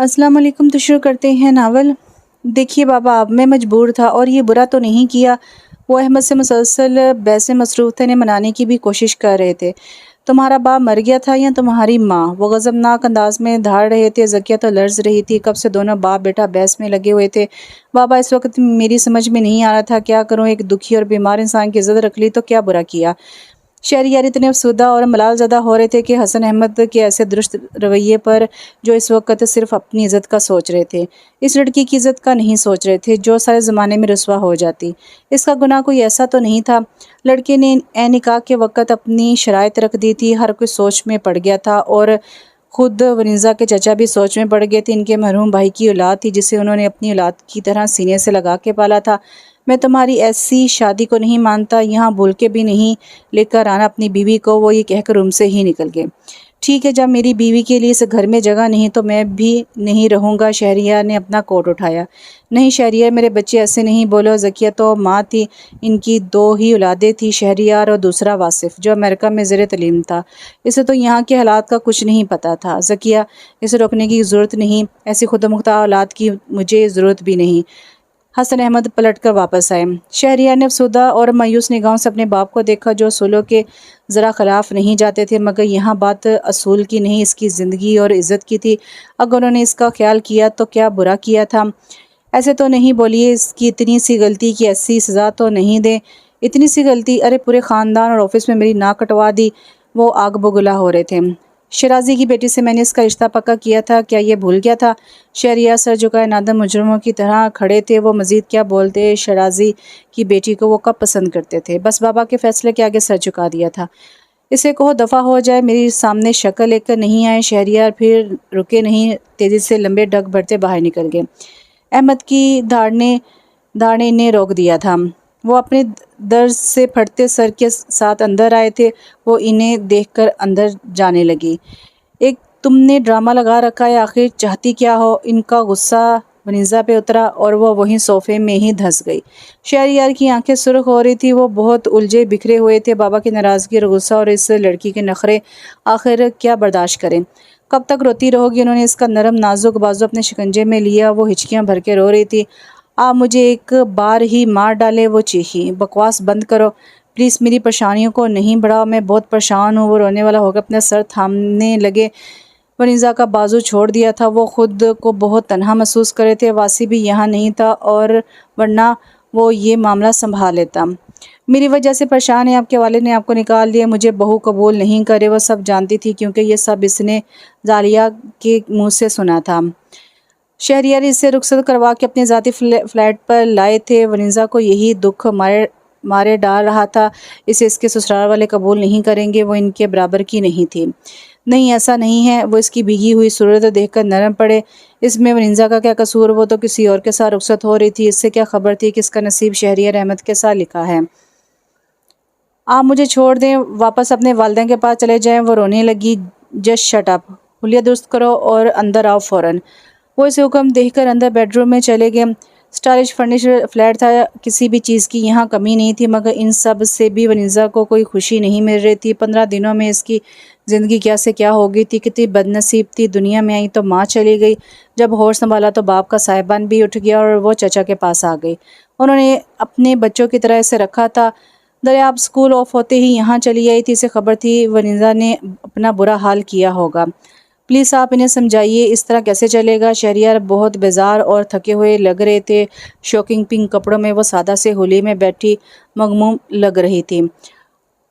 अस्सलाम वालेकुम। तो शुरू करते हैं नावल। देखिए बाबा, अब मैं मजबूर था और ये बुरा तो नहीं किया। वो अहमद से मुसलसल बहसें मसरूफ़ थे, इन्हें मनाने की भी कोशिश कर रहे थे। तुम्हारा बाप मर गया था या तुम्हारी माँ? वो गज़बनाक अंदाज में धाड़ रहे थे। ज़किया तो लर्ज़ रही थी। कब से दोनों बाप बेटा बहस में लगे हुए थे। बाबा, इस वक्त मेरी समझ में नहीं आ रहा था क्या करूँ। एक दुखी और बीमार इंसान की इज़्ज़त रख ली तो क्या बुरा किया। शहरियार इतने अफसुदा और मलालज़दा हो रहे थे कि हसन अहमद के ऐसे दुरुस्त रवैये पर, जो इस वक्त सिर्फ अपनी इज़्ज़त का सोच रहे थे, इस लड़की की इज़्ज़त का नहीं सोच रहे थे जो सारे ज़माने में रुसवा हो जाती। इसका गुनाह कोई ऐसा तो नहीं था। लड़के ने ए निकाह के वक्त अपनी शराइत रख दी थी। हर कोई सोच में पड़ गया था और खुद वनीज़ा के चचा भी सोच में पड़ गए थे। इनके मरहूम भाई की औलाद थी जिसे उन्होंने अपनी औलाद की तरह सीने से लगा के पाला था। मैं तुम्हारी ऐसी शादी को नहीं मानता, यहाँ भूल के भी नहीं लेकर आना अपनी बीवी को। वो ये कहकर रूम से ही निकल गए। ठीक है, जब मेरी बीवी के लिए इस घर में जगह नहीं तो मैं भी नहीं रहूँगा। शहरियार ने अपना कोट उठाया। नहीं शहरियार, मेरे बच्चे ऐसे नहीं बोलो। ज़किया तो माँ थी, इनकी दो ही औलादें थी, शहरियार और दूसरा वासिफ जो अमेरिका में ज़ेर तलीम था। इसे तो यहाँ के हालात का कुछ नहीं पता था। ज़किया, इसे रोकने की ज़रूरत नहीं, ऐसी खुदमुख्तार औलाद की मुझे ज़रूरत भी नहीं। हसन अहमद पलट कर वापस आए। शहरियार ने अफसुदा और मायूस निगाहों से अपने बाप को देखा जो असूलों के ज़रा ख़िलाफ़ नहीं जाते थे, मगर यहाँ बात असूल की नहीं, इसकी ज़िंदगी और इज़्ज़त की थी। अगर उन्होंने इसका ख्याल किया तो क्या बुरा किया था। ऐसे तो नहीं बोलिए, इसकी इतनी सी गलती की ऐसी सज़ा तो नहीं दें। इतनी सी गलती, अरे पूरे ख़ानदान और ऑफिस में मेरी नाक कटवा दी। वो आग बगुला हो रहे थे। शराजी की बेटी से मैंने इसका रिश्ता पक्का किया था, क्या ये भूल गया था। शहरियार सर झुकाए नादम मुजरमों की तरह खड़े थे। वो मज़ीद क्या बोलते, शराजी की बेटी को वो कब पसंद करते थे। बस बाबा के फैसले के आगे सर झुका दिया था। इसे कहो दफ़ा हो जाए, मेरी सामने शक्ल लेकर नहीं आए। शहरियार फिर रुके नहीं, तेज़ी से लंबे डग भरते बाहर निकल गए। अहमद की धाड़ ने इन्हें रोक दिया था। वो अपने दर्द से फटते सर के साथ अंदर आए थे। वो इन्हें देखकर अंदर जाने लगी। एक तुमने ड्रामा लगा रखा है, आखिर चाहती क्या हो। इनका गुस्सा वनीज़ा पे उतरा और वो वहीं सोफे में ही धंस गई। शहरियार की आंखें सुर्ख हो रही थी। वो बहुत उलझे बिखरे हुए थे। बाबा की नाराज़गी और गुस्सा और इस लड़की के नखरे, आखिर क्या बर्दाश्त करें। कब तक रोती रहोगी। उन्होंने इसका नरम नाजुक बाजू अपने शिकंजे में लिया। वो हिचकियाँ भर के रो रही थी। आप मुझे एक बार ही मार डाले, वो चीखी। बकवास बंद करो प्लीज़, मेरी परेशानियों को नहीं बढ़ाओ, मैं बहुत परेशान हूँ। वो रोने वाला होकर अपना सर थामने लगे। वनीज़ा का बाजू छोड़ दिया था। वो खुद को बहुत तन्हा महसूस कर रहे थे। वासी भी यहाँ नहीं था और वरना वो ये मामला संभाल लेता। मेरी वजह से परेशान है, आपके वालिद ने आपको निकाल दिया, मुझे बहू कबूल नहीं करे। वो सब जानती थी क्योंकि ये सब इसने जालिया के मुँह से सुना था। शहरियार इसे रुखसत करवा के अपने ज़ाती फ्लैट पर लाए थे। वनीज़ा को यही दुख मारे मारे डाल रहा था। इसे इसके ससुराल वाले कबूल नहीं करेंगे। वो इनके बराबर की नहीं थी। नहीं, ऐसा नहीं है। वो इसकी भीगी हुई सूरत देखकर नरम पड़े। इसमें वनीज़ा का क्या कसूर। वो तो किसी और के साथ रुखसत हो रही थी। इससे क्या खबर थी कि इसका नसीब शहरियार अहमद के साथ लिखा है। आप मुझे छोड़ दें, वापस अपने वालिदैन के पास चले जाएं। वो रोने लगी। जस्ट शट अप, हुलिया दुरुस्त करो और अंदर आओ फ़ौरन। वो इसे हुक्म देकर अंदर बेडरूम में चले गए। स्टाइलिश फर्नीचर फ्लैट था, किसी भी चीज़ की यहाँ कमी नहीं थी, मगर इन सब से भी वनीज़ा को कोई खुशी नहीं मिल रही थी। 15 दिनों में इसकी ज़िंदगी क्या से क्या हो गई थी। कितनी बदनसीब थी। दुनिया में आई तो माँ चली गई। जब होश संभाला तो बाप का साहिबान भी उठ गया और वो चचा के पास आ गई। उन्होंने अपने बच्चों की तरह इसे रखा था। दरियाब स्कूल ऑफ होते ही यहाँ चली आई थी। इसे खबर थी वनीज़ा ने अपना बुरा हाल किया होगा। प्लीज़ आप इन्हें समझाइए, इस तरह कैसे चलेगा। शहरियार बहुत बेजार और थके हुए लग रहे थे। शॉकिंग पिंक कपड़ों में वो सादा से होली में बैठी मगमूम लग रही थी।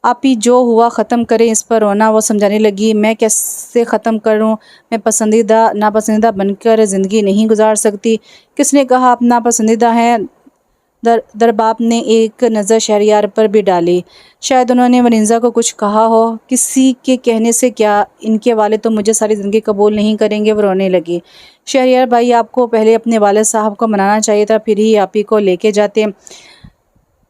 आप ही जो हुआ ख़त्म करें, इस पर रोना। वो समझाने लगी, मैं कैसे ख़त्म करूं। मैं पसंदीदा नापसंदीदा बनकर ज़िंदगी नहीं गुजार सकती। किसने कहा आप नापसंदीदा हैं। दरबाब ने एक नज़र शहरियार पर भी डाली। शायद उन्होंने वनीज़ा को कुछ कहा हो। किसी के कहने से क्या, इनके वाले तो मुझे सारी ज़िंदगी कबूल नहीं करेंगे। वो रोने लगी। शहरियार भाई, आपको पहले अपने वालिद साहब को मनाना चाहिए था, फिर ही आप ही को लेके जाते।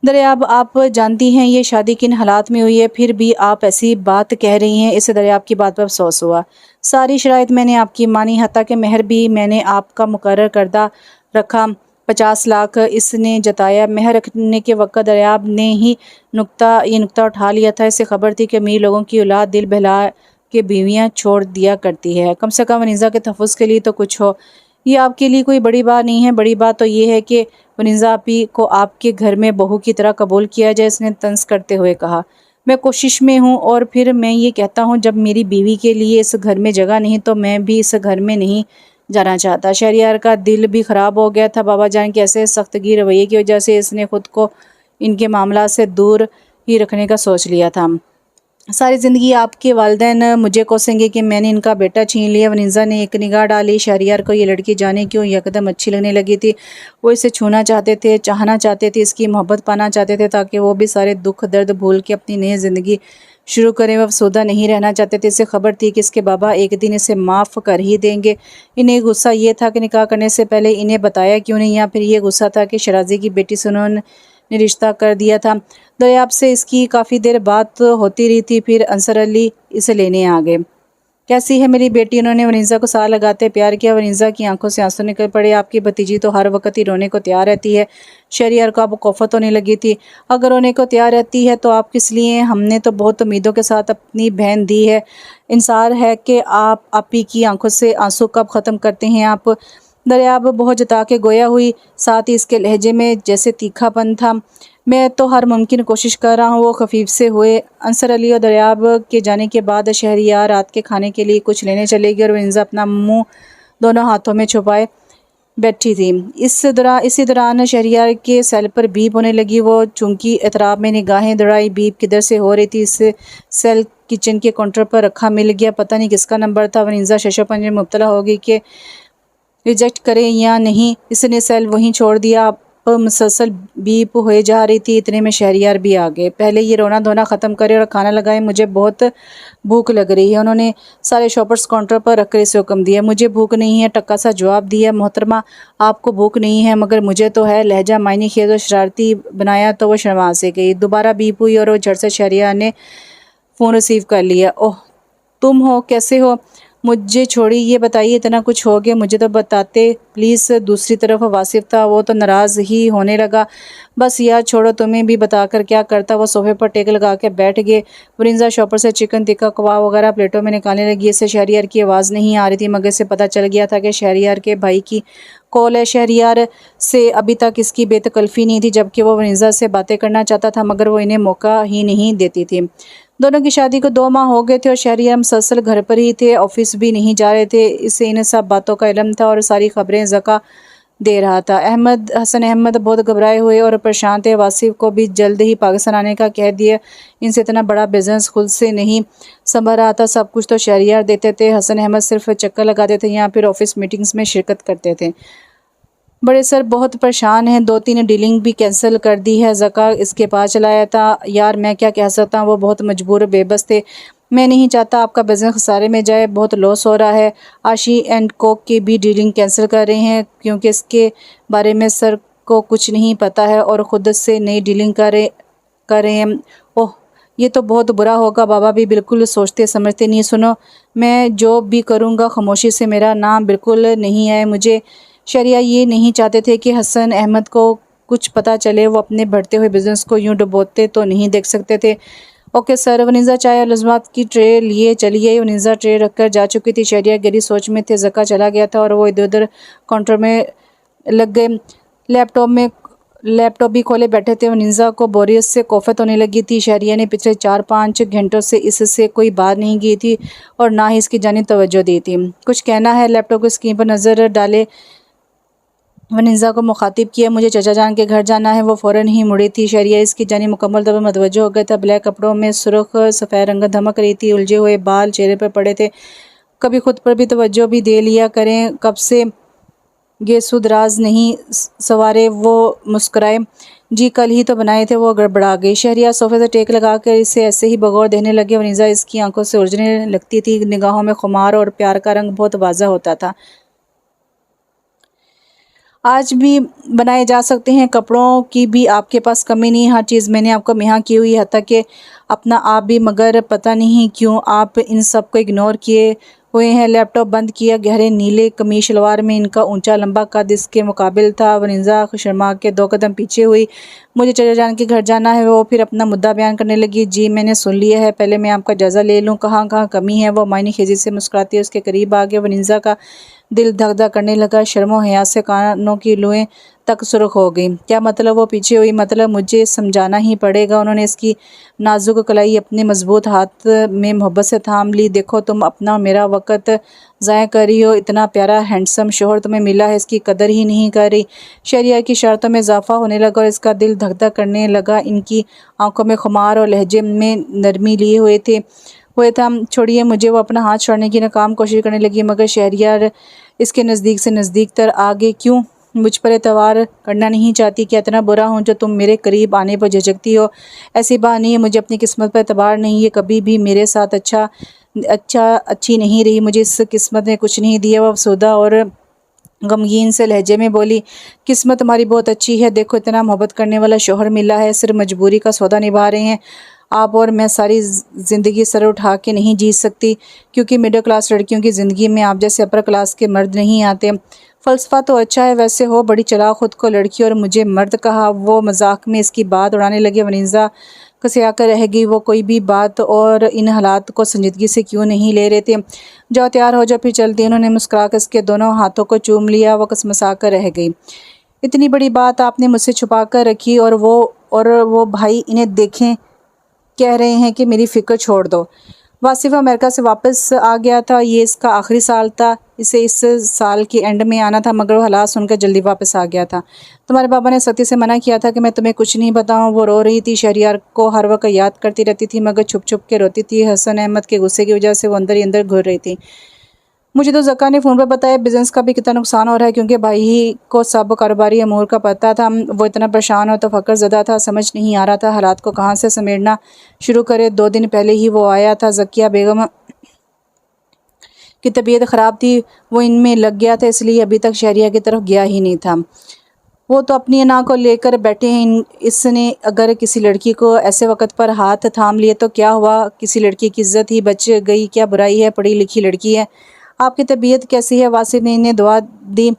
दरियाब, आप जानती हैं ये शादी किन हालात में हुई है, फिर भी आप ऐसी बात कह रही हैं। इससे दरियाब की बात पर अफसोस हुआ। सारी शराइत मैंने आपकी मानी, हत्ता कि महर भी मैंने आपका मुकर्रर करदा रखा। 50 लाख इसने जताया। महर रखने के वक्त दरियाब ने ही ये नुक्ता उठा लिया था। इसे खबर थी कि अमीर लोगों की औलाद दिल बहला कि बीवियां छोड़ दिया करती है। कम से कम वनीज़ा के तहफ़्फ़ुज़ के लिए तो कुछ हो। ये आपके लिए कोई बड़ी बात नहीं है। बड़ी बात तो ये है कि वनीज़ा आपी को आपके घर में बहू की तरह कबूल किया जाए, इसने तंज़ करते हुए कहा। मैं कोशिश में हूँ और फिर मैं ये कहता हूँ, जब मेरी बीवी के लिए इस घर में जगह नहीं तो मैं भी इस घर में नहीं जाना चाहता। शहरयार का दिल भी ख़राब हो गया था। बाबा जान के ऐसे सख्तगी रवैये की वजह से इसने खुद को इनके मामला से दूर ही रखने का सोच लिया था। सारी ज़िंदगी आपके वालिदैन मुझे कोसेंगे कि मैंने इनका बेटा छीन लिया। वनीज़ा ने एक निगाह डाली। शहरयार को ये लड़की जाने क्यों यकदम अच्छी लगने लगी थी। वो इसे छूना चाहते थे, चाहना चाहते थे, इसकी मोहब्बत पाना चाहते थे ताकि वो भी सारे दुख दर्द भूल के अपनी नई ज़िंदगी शुरू करें। वह अफसरदा नहीं रहना चाहते थे। इसे खबर थी कि इसके बाबा एक दिन इसे माफ़ कर ही देंगे। इन्हें गुस्सा ये था कि निकाह करने से पहले इन्हें बताया क्यों नहीं, या फिर ये गुस्सा था कि शराजी की बेटी से उन्होंने रिश्ता कर दिया था। दरियाब से इसकी काफ़ी देर बात होती रही थी। फिर अंसर अली इसे लेने आ गए। कैसी है मेरी बेटी? उन्होंने वनीज़ा को साह लगाते प्यार किया। वनीज़ा की आंखों से आंसू निकल पड़े। आपकी भतीजी तो हर वक्त ही रोने को तैयार रहती है। शहरयार को अब कोफत होने लगी थी। अगर रोने को तैयार रहती है तो आप किस लिए? हमने तो बहुत उम्मीदों के साथ अपनी बहन दी है। इंसार है कि आप आपी की आंखों से आंसू कब ख़त्म करते हैं आप? दरियाब बहुत जता के गोया हुई, साथ ही इसके लहजे में जैसे तीखापन था। मैं तो हर मुमकिन कोशिश कर रहा हूँ। वो खफीफ से हुए। अंसर अली और दरियाब के जाने के बाद शहरयार रात के खाने के लिए कुछ लेने चलेगी और वनीज़ा अपना मुंह दोनों हाथों में छुपाए बैठी थी। इसी दौरान शहरयार के सेल पर बीप होने लगी। वो चूंकि एतराब में निगाहें दौड़ाई। बीप किधर से हो रही थी? इस सेल किचन के काउंटर पर रखा मिल गया। पता नहीं किसका नंबर था। वनीज़ा शशोपंज में मुब्तला होगी कि रिजेक्ट करें या नहीं। इसने सेल वहीं छोड़ दिया। अब मुसलसल बीप हुए जा रही थी। इतने में शहरयार भी आ गए। पहले ये रोना धोना ख़त्म करे और खाना लगाए, मुझे बहुत भूख लग रही है। उन्होंने सारे शॉपर्स काउंटर पर रखकर इसे हुक्म दिया। मुझे भूख नहीं है, टक्का सा जवाब दिया। मोहतरमा, आपको भूख नहीं है मगर मुझे तो है। लहजा मायने खेज और शरारती बनाया तो वो शर्मा से गई। दोबारा बीप हुई और वो झट से शहरयार ने फ़ोन रिसीव कर लिया। ओह, तुम हो? कैसे हो? मुझे छोड़ी, ये बताइए इतना कुछ हो गया मुझे तो बताते प्लीज़। दूसरी तरफ वासिफ था। वो तो नाराज़ ही होने लगा। बस यार छोड़ो, तुम्हें भी बताकर क्या करता। वो सोफे पर टेक लगा के बैठ गए। वनीज़ा शॉपर से चिकन टिक्का कबाब वगैरह प्लेटों में निकालने लगी। इससे शहरयार की आवाज़ नहीं आ रही थी मगर से पता चल गया था कि शहरयार के भाई की कॉल है। शहरयार से अभी तक इसकी बेतकल्फ़ी नहीं थी, जबकि वो वनीज़ा से बातें करना चाहता था मगर वो इन्हें मौका ही नहीं देती थी। दोनों की शादी को 2 माह हो गए थे और शहरयार मुसलसल घर पर ही थे, ऑफिस भी नहीं जा रहे थे। इसे इन सब बातों का इल्म था और सारी खबरें ज़का दे रहा था। हसन अहमद बहुत घबराए हुए और परेशान थे। वासिफ को भी जल्द ही पाकिस्तान आने का कह दिया। इनसे इतना बड़ा बिजनेस खुद से नहीं संभल रहा था। सब कुछ तो शहरयार देते थे। हसन अहमद सिर्फ चक्कर लगाते थे या फिर ऑफिस मीटिंग्स में शिरकत करते थे। बड़े सर बहुत परेशान हैं। 2-3 डीलिंग भी कैंसिल कर दी है। ज़का इसके पास चलाया था। यार मैं क्या कह सकता हूँ, वो बहुत मजबूर बेबस थे। मैं नहीं चाहता आपका बिज़नेस खसारे में जाए, बहुत लॉस हो रहा है। आशी एंड कोक की भी डीलिंग कैंसिल कर रहे हैं क्योंकि इसके बारे में सर को कुछ नहीं पता है और ख़ुद से नई डीलिंग कर रहे हैं। ओह, ये तो बहुत बुरा होगा। बाबा भी बिल्कुल सोचते समझते नहीं। सुनो, मैं जो भी करूँगा खामोशी से, मेरा नाम बिल्कुल नहीं आए। मुझे शहरयार ये नहीं चाहते थे कि हसन अहमद को कुछ पता चले। वो अपने बढ़ते हुए बिजनेस को यूं डुबोते तो नहीं देख सकते थे। Okay sir. वनीज़ा चाय और लज़्ज़ात की ट्रे लिए चली गई। वनीज़ा ट्रे रखकर जा चुकी थी। शहरयार गहरी सोच में थे। ज़का चला गया था और वो इधर उधर काउंटर में लग गए। लैपटॉप भी खोले बैठे थे। वनीज़ा को बोरियत से कोफत होने लगी थी। शहरयार ने पिछले 4-5 घंटों से इससे कोई बात नहीं की थी और ना ही इसकी जानिब तवज्जो दी थी। कुछ कहना है? लैपटॉप की स्क्रीन पर नज़र डाले वनीज़ा को मुखातिब किया। मुझे चचा जान के घर जाना है। वो फ़ौरन ही मुड़ी थी। शहरयार इसकी जानिब मुकम्मल तौर पर मुतवज्जो हो गया था। ब्लैक कपड़ों में सुर्ख सफ़ेद रंगत धमक रही थी। उलझे हुए बाल चेहरे पर पड़े थे। कभी खुद पर भी तवज्जो भी दे लिया करें। कब से गेसुदराज नहीं सवारे? वो मुस्कुराए। जी कल ही तो बनाए थे। वो गड़बड़ा गई। शहरयार सोफे से टेक लगा कर इसे ऐसे ही बगौर देखने लगे। वनीज़ा इसकी आंखों से उलझने लगती थी। निगाहों में खुमार और प्यार का रंग बहुत वाज़ा होता था। आज भी बनाए जा सकते हैं। कपड़ों की भी आपके पास कमी नहीं। हर चीज़ मैंने आपको मुहैया की हुई है, हत्ता कि अपना आप भी, मगर पता नहीं क्यों आप इन सब को इग्नोर किए हुए हैं। लैपटॉप बंद किया। गहरे नीले कमीज शलवार में इनका ऊंचा लंबा कद इसके मुकाबिल था। वनिंजा शर्मा के 2 कदम पीछे हुई। मुझे चचा जान के घर जाना है। वो फिर अपना मुद्दा बयान करने लगी। जी मैंने सुन लिया है, पहले मैं आपका जायज़ा ले लूँ, कहाँ कहाँ कमी है। वो मायने खेजी से मुस्कुराती उसके करीब आ गया। वनिंजा का दिल धक धक करने लगा। शर्मो हया से कानों की लुएं तक सुर्ख हो गई। क्या मतलब? वो पीछे हुई। मतलब मुझे समझाना ही पड़ेगा। उन्होंने इसकी नाजुक कलाई अपने मजबूत हाथ में मोहब्बत से थाम ली। देखो तुम अपना मेरा वक़्त ज़ाया कर रही हो। इतना प्यारा हैंडसम शोहर तुम्हें मिला है, इसकी कदर ही नहीं कर रही। शहरियार की शर्तों में इजाफा होने लगा और इसका दिल धक धक करने लगा। इनकी आंखों में खुमार और लहजे में नरमी लिए हुए था। छोड़िए मुझे। वो अपना हाथ छोड़ने की नाकाम कोशिश करने लगी, मगर शहरियार इसके नज़दीक से नज़दीक तर आगे। क्यों मुझ पर एतवार करना नहीं चाहती? क्या इतना बुरा हूँ जो तुम मेरे करीब आने पर झिझकती हो? ऐसी बात नहीं है, मुझे अपनी किस्मत पर एतबार नहीं है। कभी भी मेरे साथ अच्छी नहीं रही। मुझे इस किस्मत ने कुछ नहीं दिया। वह अफसोदा और गमगीन से लहजे में बोली, किस्मत तुम्हारी बहुत अच्छी है। देखो इतना मोहब्बत करने वाला शोहर मिला है। सिर्फ मजबूरी का सौदा निभा रहे हैं आप और मैं। सारी ज़िंदगी सर उठा के नहीं जी सकती, क्योंकि मिडिल क्लास लड़कियों की ज़िंदगी में आप जैसे अपर क्लास के मर्द नहीं आते। फ़लसफ़ा तो अच्छा है वैसे, हो बड़ी चलाक, खुद को लड़की और मुझे मर्द कहा। वो मजाक में इसकी बात उड़ाने लगे। वनिंजा कसिया कर रह गई। वो कोई भी बात और इन हालात को संजीदगी से क्यों नहीं ले रहे थे। जाओ तैयार हो जाओ, फिर चलती। उन्होंने मुस्कुरा कर इसके दोनों हाथों को चूम लिया। वो कसमसा कर रह गई। इतनी बड़ी बात आपने मुझसे छुपा कर रखी, और वो भाई इन्हें देखें कह रहे हैं कि मेरी फ़िक्र छोड़ दो। वासिफ़ अमेरिका से वापस आ गया था। ये इसका आखिरी साल था। इसे इस साल के एंड में आना था, मगर वो हालात सुनकर जल्दी वापस आ गया था। तुम्हारे पापा ने सख्ती से मना किया था कि मैं तुम्हें कुछ नहीं बताऊं। वो रो रही थी। शहरियार को हर वक्त याद करती रहती थी, मगर छुप छुप के रोती थी। हसन अहमद के गुस्से की वजह से वो अंदर ही अंदर घुल रही थी। मुझे तो ज़क्का ने फ़ोन पर बताया बिज़नेस का भी कितना नुकसान हो रहा है, क्योंकि भाई ही को सब कारोबारी अमूर का पता था। वो इतना परेशान और तफक्कुर ज़दा था, समझ नहीं आ रहा था हालात को कहाँ से समेटना शुरू करे। 2 दिन पहले ही वो आया था। ज़किया बेगम की तबीयत ख़राब थी, वो इनमें लग गया था, इसलिए अभी तक शहरिया की तरफ गया ही नहीं था। वो तो अपनी अना को लेकर बैठे हैं। इसने अगर किसी लड़की को ऐसे वक्त पर हाथ थाम लिए तो क्या हुआ? किसी लड़की की इज्जत ही बच गई। क्या बुराई है? पढ़ी लिखी लड़की है। आपकी तबीयत कैसी है? वासिफ ने इन्हें दुआ दी।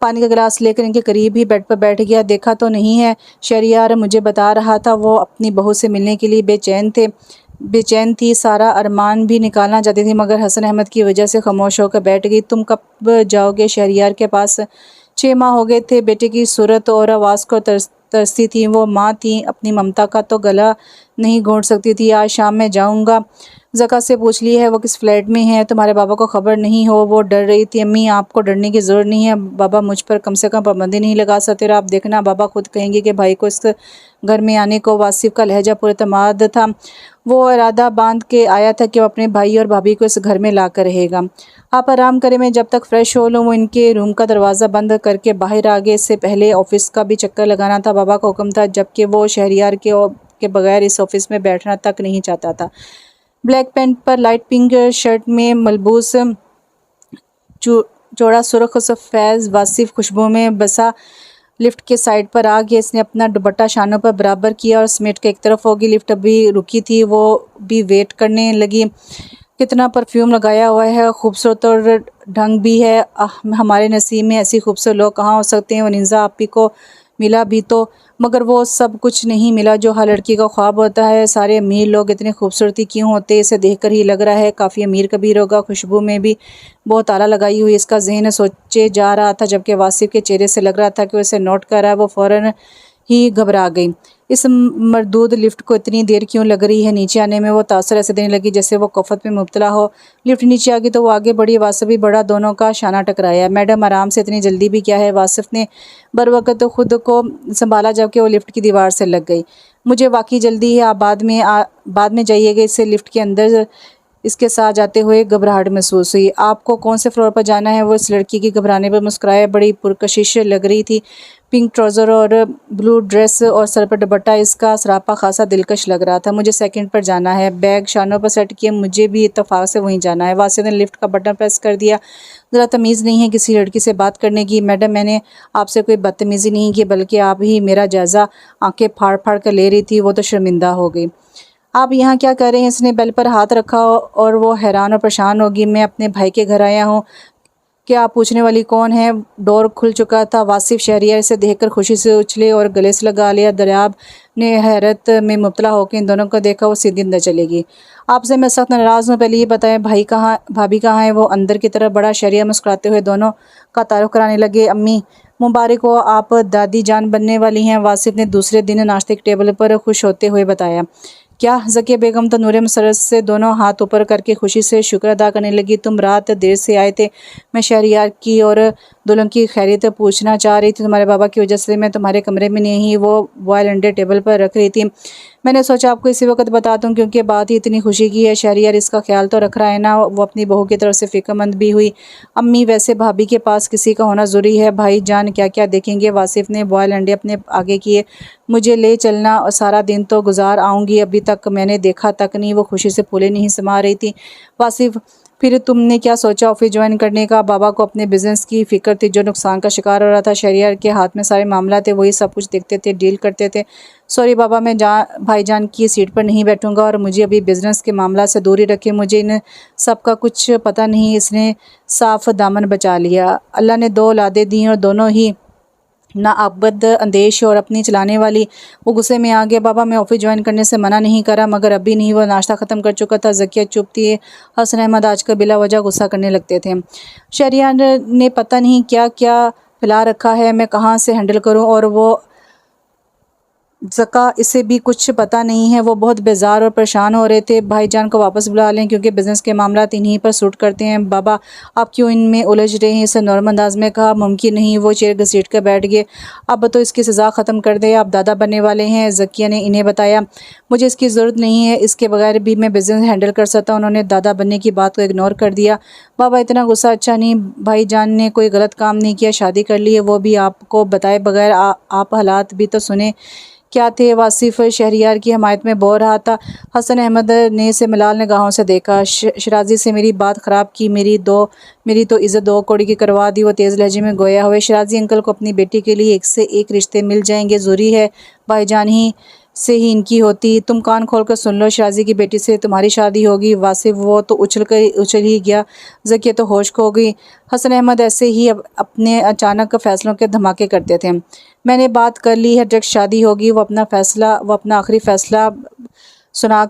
पानी का गिलास लेकर इनके करीब ही बेड पर बैठ गया। देखा तो नहीं है, शहरियार मुझे बता रहा था वो अपनी बहू से मिलने के लिए बेचैन थी। सारा अरमान भी निकालना चाहती थी, मगर हसन अहमद की वजह से खामोश होकर बैठ गई। तुम कब जाओगे? शहरियार के पास 6 माह हो गए थे। बेटे की सूरत और आवाज़ को तरसती थी। वो माँ थी, अपनी ममता का तो गला नहीं घोंट सकती थी। आज शाम में जाऊंगा। ज़का से पूछ ली है वो किस फ्लैट में है? तुम्हारे बाबा को खबर नहीं हो? वो डर रही थी। अम्मी आपको डरने की ज़रूरत नहीं है। बाबा मुझ पर कम से कम पाबंदी नहीं लगा सकते। और आप देखना बाबा खुद कहेंगे कि भाई को इस घर में आने को। वासिफ का लहजा पुरतमाद था। वो इरादा बांध के आया था कि वो अपने भाई और भाभी को इस घर में ला कर रहेगा। आप आराम करें, मैं जब तक फ्रेश हो लूँ। वो इनके रूम का दरवाज़ा बंद करके बाहर आ गए। इससे पहले ऑफिस का भी चक्कर लगाना था, बाबा का हुक्म था, जबकि वो शहरियार के बगैर इस ऑफिस में बैठना तक नहीं चाहता था। ब्लैक पैंट पर लाइट पिंक शर्ट में मलबूस चौड़ा सुर्ख सफ़ेद वासिफ खुशबू में बसा लिफ्ट के साइड पर आ गया। इसने अपना दुपट्टा शानों पर बराबर किया और समेट के एक तरफ होगी। लिफ्ट अभी रुकी थी, वो भी वेट करने लगी। कितना परफ्यूम लगाया हुआ है, खूबसूरत और ढंग भी है। हमारे नसीब में ऐसी खूबसूरत लोग कहाँ हो सकते हैं। वनिंजा आपी को मिला भी तो, मगर वो सब कुछ नहीं मिला जो हर लड़की का ख्वाब होता है। सारे अमीर लोग इतने खूबसूरती क्यों होते? इसे देखकर ही लग रहा है काफ़ी अमीर कबीर होगा। खुशबू में भी बहुत आला लगाई हुई इसका जहन सोचे जा रहा था, जबकि वासिफ के चेहरे से लग रहा था कि वो इसे नोट कर रहा है। वो फ़ौरन ही घबरा गई। इस मरदूद लिफ्ट को इतनी देर क्यों लग रही है? नीचे आने में वो तासर ऐसे देने लगी जैसे वो कफ़त में मुब्तला हो। लिफ्ट नीचे आ गई तो वो आगे बढ़ी। वासिफ भी बढ़ा, दोनों का शाना टकराया। मैडम आराम से, इतनी जल्दी भी क्या है? वासिफ ने बर वक़्त तो खुद को संभाला, जबकि वो लिफ्ट की दीवार से लग गई। मुझे वाकई जल्दी है, आप बाद में जाइएगा। इससे लिफ्ट के अंदर इसके साथ जाते हुए घबराहट महसूस हुई। आपको कौन से फ्लोर पर जाना है? वो इस लड़की की घबराने पर मुस्कुराया। बड़ी पुरकशिश लग रही थी। पिंक ट्राउज़र और ब्लू ड्रेस और सर पर दुपट्टा, इसका सरापा खासा दिलकश लग रहा था। मुझे सेकंड पर जाना है। बैग शानों पर सेट किए। मुझे भी इत्तेफाक से वहीं जाना है। वासिफ ने लिफ्ट का बटन प्रेस कर दिया। ज़रा तमीज़ नहीं है किसी लड़की से बात करने की? मैडम मैंने आपसे कोई बदतमीज़ी नहीं की, बल्कि आप ही मेरा जायज़ा आंखें फाड़ फाड़ कर ले रही थी। वो तो शर्मिंदा हो गई। आप यहाँ क्या कर रहे हैं? इसने बेल पर हाथ रखा और वो हैरान और परेशान होगी। मैं अपने भाई के घर आया हूँ। क्या आप पूछने वाली कौन है? डोर खुल चुका था। वासिफ शहरियार इसे देखकर खुशी से उछले और गले से लगा लिया। दरियाब ने हैरत में मुब्तला होकर इन दोनों को देखा। वो सीधी अंदर चलेगी। आपसे मैं सख्त नाराज़ हूँ। पहले ये बताएं भाई कहाँ, भाभी कहाँ है? वो अंदर की तरफ बड़ा शहरिया मुस्कुराते हुए दोनों का तारुफ कराने लगे। अम्मी मुबारक हो, आप दादी जान बनने वाली हैं। वासिफ ने दूसरे दिन नाश्ते के टेबल पर खुश होते हुए बताया। क्या? ज़किया बेगम तो नूरे मसरत से दोनों हाथ ऊपर करके खुशी से शुक्र अदा करने लगी। तुम रात देर से आए थे। मैं शहरियार की और दुल्हन की खैरियत पूछना चाह रही थी। तुम्हारे बाबा की वजह से मैं तुम्हारे कमरे में नहीं, वो बॉयल अंडे टेबल पर रख रही थी। मैंने सोचा आपको इसी वक्त बता दूं क्योंकि बात ही इतनी खुशी की है। शहरियार इसका ख्याल तो रख रहा है ना। वो अपनी बहू की तरफ से फिक्रमंद भी हुई। अम्मी वैसे भाभी के पास किसी का होना ज़रूरी है। भाई जान क्या क्या देखेंगे? वासिफ ने बॉयल अंडे अपने आगे किए। मुझे ले चलना और सारा दिन तो गुजार आऊँगी। अभी तक मैंने देखा तक नहीं। वो खुशी से फूले नहीं समा रही थी। वासिफ फिर तुमने क्या सोचा ऑफिस ज्वाइन करने का? बाबा को अपने बिजनेस की फिक्र थी जो नुकसान का शिकार हो रहा था। शहरियार के हाथ में सारे मामला थे, वही सब कुछ देखते थे, डील करते थे। सॉरी बाबा, मैं भाईजान की सीट पर नहीं बैठूंगा और मुझे अभी बिजनेस के मामला से दूरी रखे। मुझे इन सब का कुछ पता नहीं। इसने साफ दामन बचा लिया। अल्लाह ने दो औलादें दी और दोनों ही नाअब्द अंदेश और अपनी चलाने वाली। वो गुस्से में आ गया। बाबा मैं ऑफिस ज्वाइन करने से मना नहीं करा मगर अभी नहीं। वो नाश्ता ख़त्म कर चुका था। ज़किया चुप थी। हसन अहमद आजकल बिला वजह गुस्सा करने लगते थे। शहरियार ने पता नहीं क्या क्या फैला रखा है, मैं कहाँ से हैंडल करूँ। और वो ज़का इसे भी कुछ पता नहीं है। वो बहुत बेजार और परेशान हो रहे थे। भाईजान को वापस बुला लें क्योंकि बिज़नेस के मामला इन्हीं पर सूट करते हैं। बाबा आप क्यों इनमें उलझ रहे हैं? इसे नॉर्मल अंदाज में कहा। मुमकिन नहीं। वो चेयर घसीट कर बैठ गए। अब तो इसकी सज़ा ख़त्म कर दे। आप दादा बनने वाले हैं। ज़किया ने इन्हें बताया। मुझे इसकी ज़रूरत नहीं है, इसके बगैर भी मैं बिज़नेस हैंडल कर सकता हूँ। उन्होंने दादा बनने की बात को इग्नोर कर दिया। बाबा इतना गुस्सा अच्छा नहीं। भाईजान ने कोई गलत काम नहीं किया, शादी कर ली है, वो भी आपको बताए बगैर। आप हालात भी तो सुने क्या थे? वासिफ शहरियार की हमायत में बोल रहा था। हसन अहमद ने इसे मलाल निगाहों से देखा। शराजी से मेरी बात ख़राब की, मेरी तो इज़्ज़त 2 कौड़ी की करवा दी। वो तेज़ लहजे में गोया हुए। शराजी अंकल को अपनी बेटी के लिए एक से एक रिश्ते मिल जाएंगे। ज़रूरी है भाईजान ही से ही इनकी होती। तुम कान खोल कर सुन लो, शराजी की बेटी से तुम्हारी शादी होगी। वासिफ वो तो उछल ही गया। ज़किया तो होश खो गई। हसन अहमद ऐसे ही अपने अचानक फैसलों के धमाके करते थे। मैंने बात कर ली है, डायरेक्ट शादी होगी। वो अपना आखिरी फैसला सुना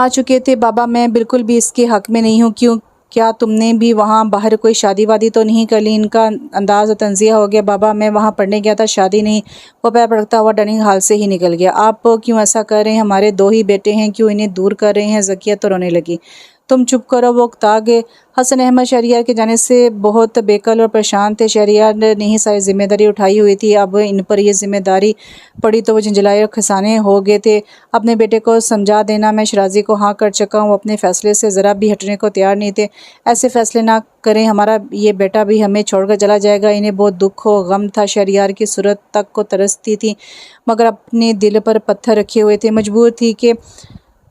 चुके थे। बाबा मैं बिल्कुल भी इसके हक में नहीं हूँ। क्यों? क्या तुमने भी वहाँ बाहर कोई शादी वादी तो नहीं कर ली? इनका अंदाज तंजिया हो गया। बाबा मैं वहाँ पढ़ने गया था, शादी नहीं। वो पैर पड़कता हुआ डाइनिंग हॉल से ही निकल गया। आप क्यों ऐसा कर रहे हैं? हमारे 2 ही बेटे हैं, क्यों इन्हें दूर कर रहे हैं? ज़किया तो रोने लगी। तुम चुप करो, वो उकता गए। हसन अहमद शहरियार के जाने से बहुत बेकल और परेशान थे। शहरियार ने ही सारी जिम्मेदारी उठाई हुई थी। अब इन पर यह जिम्मेदारी पड़ी तो वो झंझलाए और खसाने हो गए थे। अपने बेटे को समझा देना, मैं शराजी को हाँ कर चुका हूँ। अपने फैसले से ज़रा भी हटने को तैयार नहीं थे। ऐसे फैसले ना करें, हमारा ये बेटा भी हमें छोड़कर चला जाएगा। इन्हें बहुत दुख और गम था। शहरियार की सूरत तक को तरसती थी मगर अपने दिल पर पत्थर रखे हुए थे। मजबूर थी कि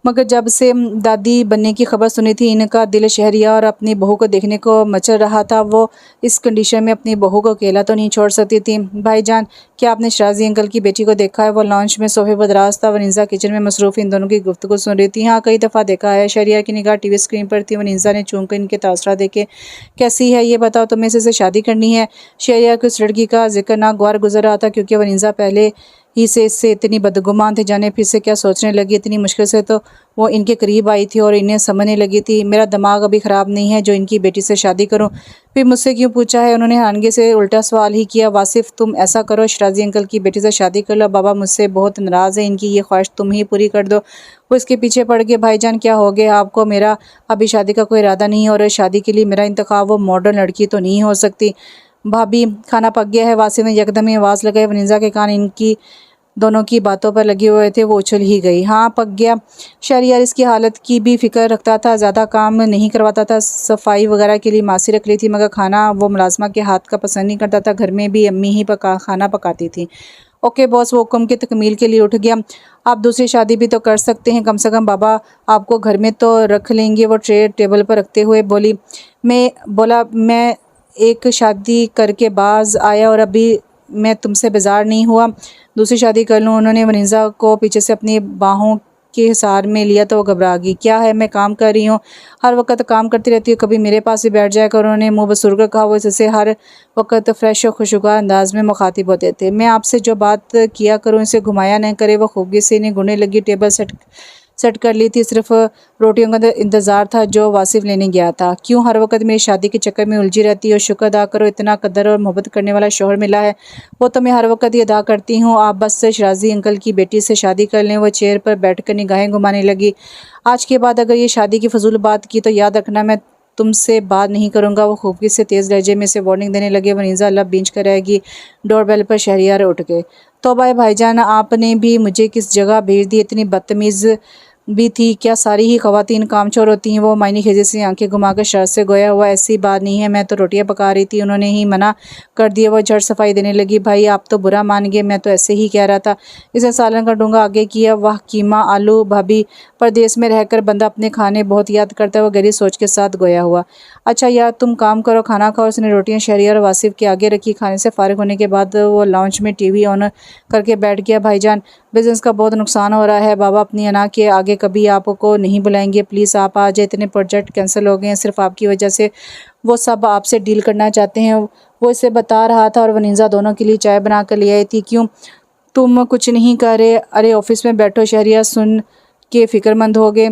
मगर जब से दादी बनने की खबर सुनी थी, इनका दिल शहरियार और अपनी बहू को देखने को मचल रहा था। वो इस कंडीशन में अपनी बहू को अकेला तो नहीं छोड़ सकती थी। भाईजान क्या आपने शराजी अंकल की बेटी को देखा है? वो लॉन्च में सोफे पर दराज था। वनीज़ा किचन में मसरूफ़ इन दोनों की गुफ्तगू सुन रही थी। हाँ, कई दफ़ा देखा है। शहरियार की निगाह टीवी स्क्रीन पर थी। वनीज़ा ने चूम कर इनके तासरा देखे। कैसी है ये बताओ, तुम्हें इससे शादी करनी है? शहरियार को इस लड़की का जिक्र नागवार गुजर रहा था क्योंकि वनीज़ा पहले ही से इससे इतनी बदगुमान थे। जाने फिर से क्या सोचने लगी। इतनी मुश्किल से तो वो इनके करीब आई थी और इन्हें समझने लगी थी। मेरा दिमाग अभी ख़राब नहीं है जो इनकी बेटी से शादी करूं। फिर मुझसे क्यों पूछा है? उन्होंने हैरानगी से उल्टा सवाल ही किया। वासिफ तुम ऐसा करो, शराजी अंकल की बेटी से शादी कर लो। बाबा मुझसे बहुत नाराज़ है, इनकी ये ख्वाहिश तुम ही पूरी कर दो। वो इसके पीछे पड़ गए। भाईजान क्या हो गया आपको? मेरा अभी शादी का कोई इरादा नहीं है और शादी के लिए मेरा इंतखाब वो मॉडर्न लड़की तो नहीं हो सकती। भाभी खाना पक गया है। वासिफ ने यकदम ही आवाज़ लगाई। वनीज़ा के कान इनकी दोनों की बातों पर लगे हुए थे। वो उछल ही गई। हाँ पक गया। शहरियार इसकी हालत की भी फिक्र रखता था। ज़्यादा काम नहीं करवाता था। सफाई वगैरह के लिए मासी रख ली थी मगर खाना वो मुलाजमा के हाथ का पसंद नहीं करता था। घर में भी अम्मी ही खाना पकाती थी। ओके बॉस, वो हुक्म की तकमील के लिए उठ गया। आप दूसरी शादी भी तो कर सकते हैं, कम से कम बाबा आपको घर में तो रख लेंगे। वो ट्रे टेबल पर रखते हुए मैं एक शादी करके बाज आया और अभी मैं तुमसे बेजार नहीं हुआ, दूसरी शादी कर लूँ। उन्होंने वनीज़ा को पीछे से अपनी बाहों के हिसार में लिया तो वो घबरा गई। क्या है, मैं काम कर रही हूँ, हर वक्त काम करती रहती हूँ, कभी मेरे पास भी बैठ जाया करो। उन्होंने मुँह बसुर कर कहा। वो इससे हर वक्त फ्रेश और खुशगवार अंदाज में मुखातिब होते थे। मैं आपसे जो बात किया करूँ इसे घुमाया न करे। वो खूबी से इन्हें गुने लगी। टेबल सेट कर ली थी, सिर्फ रोटियों का इंतज़ार था जो वासिफ लेने गया था। क्यों हर वक्त मेरी शादी के चक्कर में उलझी रहती हो? शुक्र अदा करो, इतना कदर और मोहब्बत करने वाला शौहर मिला है। वो तो मैं हर वक्त ही अदा करती हूँ। आप बस शराजी अंकल की बेटी से शादी कर लें। वो चेयर पर बैठकर निगाहें घुमाने लगी। आज के बाद अगर ये शादी की फजूल बात की तो याद रखना मैं तुमसे बात नहीं करूँगा। वो खूबी से तेज़ लहजे में से वार्निंग देने लगे। वनीज़ा लब बींच कर रहेगी। डोरबेल पर शहरियार उठ गए। तौबा है भाईजान, आपने भी मुझे किस जगह भेज दी? इतनी बदतमीज़ भी थी क्या? सारी ही ख़वातीन कामचोर होती हैं। वो मायनी खेजे से आंखें घुमाकर शर्त से गोया हुआ। ऐसी बात नहीं है, मैं तो रोटियां पका रही थी, उन्होंने ही मना कर दिया। वो झट सफाई देने लगी। भाई आप तो बुरा मान गए, मैं तो ऐसे ही कह रहा था। इसे सालन का डूंगा आगे किया। वाह कीमा आलू भाभी, परदेश में रहकर बंदा अपने खाने बहुत याद करता है। वो गहरी सोच के साथ गोया हुआ। अच्छा यार तुम काम करो, खाना खाओ। उसने रोटियां शहरियार और वासिफ के आगे रखी। खाने से फारिग होने के बाद वो लाउंज में टीवी ऑन करके बैठ गया। भाईजान बिजनेस का बहुत नुकसान हो रहा है। बाबा अपनी अना के आगे कभी आपको नहीं बुलाएंगे, प्लीज़ आप आ जाए। इतने प्रोजेक्ट कैंसिल हो गए हैं सिर्फ आपकी वजह से। वो सब आपसे डील करना चाहते हैं। वो इसे बता रहा था और वनीज़ा दोनों के लिए चाय बना कर ले आई थी। क्यों तुम कुछ नहीं कर रहे? अरे ऑफिस में बैठो। शहरियार सुन के फ़िक्रमंद हो गए।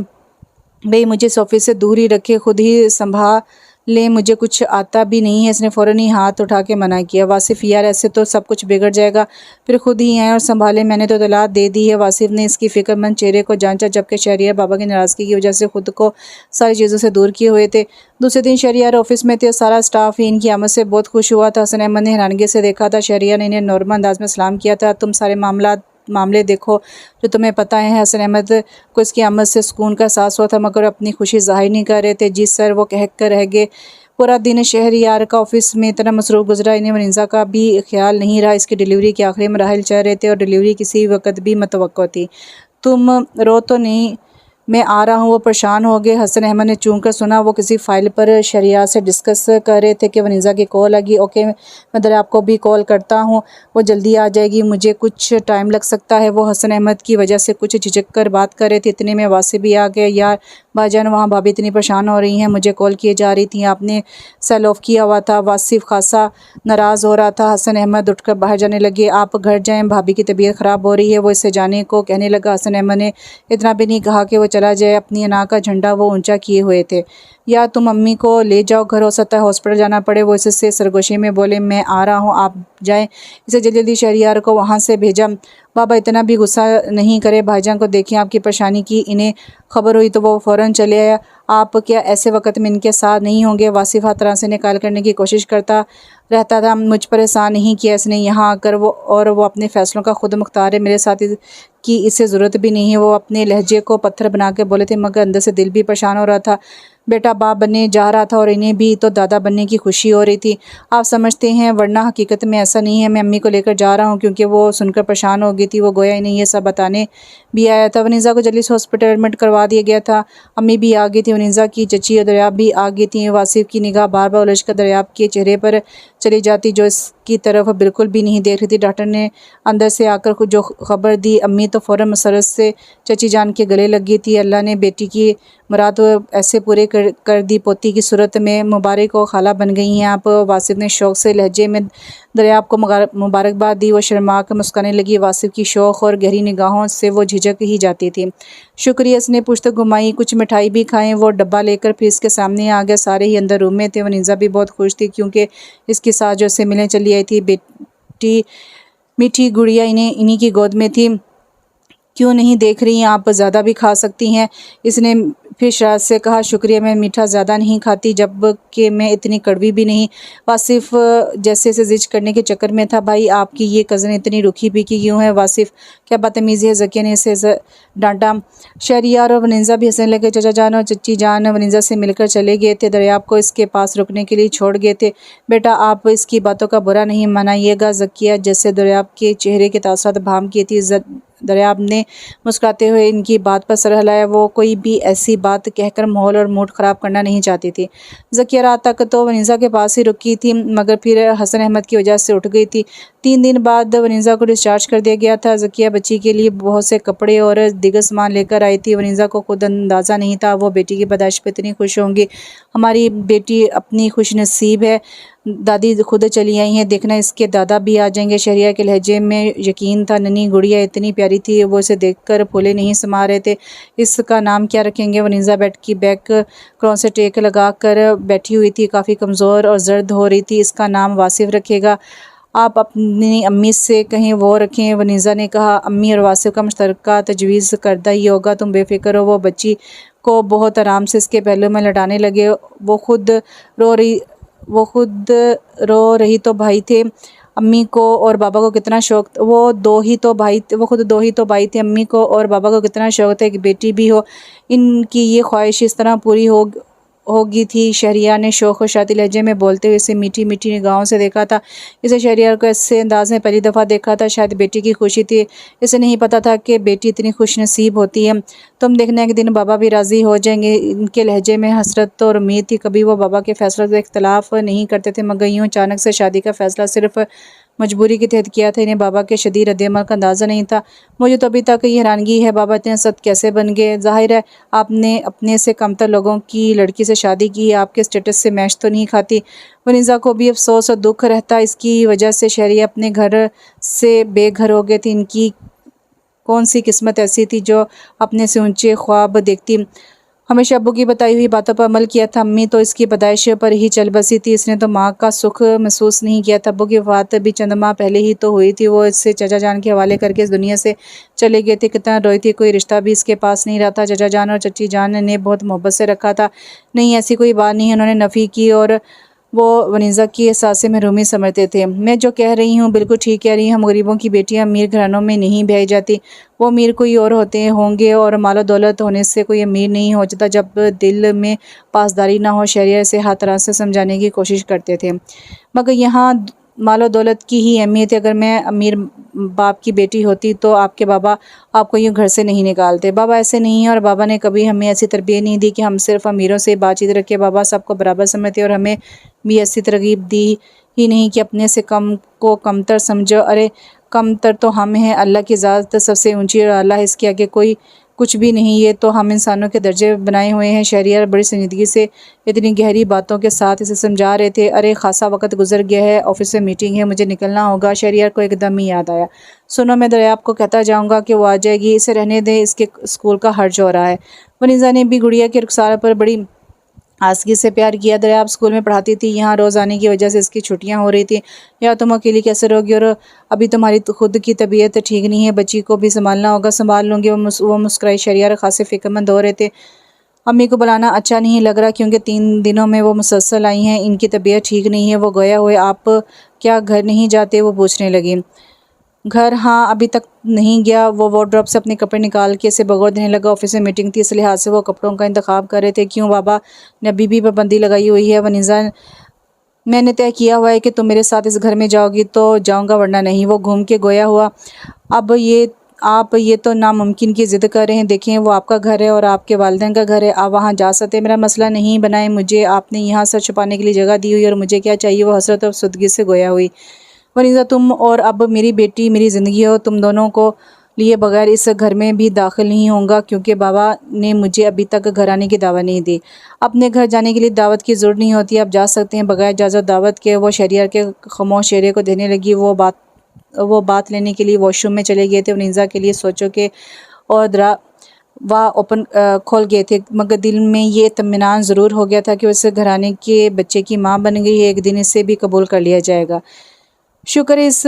भाई मुझे इस ऑफिस से दूर ही रखे, खुद ही संभाल ले, मुझे कुछ आता भी नहीं है। इसने फ़ौरन ही हाथ उठा के मना किया। वासिफ यार ऐसे तो सब कुछ बिगड़ जाएगा, फिर खुद ही आए और संभाले। मैंने तो तलाक दे दी है। वासिफ ने इसकी फ़िक्रमंद चेहरे को जांचा, जबकि शहरियार बाबा की नाराज़गी की वजह से खुद को सारी चीज़ों से दूर किए हुए थे। दूसरे दिन शहरियार ऑफिस में थे और सारा स्टाफ ही इनकी आमद से बहुत खुश हुआ था। हसन अहमद ने हैरानगी से देखा था। शहरियार ने इन्हें नॉर्मल अंदाज में सलाम किया था। तुम सारे मामले देखो जो तुम्हें पता है। हसन अहमद को इसकी आमद से सुकून का एहसास हुआ था, मगर अपनी खुशी जाहिर नहीं कर रहे थे। जी सर, वो कह कर रह गए। पूरा दिन शहरियार का ऑफिस में इतना मसरूफ़ गुजरा, इन्हें वनीज़ा का भी ख्याल नहीं रहा। इसकी डिलीवरी के आखिरी मराहिल चल रहे थे और डिलीवरी किसी वक्त भी मतवक्को थी। तुम रो तो नहीं, मैं आ रहा हूँ। वो परेशान हो गए। हसन अहमद ने चूम कर सुना। वो किसी फ़ाइल पर शहरियार से डिस्कस कर रहे थे कि वनीज़ा की कॉल लगी। ओके मैं दर आपको भी कॉल करता हूँ, वो जल्दी आ जाएगी, मुझे कुछ टाइम लग सकता है। वो हसन अहमद की वजह से कुछ झिझक कर बात कर रहे थे। इतने में वासिफ भी आ गए। यार भाईजान वहाँ भाभी इतनी परेशान हो रही हैं, मुझे कॉल किए जा रही थी, आपने सेल ऑफ किया हुआ था। वासिफ खासा नाराज़ हो रहा था। हसन अहमद उठकर बाहर जाने लगे। आप घर जाएं, भाभी की तबीयत ख़राब हो रही है। वो इससे जाने को कहने लगा। हसन अहमद ने इतना भी नहीं कहा कि वो चला जाए। अपनी अना का झंडा वो ऊंचा किए हुए थे। या तुम अम्मी को ले जाओ घर, हो सकता है हॉस्पिटल जाना पड़े। वो इससे सरगोशी में बोले। मैं आ रहा हूँ, आप जाएं। इसे जल्दी जल्दी शहरियार को वहाँ से भेजा। बाबा इतना भी गुस्सा नहीं करे, भाईजान को देखिए आपकी परेशानी की इन्हें खबर हुई तो वो फ़ौरन चले आया। आप क्या ऐसे वक्त में इनके साथ नहीं होंगे? वासिफ हर तरह से निकाल करने की कोशिश करता रहता था। मुझ पर एहसान नहीं किया इसने यहाँ आकर, वो अपने फ़ैसलों का खुद मुख्तार है। मेरे साथ की इसे ज़रूरत भी नहीं है। वो अपने लहजे को पत्थर बना के बोले थे, मगर अंदर से दिल भी परेशान हो रहा था। बेटा बाप बनने जा रहा था और इन्हें भी तो दादा बनने की खुशी हो रही थी। आप समझते हैं, वरना हकीकत में ऐसा नहीं है। मैं अम्मी को लेकर जा रहा हूँ। क्योंकि वो सुनकर परेशान हो गई थी, वो गोया इन्हें ये सब बताने भी आया था। वनीज़ा को जल्दी से हॉस्पिटल एडमिट करवा दिया गया था। अम्मी भी आ गई थी, वनीज़ा की चची और दरियाब भी आ गई थी। वासिफ की निगाह बार बार उलझ कर दरियाब के चेहरे पर चली जाती, जो इसकी तरफ बिल्कुल भी नहीं देख रही थी। डॉक्टर ने अंदर से आकर खुद जो खबर दी, अम्मी तो फ़ौरन मसरत से चची जान के गले लगी थी। अल्लाह ने बेटी की मुराद ऐसे पूरे कर दी। पोती की सूरत में मुबारक हो, खाला बन गई हैं आप। वासिफ ने शौक़ से लहजे में दरियाब को मुबारकबाद दी। वो शर्मा कर मुस्कुराने लगी। वासिफ की शौक़ और गहरी निगाहों से वो झिझक ही जाती थी। शुक्रिया, इसने पुश्त घुमाई। कुछ मिठाई भी खाएं। वो डब्बा लेकर फिर इसके सामने आ गया। सारे ही अंदर रूम में थे। वनीज़ा भी बहुत खुश थी, क्योंकि इसकी सास जो से मिलने चली आई थी। बेटी मीठी गुड़िया इन्हीं की गोद में थी। क्यों नहीं देख रही हैं आप, ज़्यादा भी खा सकती हैं। इसने फिर शरारत से कहा। शुक्रिया, मैं मीठा ज़्यादा नहीं खाती, जब कि मैं इतनी कड़वी भी नहीं। वासिफ जैसे से जिद करने के चक्कर में था। भाई आपकी ये कज़न इतनी रुखी पीकी क्यों है? वासिफ क्या बदतमीज़ी है? ज़किया ने इसे डांटा। शहरियार और वनीज़ा भी हंसने लगे। चचा जान और चच्ची जान वनीज़ा से मिलकर चले गए थे। दरियाब को इसके पास रुकने के लिए छोड़ गए थे। बेटा आप इसकी बातों का बुरा नहीं मनाइएगा। ज़किया जैसे दरियाब के चेहरे के तासुरात भाम की थी। दरियाब ने मुस्कुराते हुए इनकी बात पर सर हिलाया। वो कोई भी ऐसी बात कहकर माहौल और मूड ख़राब करना नहीं चाहती थी। ज़किया रात तक तो वनीज़ा के पास ही रुकी थी, मगर फिर हसन अहमद की वजह से उठ गई थी। 3 दिन बाद वनीज़ा को डिस्चार्ज कर दिया गया था। ज़किया बच्ची के लिए बहुत से कपड़े और दीगर सामान लेकर आई थी। वनीज़ा को खुद अंदाज़ा नहीं था वो बेटी की पैदाइश पे इतनी खुश होंगी। हमारी बेटी अपनी खुश नसीब है, दादी खुद चली आई हैं, देखना इसके दादा भी आ जाएंगे। शहरिया के लहजे में यकीन था, नन्ही गुड़िया इतनी प्यारी थी, वो इसे देखकर फूले नहीं समा रहे थे। इसका नाम क्या रखेंगे? वनीज़ा बेड की बैक क्रॉन से टेक लगा कर बैठी हुई थी, काफ़ी कमज़ोर और जर्द हो रही थी। इसका नाम वासिफ रखेगा। आप अपनी अम्मी से कहीं वो रखें। वनीज़ा ने कहा, अम्मी और वासिफ का मुश्तरका तजवीज़ करदा ही होगा, तुम बेफिक्र हो। वो बच्ची को बहुत आराम से इसके पहलू में लटाने लगे। वो खुद रो रही तो भाई थे। अम्मी को और बाबा को कितना शौक, वो खुद दो ही तो भाई थे। अम्मी को और बाबा को कितना शौक था कि बेटी भी हो। इनकी ये ख्वाहिश इस तरह पूरी होगी थी। शहरियार ने शौक और शाती लहजे में बोलते हुए इसे मीठी मीठी निगाहों से देखा था। इसे शहरियार को ऐसे अंदाज में पहली दफ़ा देखा था, शायद बेटी की खुशी थी। इसे नहीं पता था कि बेटी इतनी खुश नसीब होती है। तुम देखना एक दिन बाबा भी राज़ी हो जाएंगे। इनके लहजे में हसरत और उम्मीद थी। कभी वो बाबा के फैसलों से इख्तलाफ नहीं करते थे, मगर यूँ अचानक से शादी का फैसला सिर्फ मजबूरी के तहत किया था। इन्हें बाबा के शदीद रद्द-ए-अमल का अंदाज़ा नहीं था। मुझे तो अभी तक ये हैरानगी है, बाबा इतने सख्त कैसे बन गए? ज़ाहिर है आपने अपने से कमतर लोगों की लड़की से शादी की है, आपके स्टेटस से मैच तो नहीं खाती। वनीज़ा को भी अफसोस और दुख रहता, इसकी वजह से शहरिया अपने घर से बेघर हो गए थे। इनकी कौन सी किस्मत ऐसी थी जो अपने से ऊंचे ख्वाब देखती। हमेशा अब्बू की बताई हुई बातों पर अमल किया था। अम्मी तो इसकी पैदाइश पर ही चल बसी थी, इसने तो माँ का सुख महसूस नहीं किया था। अब्बू की वफ़ात भी चंद माह पहले ही तो हुई थी। वो इससे चचा जान के हवाले करके इस दुनिया से चले गए थे। कितना रोई थी, कोई रिश्ता भी इसके पास नहीं रहा था। चचा जान और चची जान ने बहुत मोहब्बत से रखा था। नहीं, ऐसी कोई बात नहीं, उन्होंने नफ़ी की और वो वनीज़ा की एहसास महरूमी समझते थे। मैं जो कह रही हूँ बिल्कुल ठीक कह रही हूँ। हम गरीबों की बेटियाँ अमीर घरानों में नहीं ब्याई जाती, वो अमीर कोई और होंगे और मालो दौलत होने से कोई अमीर नहीं हो जाता। जब दिल में पासदारी ना हो, शहरिया से हर तरह से समझाने की कोशिश करते थे, मगर यहाँ मालो दौलत की ही अहमियत है। अगर मैं अमीर बाप की बेटी होती तो आपके बाबा आपको यूँ घर से नहीं निकालते। बाबा ऐसे नहीं है और बाबा ने कभी हमें ऐसी तरबियत नहीं दी कि हम सिर्फ अमीरों से बातचीत रखें। बाबा सबको बराबर समझते और हमें भी ऐसी तरगीब दी ही नहीं कि अपने से कम को कमतर समझो। अरे कमतर तो हम हैं, अल्लाह की ज़ात सबसे ऊंची और अल्लाह है, इसके आगे कोई कुछ भी नहीं। ये तो हम इंसानों के दर्जे बनाए हुए हैं। शहरियार बड़ी संजीदगी से इतनी गहरी बातों के साथ इसे समझा रहे थे। अरे खासा वक्त गुजर गया है, ऑफिस में मीटिंग है, मुझे निकलना होगा। शहरियार को एकदम ही याद आया, सुनो मैं दरियाब को कहता जाऊँगा कि वो आ जाएगी, इसे रहने दें, इसके स्कूल का हर्ज हो रहा है। वनीज़ा ने भी गुड़िया के रुखसार पर बड़ी आसगी से प्यार किया। दरियाब स्कूल में पढ़ाती थी, यहाँ रोज़ आने की वजह से इसकी छुट्टियाँ हो रही थी। या तुम अकेली कैसे रहोगी, और अभी तुम्हारी तो खुद की तबीयत ठीक नहीं है, बच्ची को भी संभालना होगा। संभाल लूँगी, वो मुस्कुराई। शहरियार खासे फिक्रमंद हो रहे थे। अम्मी को बुलाना अच्छा नहीं लग रहा, क्योंकि 3 दिनों में वो मुसलसल आई हैं, इनकी तबीयत ठीक नहीं है। वो गोया हुए, आप क्या घर नहीं जाते, वो पूछने लगी। घर, हाँ अभी तक नहीं गया। वो वार्डरोब से अपने कपड़े निकाल के इसे बगौर देने लगा। ऑफिस में मीटिंग थी, इस लिहाज से वो कपड़ों का इंतखाब कर रहे थे। क्यों बाबा ने अभी भी पाबंदी लगाई हुई है? वनीज़ा, मैंने तय किया हुआ है कि तुम मेरे साथ इस घर में जाओगी तो जाऊंगा, वरना नहीं। वो घूम के गोया हुआ। अब आप ये तो नामुमकिन की ज़िद कर रहे हैं। देखें, वो आपका घर है और आपके वालिदैन का घर है, आप वहाँ जा सकते हैं। मेरा मसला नहीं बनाए, मुझे आपने यहाँ सर छुपाने के लिए जगह दी हुई, और मुझे क्या चाहिए? वो हसरत और सुदगी से गोया हुई। वनीज़ा, तुम और अब मेरी बेटी मेरी ज़िंदगी हो, तुम दोनों को लिए बगैर इस घर में भी दाखिल नहीं होऊंगा, क्योंकि बाबा ने मुझे अभी तक घर आने की दावत नहीं दी। अपने घर जाने के लिए दावत की ज़रूरत नहीं होती, आप जा सकते हैं बगैर इजाज़त दावत के। वो शहरियार के खामोश चेहरे को देने लगी। वो बात लेने के लिए वॉशरूम में चले गए थे। वनीज़ा के लिए सोचो के और दरवाज़ा ओपन खोल गए थे, मगर दिल में ये इत्मीनान ज़रूर हो गया था कि उस घराने के बच्चे की माँ बन गई है। एक दिन इसे भी कबूल कर लिया जाएगा। शुक्र है इस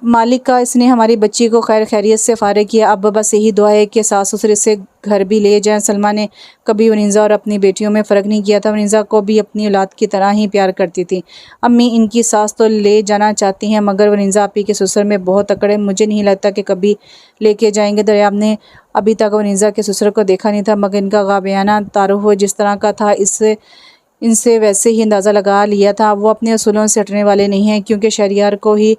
मालिक का, इसने हमारी बच्ची को खैर खैरियत से फ़ारिग किया। अब बस यही दुआ है कि सास ससुर इसे घर भी ले जाएं। सलमा ने कभी वनीज़ा और अपनी बेटियों में फ़र्क नहीं किया था। वनीज़ा को भी अपनी औलाद की तरह ही प्यार करती थी। अम्मी इनकी सास तो ले जाना चाहती हैं, मगर वनीज़ा आपी के ससुर में बहुत अकड़ है, मुझे नहीं लगता कि कभी लेके जाएंगे। दरियाब ने अभी तक वनीज़ा के ससुर को देखा नहीं था, मगर इनका गाबियाना तारुफ जिस तरह का था, इनसे वैसे ही अंदाज़ा लगा लिया था। वो अपने असूलों से हटने वाले नहीं हैं, क्योंकि शहरियार को ही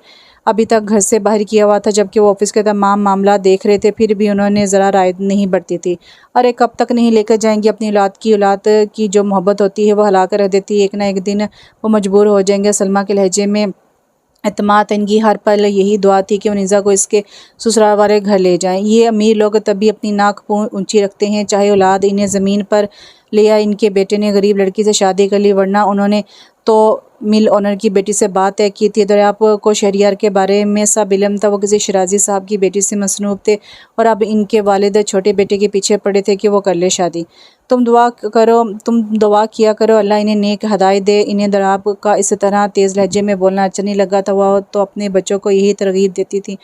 अभी तक घर से बाहर किया हुआ था, जबकि वो ऑफिस के तमाम मामला देख रहे थे। फिर भी उन्होंने ज़रा राय नहीं बरती थी। अरे कब तक नहीं लेकर जाएंगी अपनी औलाद की जो मोहब्बत होती है वो हला कर रख देती है। एक ना एक दिन वो मजबूर हो जाएंगे। सलमा के लहजे में एतमाद इनकी हर पल यही दुआ थी कि मुनीज़ा को इसके ससुराल वाले घर ले जाएं। ये अमीर लोग तभी अपनी नाक ऊंची रखते हैं चाहे औलाद इन्हें ज़मीन पर ले या इनके बेटे ने गरीब लड़की से शादी कर ली, वरना उन्होंने तो मिल ऑनर की बेटी से बात तय की थी। दरियाब को शहरियार के बारे में सब इल्म था, वो किसी शराजी साहब की बेटी से मसरूफ़ थे और अब इनके वालिद छोटे बेटे के पीछे पड़े थे कि वो कर ले शादी। तुम दुआ किया करो अल्लाह इन्हें नेक हदायत दे। इन्हें दरियाब का इस तरह तेज़ लहजे में बोलना अच्छा नहीं लगा था। वह तो अपने बच्चों को यही तरगीब देती थी,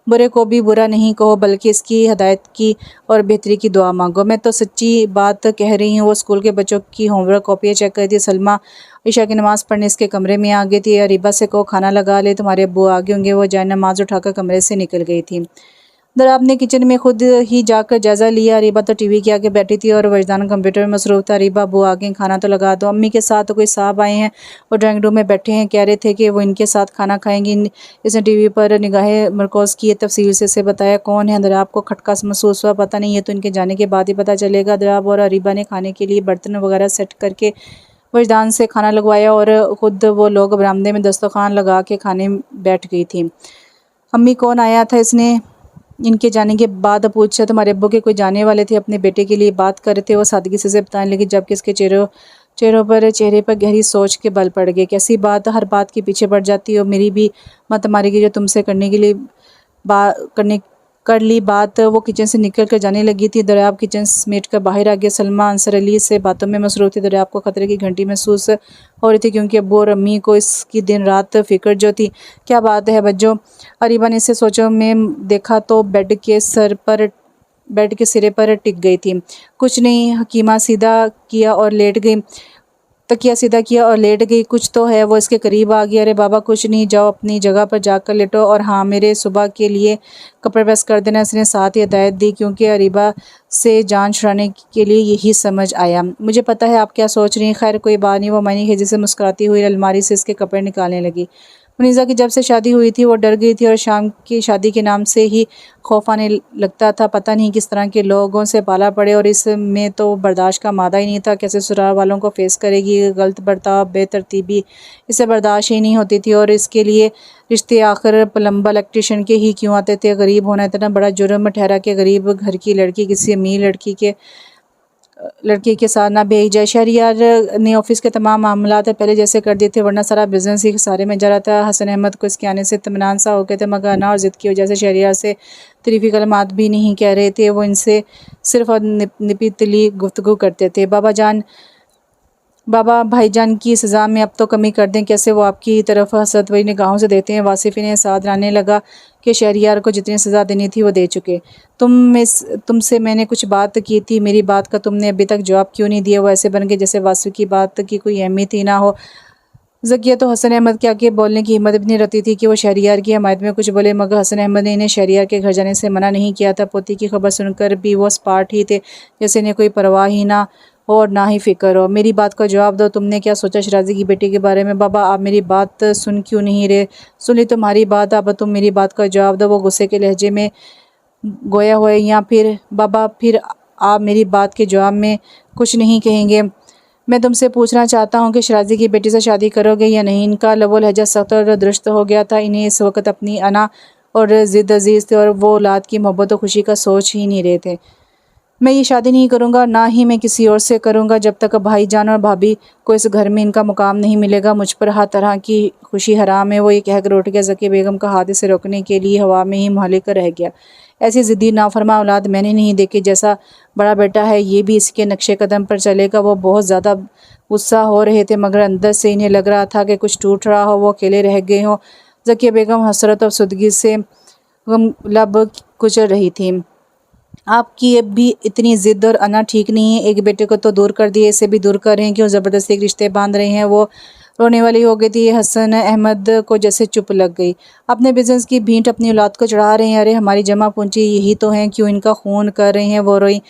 बुरे को भी बुरा नहीं कहो बल्कि इसकी हदायत की और बेहतरी की दुआ मांगो। मैं तो सच्ची बात कह रही हूँ। वो स्कूल के बच्चों की होमवर्क कॉपियाँ चेक कर थी। सलमा ईशा की नमाज़ पढ़ने इसके कमरे में आ गई थी। अरीबा से कहो खाना लगा ले, तुम्हारे अब्बू आगे होंगे। वो जाए नमाज उठाकर कमरे से निकल गई थी। दरियाब ने किचन में खुद ही जाकर जायज़ा लिया। अरीबा तो टीवी के आगे बैठी थी और वजदान कंप्यूटर में मसरूफ़ था। अरीबा अब्बू आ गए, खाना तो लगा दो। अम्मी के साथ तो कोई साहब आए हैं और ड्राइंग रूम में बैठे हैं, कह रहे थे कि वो इनके साथ खाना खाएंगी। इसने टीवी पर निगाहें मरकूज़ की, तफसील से बताया कौन है। दरियाब को खटका महसूस हुआ, पता नहीं ये तो इनके जाने के बाद ही पता चलेगा। दरियाब और अरीबा ने खाने के लिए बर्तन वगैरह सेट करके वजदान से खाना लगवाया और ख़ुद वो लोग बरामदे में दस्तरखान लगा के खाने बैठ गई थी। अम्मी कौन आया था, इसने इनके जाने के बाद पूछा। तुम्हारे अब्बू के कोई जाने वाले थे, अपने बेटे के लिए बात कर रहे थे। वो सादगी से बताने लगी, जबकि इसके चेहरे पर गहरी सोच के बल पड़ गए। कैसी बात, हर बात के पीछे पड़ जाती हो। मेरी भी मत मारेगी जो तुमसे करने के लिए कर ली बात। वो किचन से निकल कर जाने लगी थी। दरियाब किचन समेट कर बाहर आ गया। सलमा अंसर अली से बातों में मसरूफ़ थी। दरियाब को खतरे की घंटी महसूस हो रही थी, क्योंकि अब्बू और अम्मी को इसकी दिन रात फ़िक्र जो थी। क्या बात है बज्जो, अरीबा ने इसे सोचों में देखा तो बेड के सिरे पर टिक गई थी। कुछ नहीं, हकीमा तकिया सीधा किया और लेट गई। कुछ तो है। वो इसके करीब आ गया। अरे बाबा कुछ नहीं, जाओ अपनी जगह पर जाकर लेटो और हाँ, मेरे सुबह के लिए कपड़े प्रेस कर देना। इसने साथ ही हिदायत दी, क्योंकि अरीबा से जान छुड़ाने के लिए यही समझ आया। मुझे पता है आप क्या सोच रही हैं, खैर कोई बात नहीं। वो मायने खेजी से मुस्कुराती हुई अलमारी से इसके कपड़े निकालने लगी। मुनीज़ा की जब से शादी हुई थी वो डर गई थी और शाम की शादी के नाम से ही खौफ आने लगता था। पता नहीं किस तरह के लोगों से पाला पड़े और इसमें तो बर्दाश्त का मादा ही नहीं था। कैसे ससुराल वालों को फेस करेगी। गलत बर्ताव, बेतरतीबी इसे बर्दाश्त ही नहीं होती थी और इसके लिए रिश्ते आखिर प्लम्बर इलेक्ट्रिशियन के ही क्यों आते थे। गरीब होना इतना बड़ा जुर्म ठहरा कि गरीब घर की लड़की किसी अमीर लड़के के साथ ना भेज जाए। शहरियार ने ऑफिस के तमाम मामलात पहले जैसे कर दिए थे, वरना सारा बिजनेस ही खसारे में जा रहा था। हसन अहमद को इसके आने से इत्मीनान सा हो गए थे, मगर अना और ज़िद की वजह से शहरियार से तरीफ़ी कलमात भी नहीं कह रहे थे। वो इनसे सिर्फ और निपीतली गुफ्तगू करते थे। बाबा भाईजान की सज़ा में अब तो कमी कर दें। कैसे वो आपकी तरफ हसरत वही निगाहों से देते हैं। वासिफ इन्हें साथ लाने लगा कि शहरियार को जितनी सज़ा देनी थी वो दे चुके। तुमसे मैंने कुछ बात की थी, मेरी बात का तुमने अभी तक जवाब क्यों नहीं दिया। वो ऐसे बन गए जैसे वासिफ की बात की कोई अहमियत ही ना हो। ज़किया तो हसन अहमद के आगे बोलने की हिम्मत भी नहीं रहती थी कि वो शहरियार की हमायत में कुछ बोले, मगर हसन अहमद ने इन्हें शहरियार के घर जाने से मना नहीं किया था। पोती की खबर सुनकर भी वो स्पार्ट ही थे, जैसे इन्हें कोई परवाह ही ना हो और ना ही फ़िक्र हो। मेरी बात का जवाब दो, तुमने क्या सोचा शराजी की बेटी के बारे में। बाबा आप मेरी बात सुन क्यों नहीं रहे। सुन ली तुम्हारी बात, अब तुम मेरी बात का जवाब दो। वो गुस्से के लहजे में गोया हुए, या फिर बाबा फिर आप मेरी बात के जवाब में कुछ नहीं कहेंगे। मैं तुमसे पूछना चाहता हूँ कि शराजी की बेटी से शादी करोगे या नहीं। इनका लबो लहजा सख्त और दुरुस्त हो गया था। इन्हें इस वक्त अपनी अना और ज़िद अजीज़ थे और वो औलाद की मोहब्बत और खुशी का सोच ही नहीं रहे थे। मैं ये शादी नहीं करूँगा, ना ही मैं किसी और से करूँगा जब तक भाईजान और भाभी को इस घर में इनका मुकाम नहीं मिलेगा। मुझ पर हर तरह की खुशी हराम है। वो ये कहकर उठ गया। ज़की बेगम का हाथ से रोकने के लिए हवा में ही महलिक रह गया। ऐसी ज़िद्दी नाफरमा औलाद मैंने नहीं देखी। जैसा बड़ा बेटा है ये भी इसके नक्शे कदम पर चलेगा। वो बहुत ज़्यादा गुस्सा हो रहे थे, मगर अंदर से इन्हें लग रहा था कि कुछ टूट रहा हो, वो अकेले रह गए हों। ज़किया बेगम हसरत और सुदगी से लब कुचल रही थी। आपकी अब भी इतनी ज़िद और अना ठीक नहीं है। एक बेटे को तो दूर कर दिए, इसे भी दूर कर रहे हैं। क्यों ज़बरदस्ती एक रिश्ते बांध रहे हैं। वो रोने वाली हो गई थी। हसन अहमद को जैसे चुप लग गई। अपने बिजनेस की भींट अपनी औलाद को चढ़ा रहे हैं। अरे हमारी जमा पूंजी यही तो है, क्यों इनका खून कर रहे हैं। वो रोई।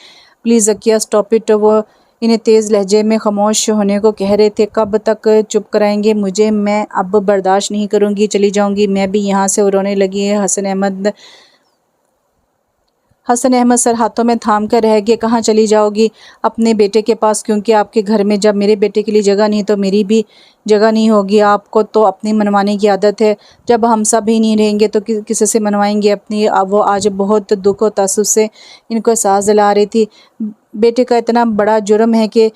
Please Zakia stop it. वो इन्हें तेज़ लहजे में खामोश होने को कह रहे थे। कब तक चुप कराएंगे मुझे, मैं अब बर्दाश्त नहीं करूँगी, चली जाऊँगी मैं भी यहाँ से। वो रोने लगी है। हसन अहमद हसन अहमद सर हाथों में थाम कर रह गए। कहाँ चली जाओगी? अपने बेटे के पास, क्योंकि आपके घर में जब मेरे बेटे के लिए जगह नहीं तो मेरी भी जगह नहीं होगी। आपको तो अपनी मनवाने की आदत है। जब हम सब ही नहीं रहेंगे तो किसी से मनवाएंगे अपनी? वो आज बहुत दुख और तअस्सुफ से इनको एहसास दिला रही थी। बेटे का इतना बड़ा जुर्म है कि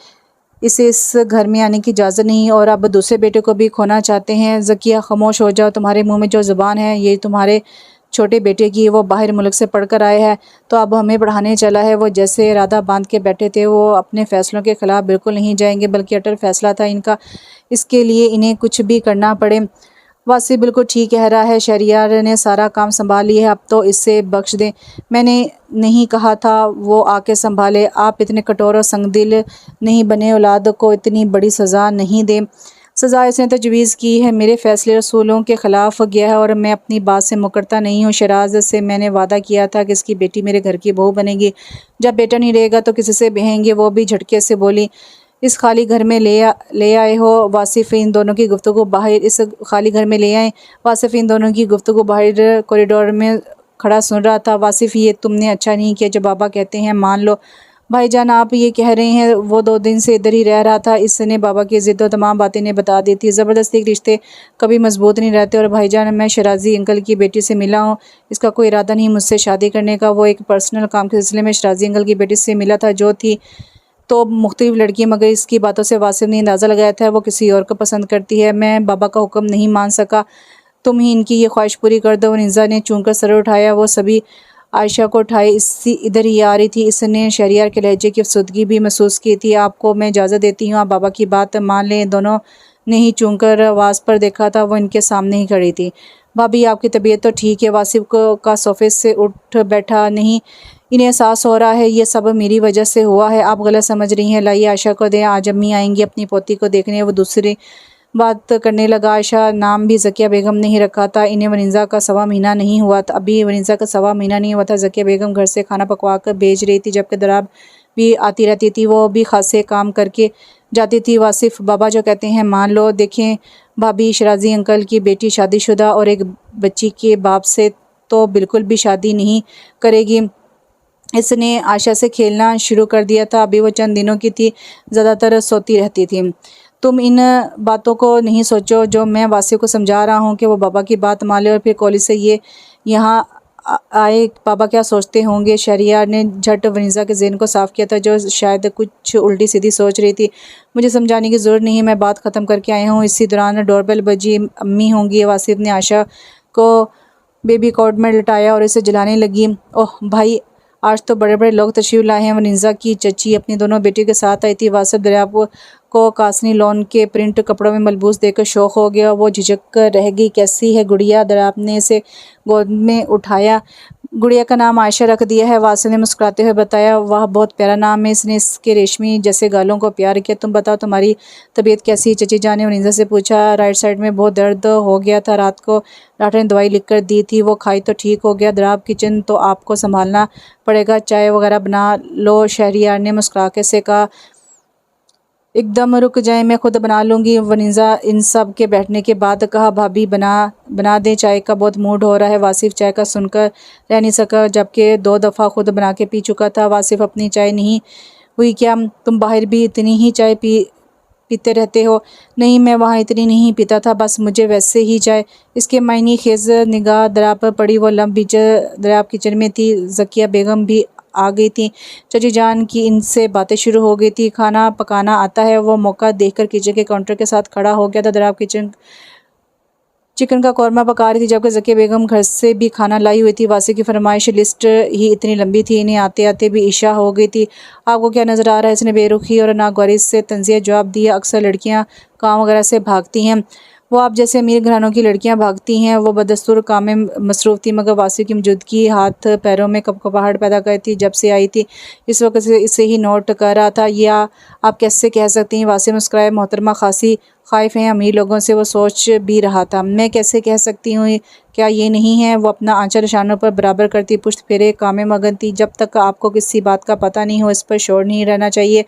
इसे इस घर में आने की इजाज़त नहीं, और अब दूसरे बेटे को भी खोना चाहते हैं। ज़किया खामोश हो जाओ, तुम्हारे मुंह में जो ज़ुबान है ये तुम्हारे छोटे बेटे की, वो बाहर मुल्क से पढ़ कर आया है तो अब हमें पढ़ाने चला है। वो जैसे इरादा बांध के बैठे थे, वो अपने फ़ैसलों के ख़िलाफ़ बिल्कुल नहीं जाएंगे, बल्कि अटल फ़ैसला था इनका, इसके लिए इन्हें कुछ भी करना पड़े। वासी बिल्कुल ठीक कह रहा है, शहरियार ने सारा काम संभाल लिया है, अब तो इसे बख्श दें। मैंने नहीं कहा था वो आके संभाले? आप इतने कठोर और संगदिल नहीं बने, औलाद को इतनी बड़ी सज़ा नहीं दें। सज़ा इसने तजवीज़ की है, मेरे फ़ैसले रसूलों के ख़िलाफ़ गया है और मैं अपनी बात से मुकरता नहीं हूँ। शराज से मैंने वादा किया था कि इसकी बेटी मेरे घर की बहू बनेगी। जब बेटा नहीं रहेगा तो किसी से बहेंगे? वो भी झटके से बोली। इस खाली घर में ले आए हो? वासिफ़ इन दोनों की गुफ्तगू बाहर इस खाली घर में ले आए। वासिफ़ इन दोनों की गुफ्तगू बाहर कॉरिडोर में खड़ा सुन रहा था। वासिफ़, ये तुमने अच्छा नहीं किया, जो बाबा कहते हैं मान लो। भाईजान, आप ये कह रहे हैं? वो 2 दिन से इधर ही रह रहा था, इसने बाबा की ज़िद और तमाम बातें ने बता दी थी। ज़बरदस्ती के रिश्ते कभी मजबूत नहीं रहते। और भाईजान, मैं शराजी अंकल की बेटी से मिला हूँ, इसका कोई इरादा नहीं मुझसे शादी करने का। वो एक पर्सनल काम के सिलसिले में शराजी अंकल की बेटी से मिला था, जो थी तो मुख्तलिफ लड़की, मगर इसकी बातों से वासिफ ने अंदाज़ा लगाया था वो किसी और को पसंद करती है। मैं बाबा का हुक्म नहीं मान सका, तुम ही इनकी ये ख्वाहिश पूरी कर दो। निज़ा ने चूम कर सर उठाया। वो सभी आयशा को उठाए इसी इधर ही आ रही थी। इसने शहरियार के लहजे की अफसुदगी भी महसूस की थी। आपको मैं इजाज़त देती हूँ, आप बाबा की बात मान लें। दोनों ने ही चूम कर आवाज़ पर देखा था, वो इनके सामने ही खड़ी थी। भाभी, आपकी तबीयत तो ठीक है? वासिफ को का सोफे से उठ बैठा। नहीं, इन्हें एहसास हो रहा है ये सब मेरी वजह से हुआ है, आप गलत समझ रही हैं। लाइए आयशा को दें, आज अम्मी आएंगी अपनी पोती को देखने। वो दूसरी बात करने लगा। आयशा नाम भी ज़किया बेगम ने ही रखा था। इन्हें वनिज़ा का 1.25 महीना नहीं हुआ था, अभी वनिज़ा का 1.25 महीना नहीं हुआ था। ज़किया बेगम घर से खाना पकवा कर भेज रही थी, जबकि दराब भी आती रहती थी। वो भी खासे काम करके जाती थी। वासिफ, बाबा जो कहते हैं मान लो। देखें भाभी, शराजी अंकल की बेटी शादीशुदा और एक बच्ची के बाप से तो बिल्कुल भी शादी नहीं करेगी। इसने आशा से खेलना शुरू कर दिया था। अभी वो चंद दिनों की थी, ज़्यादातर सोती रहती थी। तुम इन बातों को नहीं सोचो जो मैं वासिफ को समझा रहा हूँ कि वो बाबा की बात मान ले और फिर कॉलेज से ये यहाँ आए। बाबा क्या सोचते होंगे? शहरियार ने झट वनीज़ा के ज़हन को साफ़ किया था, जो शायद कुछ उल्टी सीधी सोच रही थी। मुझे समझाने की ज़रूरत नहीं है, मैं बात ख़त्म करके आया हूँ। इसी दौरान डोरबेल बजी। अम्मी होंगी। वासिफ ने आशा को बेबी कॉट में लटाया और इसे जलाने लगी। ओह भाई, आज तो बड़े बड़े लोग तशरीफ़ लाए हैं। वनिज़ा की चची अपनी दोनों बेटियों के साथ आई थी। वासिफ दरियाब को कासनी लॉन के प्रिंट कपड़ों में मलबूस देखकर शौक हो गया। वो झिझक कर रह गई। कैसी है गुड़िया? दरियाब ने इसे गोद में उठाया। गुड़िया का नाम आयशा रख दिया है, वासिफ ने मुस्कुराते हुए बताया। वाह, बहुत प्यारा नाम है, इसने इसके रेशमी जैसे गालों को प्यार किया। तुम बताओ, तुम्हारी तबीयत कैसी है? चची जान ने वनिज़ा से पूछा। राइट साइड में बहुत दर्द हो गया था, रात को डॉक्टर ने दवाई लिख कर दी थी, वो खाई तो ठीक हो गया। दराब, किचन तो आपको संभालना पड़ेगा, चाय वगैरह बना लो। शहरियार ने मुस्कुरा के से कहा। एकदम रुक जाए, मैं खुद बना लूँगी। वनिज़ा इन सब के बैठने के बाद कहा। भाभी बना दें, चाय का बहुत मूड हो रहा है। वासिफ चाय का सुनकर रह नहीं सका, जबकि 2 दफ़ा खुद बना के पी चुका था। वासिफ, अपनी चाय नहीं हुई क्या? तुम बाहर भी इतनी ही चाय पीते रहते हो? नहीं, मैं वहाँ इतनी नहीं पीता था, बस मुझे वैसे ही चाय। इसके मायनी खेज निगाह दराब पर पड़ी। वो लम्ब बीच दराब किचन में थी। ज़किया बेगम भी आ गई थी। चची जान की इनसे बातें शुरू हो गई थी। खाना पकाना आता है? वो मौका देखकर किचन के काउंटर के साथ खड़ा हो गया था। दराब चिकन का कौरमा पका रही थी, जबकि ज़किया बेगम घर से भी खाना लाई हुई थी। वासिफ की फरमाइश लिस्ट ही इतनी लंबी थी, इन्हें आते आते भी इशा हो गई थी। आपको क्या नज़र आ रहा है? इसने बेरुखी और नागवारी से तंज़िया जवाब दिया। अक्सर लड़कियां काम वगैरह से भागती हैं, वो आप जैसे अमीर घरानों की लड़कियां भागती हैं। वो बदस्तूर काम में मसरूफ़ थी, मगर वासिफ की मौजूदगी हाथ पैरों में कपकपाहट पैदा कर थी। जब से आई थी इस वक्त से इसे ही नोट कर रहा था। या आप कैसे कह सकती हैं? वासिफ मुस्कुराए। मोहतरमा खासी ख़ाइफ़ हैं अमीर लोगों से, वो सोच भी रहा था। मैं कैसे कह सकती हूँ? क्या ये नहीं है? वो अपना आंचल निशानों पर बराबर करती पुश्त फेरे काम में मगन थी। जब तक आपको किसी बात का पता नहीं हो, इस पर शोर नहीं रहना चाहिए।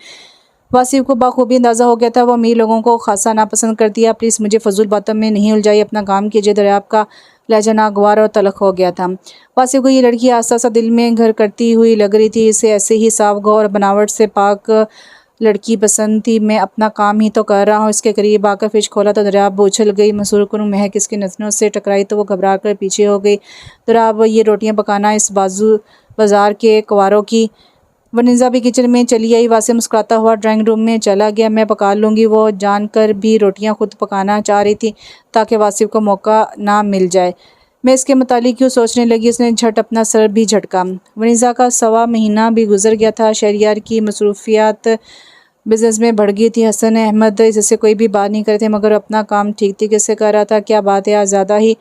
वासिफ को बखूबी अंदाज़ा हो गया था वो अमीर लोगों को खासा नापसंद करती है। प्लीज़ मुझे फजूल बातों में नहीं उलझाइए, अपना काम कीजिए। दरियाब का लहजा नागवार और तलख हो गया था। वासिफ को ये लड़की आस्ता सा दिल में घर करती हुई लग रही थी। इसे ऐसे ही साफ गो और बनावट से पाक लड़की पसंद थी। मैं अपना काम ही तो कर रहा हूँ। इसके करीब आकर फिश खोला तो दरियाब उछल गई। मसूर कुन महक इसकी नज़रों से टकराई तो वो घबरा कर पीछे हो गई। दरियाब ये रोटियाँ पकाना इस बाजार के कुंवारों की। वनिजा भी किचन में चली आई। वासिफ मुस्कुराता हुआ ड्राइंग रूम में चला गया। मैं पका लूँगी। वो जानकर भी रोटियां खुद पकाना चाह रही थी ताकि वासिफ को मौका ना मिल जाए। मैं इसके मुतालिक क्यों सोचने लगी। उसने झट अपना सर भी झटका। वनिजा का 1.25 महीना भी गुजर गया था। शहरियार की मसरूफियात बिजनेस में बढ़ गई थी। हसन अहमद इससे कोई भी बात नहीं करते मगर अपना काम ठीक तरीके से कर रहा था। क्या बात है, आज ज़्यादा ही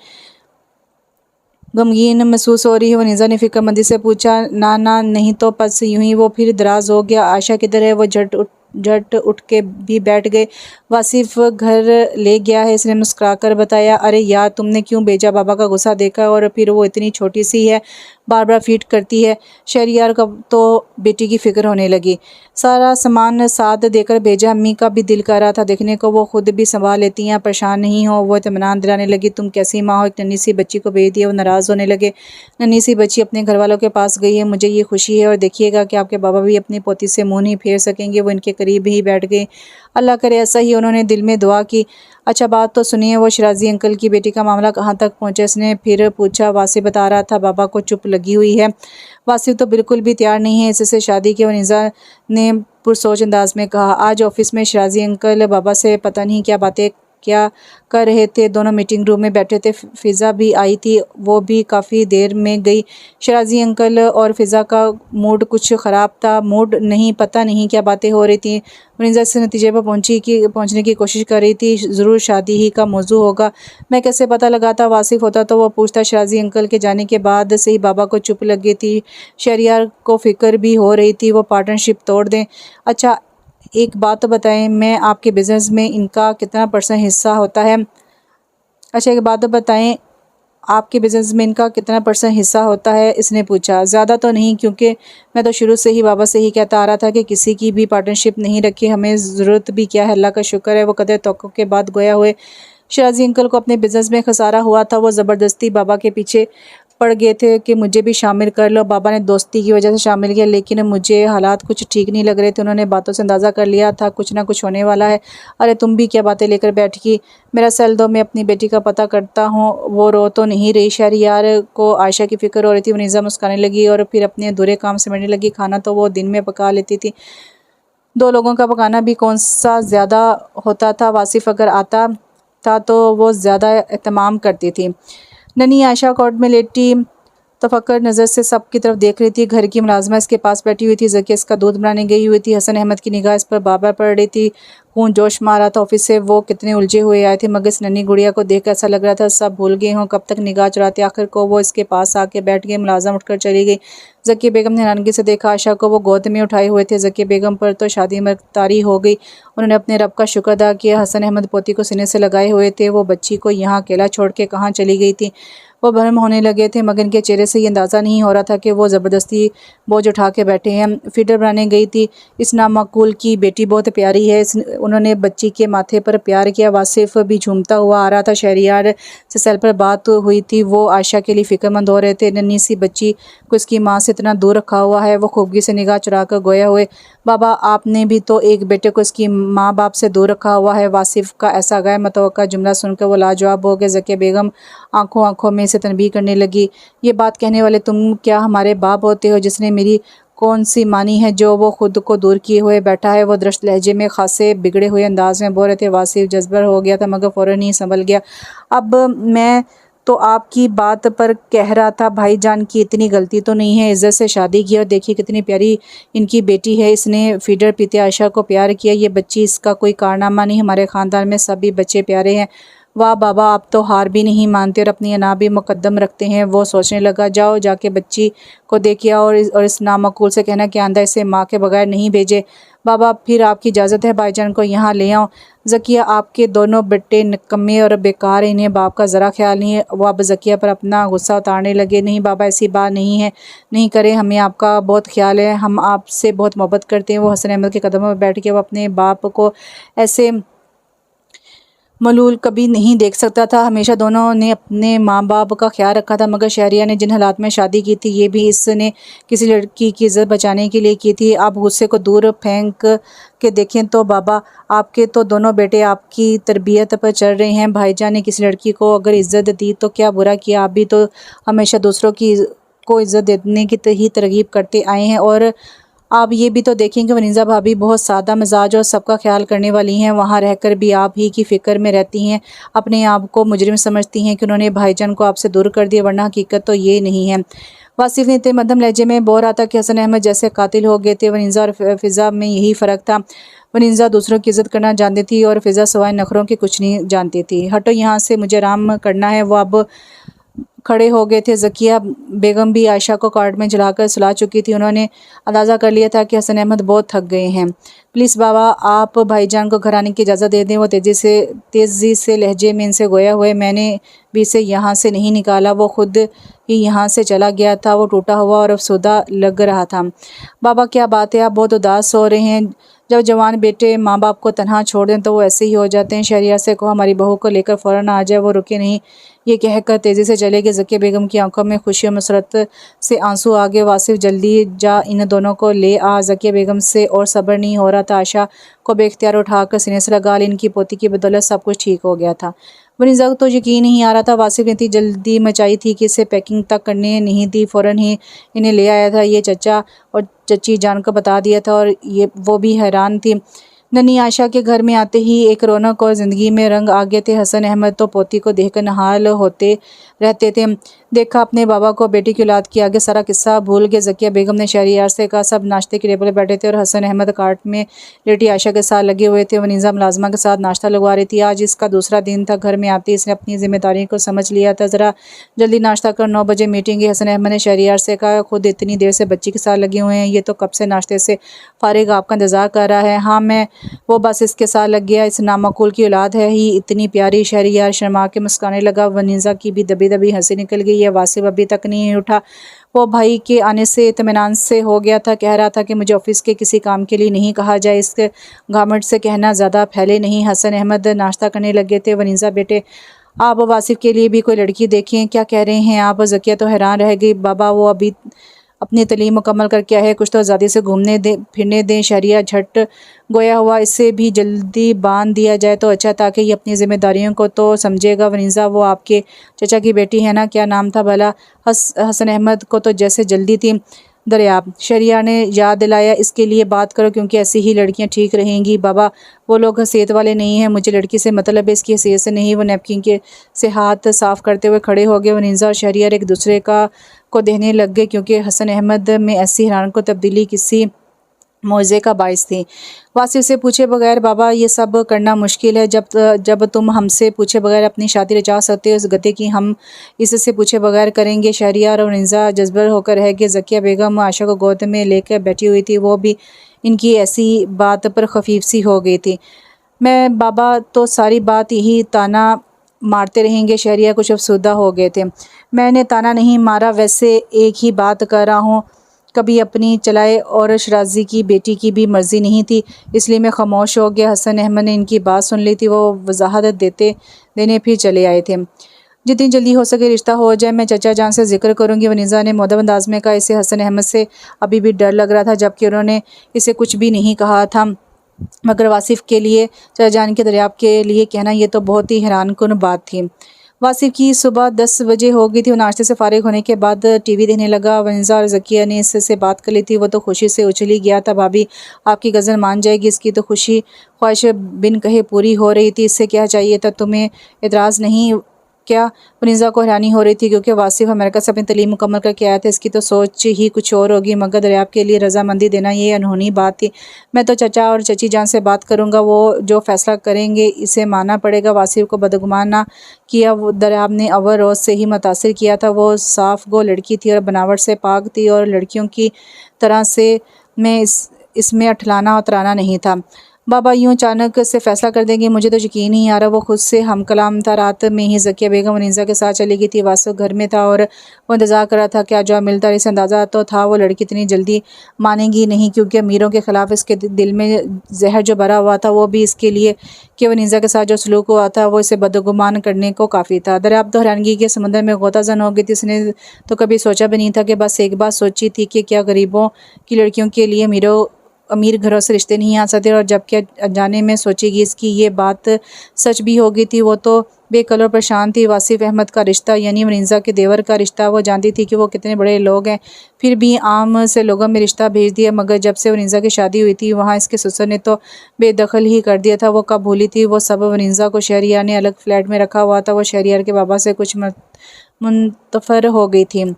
गमगीन महसूस हो रही है। वनीज़ा ने फिक्रमंदी से पूछा। ना ना नहीं तो बस यूं ही वो फिर दराज हो गया। आयशा किधर है? वो झट उठ के भी बैठ गए। वासिफ घर ले गया है, इसने मुस्कुराकर बताया। अरे यार तुमने क्यों भेजा? बाबा का गुस्सा देखा और फिर वो इतनी छोटी सी है, बार बार फीट करती है। शहरियार का तो बेटी की फिक्र होने लगी। सारा सामान साथ देकर भेजा। अम्मी का भी दिल कर रहा था देखने को, वो खुद भी संभाल लेती हैं, परेशान नहीं हो। वो इत्मीनान दिलाने लगी। तुम कैसी माँ हो, एक नन्ही सी बच्ची को भेज दिया। वो नाराज़ होने लगे। नन्ही सी बच्ची अपने घर वालों के पास गई है, मुझे ये खुशी है। और देखिएगा कि आपके बाबा भी अपनी पोती से मुँह नहीं फेर सकेंगे। वो इनके करीब ही बैठ गए। अल्लाह करे ऐसा ही, उन्होंने दिल में दुआ की। अच्छा बात तो सुनिए, वो शराजी अंकल की बेटी का मामला कहाँ तक पहुँचा? इसने फिर पूछा। वासिफ बता रहा था बाबा को चुप लगी हुई है। वासिफ तो बिल्कुल भी तैयार नहीं है इससे शादी की। वनीज़ा ने पुरसोच अंदाज में कहा। आज ऑफिस में शराजी अंकल बाबा से पता नहीं क्या कर रहे थे। दोनों मीटिंग रूम में बैठे थे। फ़िज़ा भी आई थी, वो भी काफ़ी देर में गई। शराजी अंकल और फ़िज़ा का मूड कुछ ख़राब था। मूड नहीं, पता नहीं क्या बातें हो रही थी। वनीज़ा इस नतीजे पर पहुंचने की कोशिश कर रही थी। ज़रूर शादी ही का मौजू होगा। मैं कैसे पता लगाता? वासिफ होता तो वो पूछता। शराजी अंकल के जाने के बाद से ही बाबा को चुप लगी थी। शहरियार को फ़िक्र भी हो रही थी वो पार्टनरशिप तोड़ दें। अच्छा एक बात तो बताएं, मैं आपके बिज़नेस में इनका कितना % हिस्सा होता है? अच्छा एक बात तो बताएं, आपके बिज़नेस में इनका कितना % हिस्सा होता है? इसने पूछा। ज़्यादा तो नहीं, क्योंकि मैं तो शुरू से ही बाबा से ही कहता आ रहा था कि किसी की भी पार्टनरशिप नहीं रखी। हमें ज़रूरत भी क्या है, अल्लाह का शुक्र है वो कदर तवक्कुफ के बाद गोया हुए। शराजी अंकल को अपने बिज़नेस में खसारा हुआ था। वो ज़बरदस्ती बाबा के पीछे पड़ गए थे कि मुझे भी शामिल कर लो। बाबा ने दोस्ती की वजह से शामिल किया, लेकिन मुझे हालात कुछ ठीक नहीं लग रहे थे। उन्होंने बातों से अंदाज़ा कर लिया था कुछ ना कुछ होने वाला है। अरे तुम भी क्या बातें लेकर बैठ गई? मेरा सेल दो, मैं अपनी बेटी का पता करता हूँ। वो रो तो नहीं रही? शहरियार को आयशा की फ़िक्र हो रही थी। वनीज़ा मुस्कुराने लगी और फिर अपने अधूरे काम समेटने लगी। खाना तो वो दिन में पका लेती थी, 2 लोगों का पकाना भी कौन सा ज़्यादा होता था। वासिफ अगर आता था तो वो ज़्यादा एहतमाम करती थी। नन्ही आयशा कोर्ट में लेटी तफक्कर नज़र से सब की तरफ देख रही थी। घर की मुलाजमा इसके पास बैठी हुई थी। ज़किया इसका दूध बनाने गई हुई थी। हसन अहमद की निगाह इस पर बार-बार पड़ रही थी। खून जोश मारा था। ऑफिस से वो कितने उलझे हुए आए थे, मगर इस नन्ही गुड़िया को देख ऐसा लग रहा था सब भूल गए हों। कब तक निगाह चुराते? आखिर को वो इसके पास आके बैठ गई। मुलाजम उठकर चली गई। ज़किया बेगम ने हैरानगी से देखा। आयशा को वो गोद में उठाए हुए थे। ज़किया बेगम पर तो शादी मर्कतारी हो गई। उन्होंने अपने रब का शुक्र अदा किया। हसन अहमद पोती को सीने से लगाए हुए थे। वो बच्ची को यहाँ अकेला छोड़ के कहाँ चली गई थी? वो भरम होने लगे थे, मगर इनके चेहरे से ये अंदाज़ा नहीं हो रहा था कि वो ज़बरदस्ती बोझ उठा के बैठे हैं। फीडर बनाने गई थी। इस नामाकूल की बेटी बहुत प्यारी है। उन्होंने बच्ची के माथे पर प्यार किया। वासिफ भी झूमता हुआ आ रहा था। शहरियार से सेल पर बात हुई थी। वो आयशा के लिए फ़िक्रमंद हो रहे थे। नन्ही सी बच्ची को इसकी माँ से इतना दूर रखा हुआ है। वो खूबगी से निगाह चुरा कर गोया हुए। बाबा आपने भी तो एक बेटे को इसकी माँ बाप से दूर रखा हुआ है। वासिफ का ऐसा गैर मुतवक्का जुमला सुनकर वो लाजवाब हो गए। ज़किया बेगम आंखों में से तनबीह करने लगी। ये बात कहने वाले तुम क्या हमारे बाप होते हो जिसने मेरी कौन सी मानी है जो वो खुद को दूर किए हुए बैठा है? वो दृष्ट लहजे में खासे बिगड़े हुए अंदाज में बोल रहे थे। वासिफ जज्बर हो गया था मगर फ़ौरन ही संभल गया। अब मैं तो आपकी बात पर कह रहा था, भाईजान की इतनी गलती तो नहीं है। इज्जत से शादी की और देखिए कितनी प्यारी इनकी बेटी है। इसने फीडर पीते आयशा को प्यार किया। ये बच्ची इसका कोई कारनामा नहीं। हमारे ख़ानदान में सभी बच्चे प्यारे हैं। वाह बाबा, आप तो हार भी नहीं मानते और अपनी अना भी मुकद्दम रखते हैं। वो सोचने लगा, जाओ जाके बच्ची को देखिए और इस नामकूल से कहना कि आंदा इसे माँ के बगैर नहीं भेजे। बाबा, फिर आपकी इजाज़त है, भाईजान को यहाँ ले आओ। ज़किया, आपके दोनों बेटे निकम्मे और बेकार हैं, इन्हें बाप का ज़रा ख्याल नहीं है। वो अब ज़किया पर अपना गुस्सा उतारने लगे। नहीं बाबा, ऐसी बात नहीं है, नहीं करें, हमें आपका बहुत ख्याल है, हम आपसे बहुत मोहब्बत करते हैं। वो हसन अहमद के कदमों में बैठ के वो अपने बाप को ऐसे मलूल कभी नहीं देख सकता था। हमेशा दोनों ने अपने माँ बाप का ख्याल रखा था, मगर शहरिया ने जिन हालात में शादी की थी, ये भी इसने किसी लड़की की इज़्ज़त बचाने के लिए की थी। आप गुस्से को दूर फेंक के देखें तो बाबा, आपके तो दोनों बेटे आपकी तरबियत पर चल रहे हैं। भाईजान ने किसी लड़की को अगर इज़्ज़त दी तो क्या बुरा किया? आप भी तो हमेशा दूसरों की को इज़्ज़त देने की ही तरगीब करते आए हैं। और आप ये भी तो देखें कि वनीज़ा भाभी बहुत सादा मिजाज और सबका ख्याल करने वाली हैं। वहाँ रहकर भी आप ही की फ़िक्र में रहती हैं। अपने आप को मुजरिम समझती हैं कि उन्होंने भाईजान को आपसे दूर कर दिया, वरना हकीकत तो ये नहीं है। वासिफ ने इतने मध्यम लहजे में बोल रहा था कि हसन अहमद जैसे कातिल हो गए थे। वनीज़ा और फ़िज़ा में यही फ़र्क था। वनीज़ा दूसरों की इज़्ज़त करना जानती थी और फ़िज़ा सिवाय नखरों के कुछ नहीं जानती थी। हटो यहाँ से, मुझे आराम करना है। वो अब खड़े हो गए थे। ज़किया बेगम भी आयशा को कार्ड में जलाकर सुला चुकी थी। उन्होंने अंदाज़ा कर लिया था कि हसन अहमद बहुत थक गए हैं। प्लीज़ बाबा, आप भाईजान को घर आने की इजाज़त दे दें। वो तेज़ी से लहजे में इनसे गोया हुए, मैंने भी इसे यहाँ से नहीं निकाला, वो खुद ही यहाँ से चला गया था। वो टूटा हुआ और अफसुदा लग रहा था। बाबा, क्या बात है, आप बहुत उदास हो रहे हैं। जब जवान बेटे माँ बाप को तनहा छोड़ दें तो वो ऐसे ही हो जाते हैं। शहरियार से कहो हमारी बहू को लेकर फ़ौरन आ जाए। वो रुके नहीं, ये कहकर तेज़ी से चले गए। ज़किया बेगम की आंखों में खुशी और मसरत से आंसू आ गए। वासिफ, जल्दी जा इन दोनों को ले आ। ज़किया बेगम से और सब्र नहीं हो रहा था। आयशा को बेख्तियार उठाकर सीने से लगा ली। इनकी पोती की बदौलत सब कुछ ठीक हो गया था। वनीज़ा को तो यकीन नहीं आ रहा था। वासिफ ने इतनी जल्दी मचाई थी कि इसे पैकिंग तक करने नहीं दी। फ़ौरन ही इन्हें ले आया था। ये चचा और चची जान को बता दिया था और ये वो भी हैरान थी। नन्ही आयशा के घर में आते ही एक रौनक और ज़िंदगी में रंग आ गए थे। हसन अहमद तो पोती को देखकर नहाल होते रहते थे। देखा अपने बाबा को बेटी की औलाद के आगे सारा किस्सा भूल गए। ज़किया बेगम ने शहरियार से कहा, सब नाश्ते की टेबल पर बैठे थे और हसन अहमद कार्ट में लेटी आयशा के साथ लगे हुए थे। वनीज़ा मुलाजमा के साथ नाश्ता लगवा रही थी। आज इसका दूसरा दिन था। घर में आते इसने अपनी जिम्मेदारी को समझ लिया था। ज़रा जल्दी नाश्ता कर, 9 बजे मीटिंग है। हसन अहमद ने शहरियार से कहा, खुद इतनी देर से बच्ची के साथ लगे हुए हैं, ये तो कब से नाश्ते से फारिग आपका इंतज़ार कर रहा है। हाँ, मैं वो बस इसके साथ लग गया। इस नामाकुल की औलाद है ही इतनी प्यारी। शहरियार शर्मा के मुस्कुराने लगा। वनीज़ा की भी दबी दबी हंसी निकल गई। यह वासिफ अभी तक नहीं उठा। वो भाई के आने से इत्मीनान से हो गया था। कह रहा था कि मुझे ऑफिस के किसी काम के लिए नहीं कहा जाए। इसके घामट से कहना ज़्यादा फैले नहीं। हसन अहमद नाश्ता करने लगे थे। वनीज़ा, बेटे आप वासिफ के लिए भी कोई लड़की देखें। क्या कह रहे हैं आप? ज़किया तो हैरान रह गई। बाबा, वो अभी अपनी तालीम मुकम्मल करके आए, कुछ तो आज़ादी से घूमने दें फिरने दें। शहरिया झट गोया हुआ, इससे भी जल्दी बांध दिया जाए तो अच्छा, ताकि ये अपनी जिम्मेदारियों को तो समझेगा। वनीज़ा, वो आपके चचा की बेटी है ना? क्या नाम था भला? हसन अहमद को तो जैसे जल्दी थी दरियाब। शहरिया ने याद दिलाया, इसके लिए बात करो क्योंकि ऐसी ही लड़कियां ठीक रहेंगी। बाबा, वो लोग हैसियत वाले नहीं हैं, मुझे लड़की से मतलब है, इसकी हैसियत से नहीं। वो नैपकिन के से हाथ साफ़ करते हुए खड़े हो गए। वनीज़ा और शहरियार एक दूसरे को देखने लग गए क्योंकि हसन अहमद में ऐसी हैरान को तब्दीली किसी मौजे का बाइस थी। वासिफ से पूछे बगैर, बाबा ये सब करना मुश्किल है। जब तुम हमसे पूछे बगैर अपनी शादी रचा सकते हो, इस गते की हम इससे पूछे बगैर करेंगे। शहरियार और वनीज़ा जज्बर होकर रह गए। ज़किया बेगम आयशा को गोद में लेकर बैठी हुई थी। वो भी इनकी ऐसी बात पर खफीफ सी हो गई थी। मैं बाबा तो सारी बात यही ताना मारते रहेंगे। शहरिया कुछ अफसुदा हो गए थे। मैंने ताना नहीं मारा, वैसे एक ही बात कर रहा हूँ, कभी अपनी चलाए और शराजी की बेटी की भी मर्ज़ी नहीं थी, इसलिए मैं खामोश हो गया। हसन अहमद ने इनकी बात सुन ली थी। वो वजाहत देने फिर चले आए थे। जितनी जल्दी हो सके रिश्ता हो जाए, मैं चचा जान से जिक्र करूंगी। वनीज़ा ने मुअद्दब अंदाज में कहा। इसे हसन अहमद से अभी भी डर लग रहा था, जबकि उन्होंने इसे कुछ भी नहीं कहा था, मगर वासिफ के लिए, चचा जान के दरियाब के लिए कहना ये तो बहुत ही हैरानकुन बात थी। वासिफ की सुबह 10 बजे हो गई थी। वो नाश्ते से फारिग होने के बाद टीवी देखने लगा। वनीज़ा और ज़किया ने इससे बात कर ली थी। वो तो खुशी से उछली गया था। भाभी, आपकी गज़ल मान जाएगी। इसकी तो खुशी ख्वाहिश बिन कहे पूरी हो रही थी। इससे क्या चाहिए था तुम्हें? एतराज़ नहीं क्या वनीज़ा को हैरानी हो रही थी, क्योंकि वासिफ अमेरिका से अपनी तालीम मुकम्मल करके आया था। इसकी तो सोच ही कुछ और होगी, मगर दरियाब के लिए रजामंदी देना ये अनहोनी बात थी। मैं तो चचा और चची जान से बात करूँगा, वो जो फैसला करेंगे इसे मानना पड़ेगा। वासिफ को बदगुमान ना किया। वो दरियाब ने अव्वल रोज़ से ही मुतासिर किया था। वो साफ गो लड़की थी और बनावट से पाक थी, और लड़कियों की तरह से मैं इसमें अठलाना और तराना नहीं था। बाबा यूँ अचानक से फ़ैसला कर देंगे, मुझे तो यकीन नहीं आ रहा। वो खुद से हम कलाम था। रात में ही ज़किया बेगम वनीज़ा के साथ चली गई थी। वासुक घर में था और वो इंतज़ार कर रहा था क्या जवाब मिलता है। इसे अंदाज़ा तो था वो लड़की इतनी जल्दी मानेगी नहीं, क्योंकि अमीरों के ख़िलाफ़ इसके दिल में जहर जो भरा हुआ था, वो भी इसके लिए कि वनीज़ा के साथ जो सलूक हुआ था वो इसे बदगुमान करने को काफ़ी था। दरियाब तो हैरानगी के समंदर में गोताज़न हो गई थी। इसने तो कभी सोचा भी नहीं था कि बस एक बात सोची थी कि क्या गरीबों की लड़कियों के लिए अमीर घरों से रिश्ते नहीं आ सकते, और जबकि अनजाने में सोचेगी इसकी ये बात सच भी हो गई थी। वो तो बेकल और परेशान थी। वासिफ अहमद का रिश्ता यानी वनीज़ा के देवर का रिश्ता, वो जानती थी कि वो कितने बड़े लोग हैं, फिर भी आम से लोगों में रिश्ता भेज दिया। मगर जब से वनीज़ा की शादी हुई थी, वहाँ इसके ससुर ने तो बेदखल ही कर दिया था। वो कब भूली थी वो सब। वनीज़ा को शहरियार ने अलग फ्लैट में रखा हुआ था। वो शहरियार के बाबा से कुछ मुनतफर हो गई थी।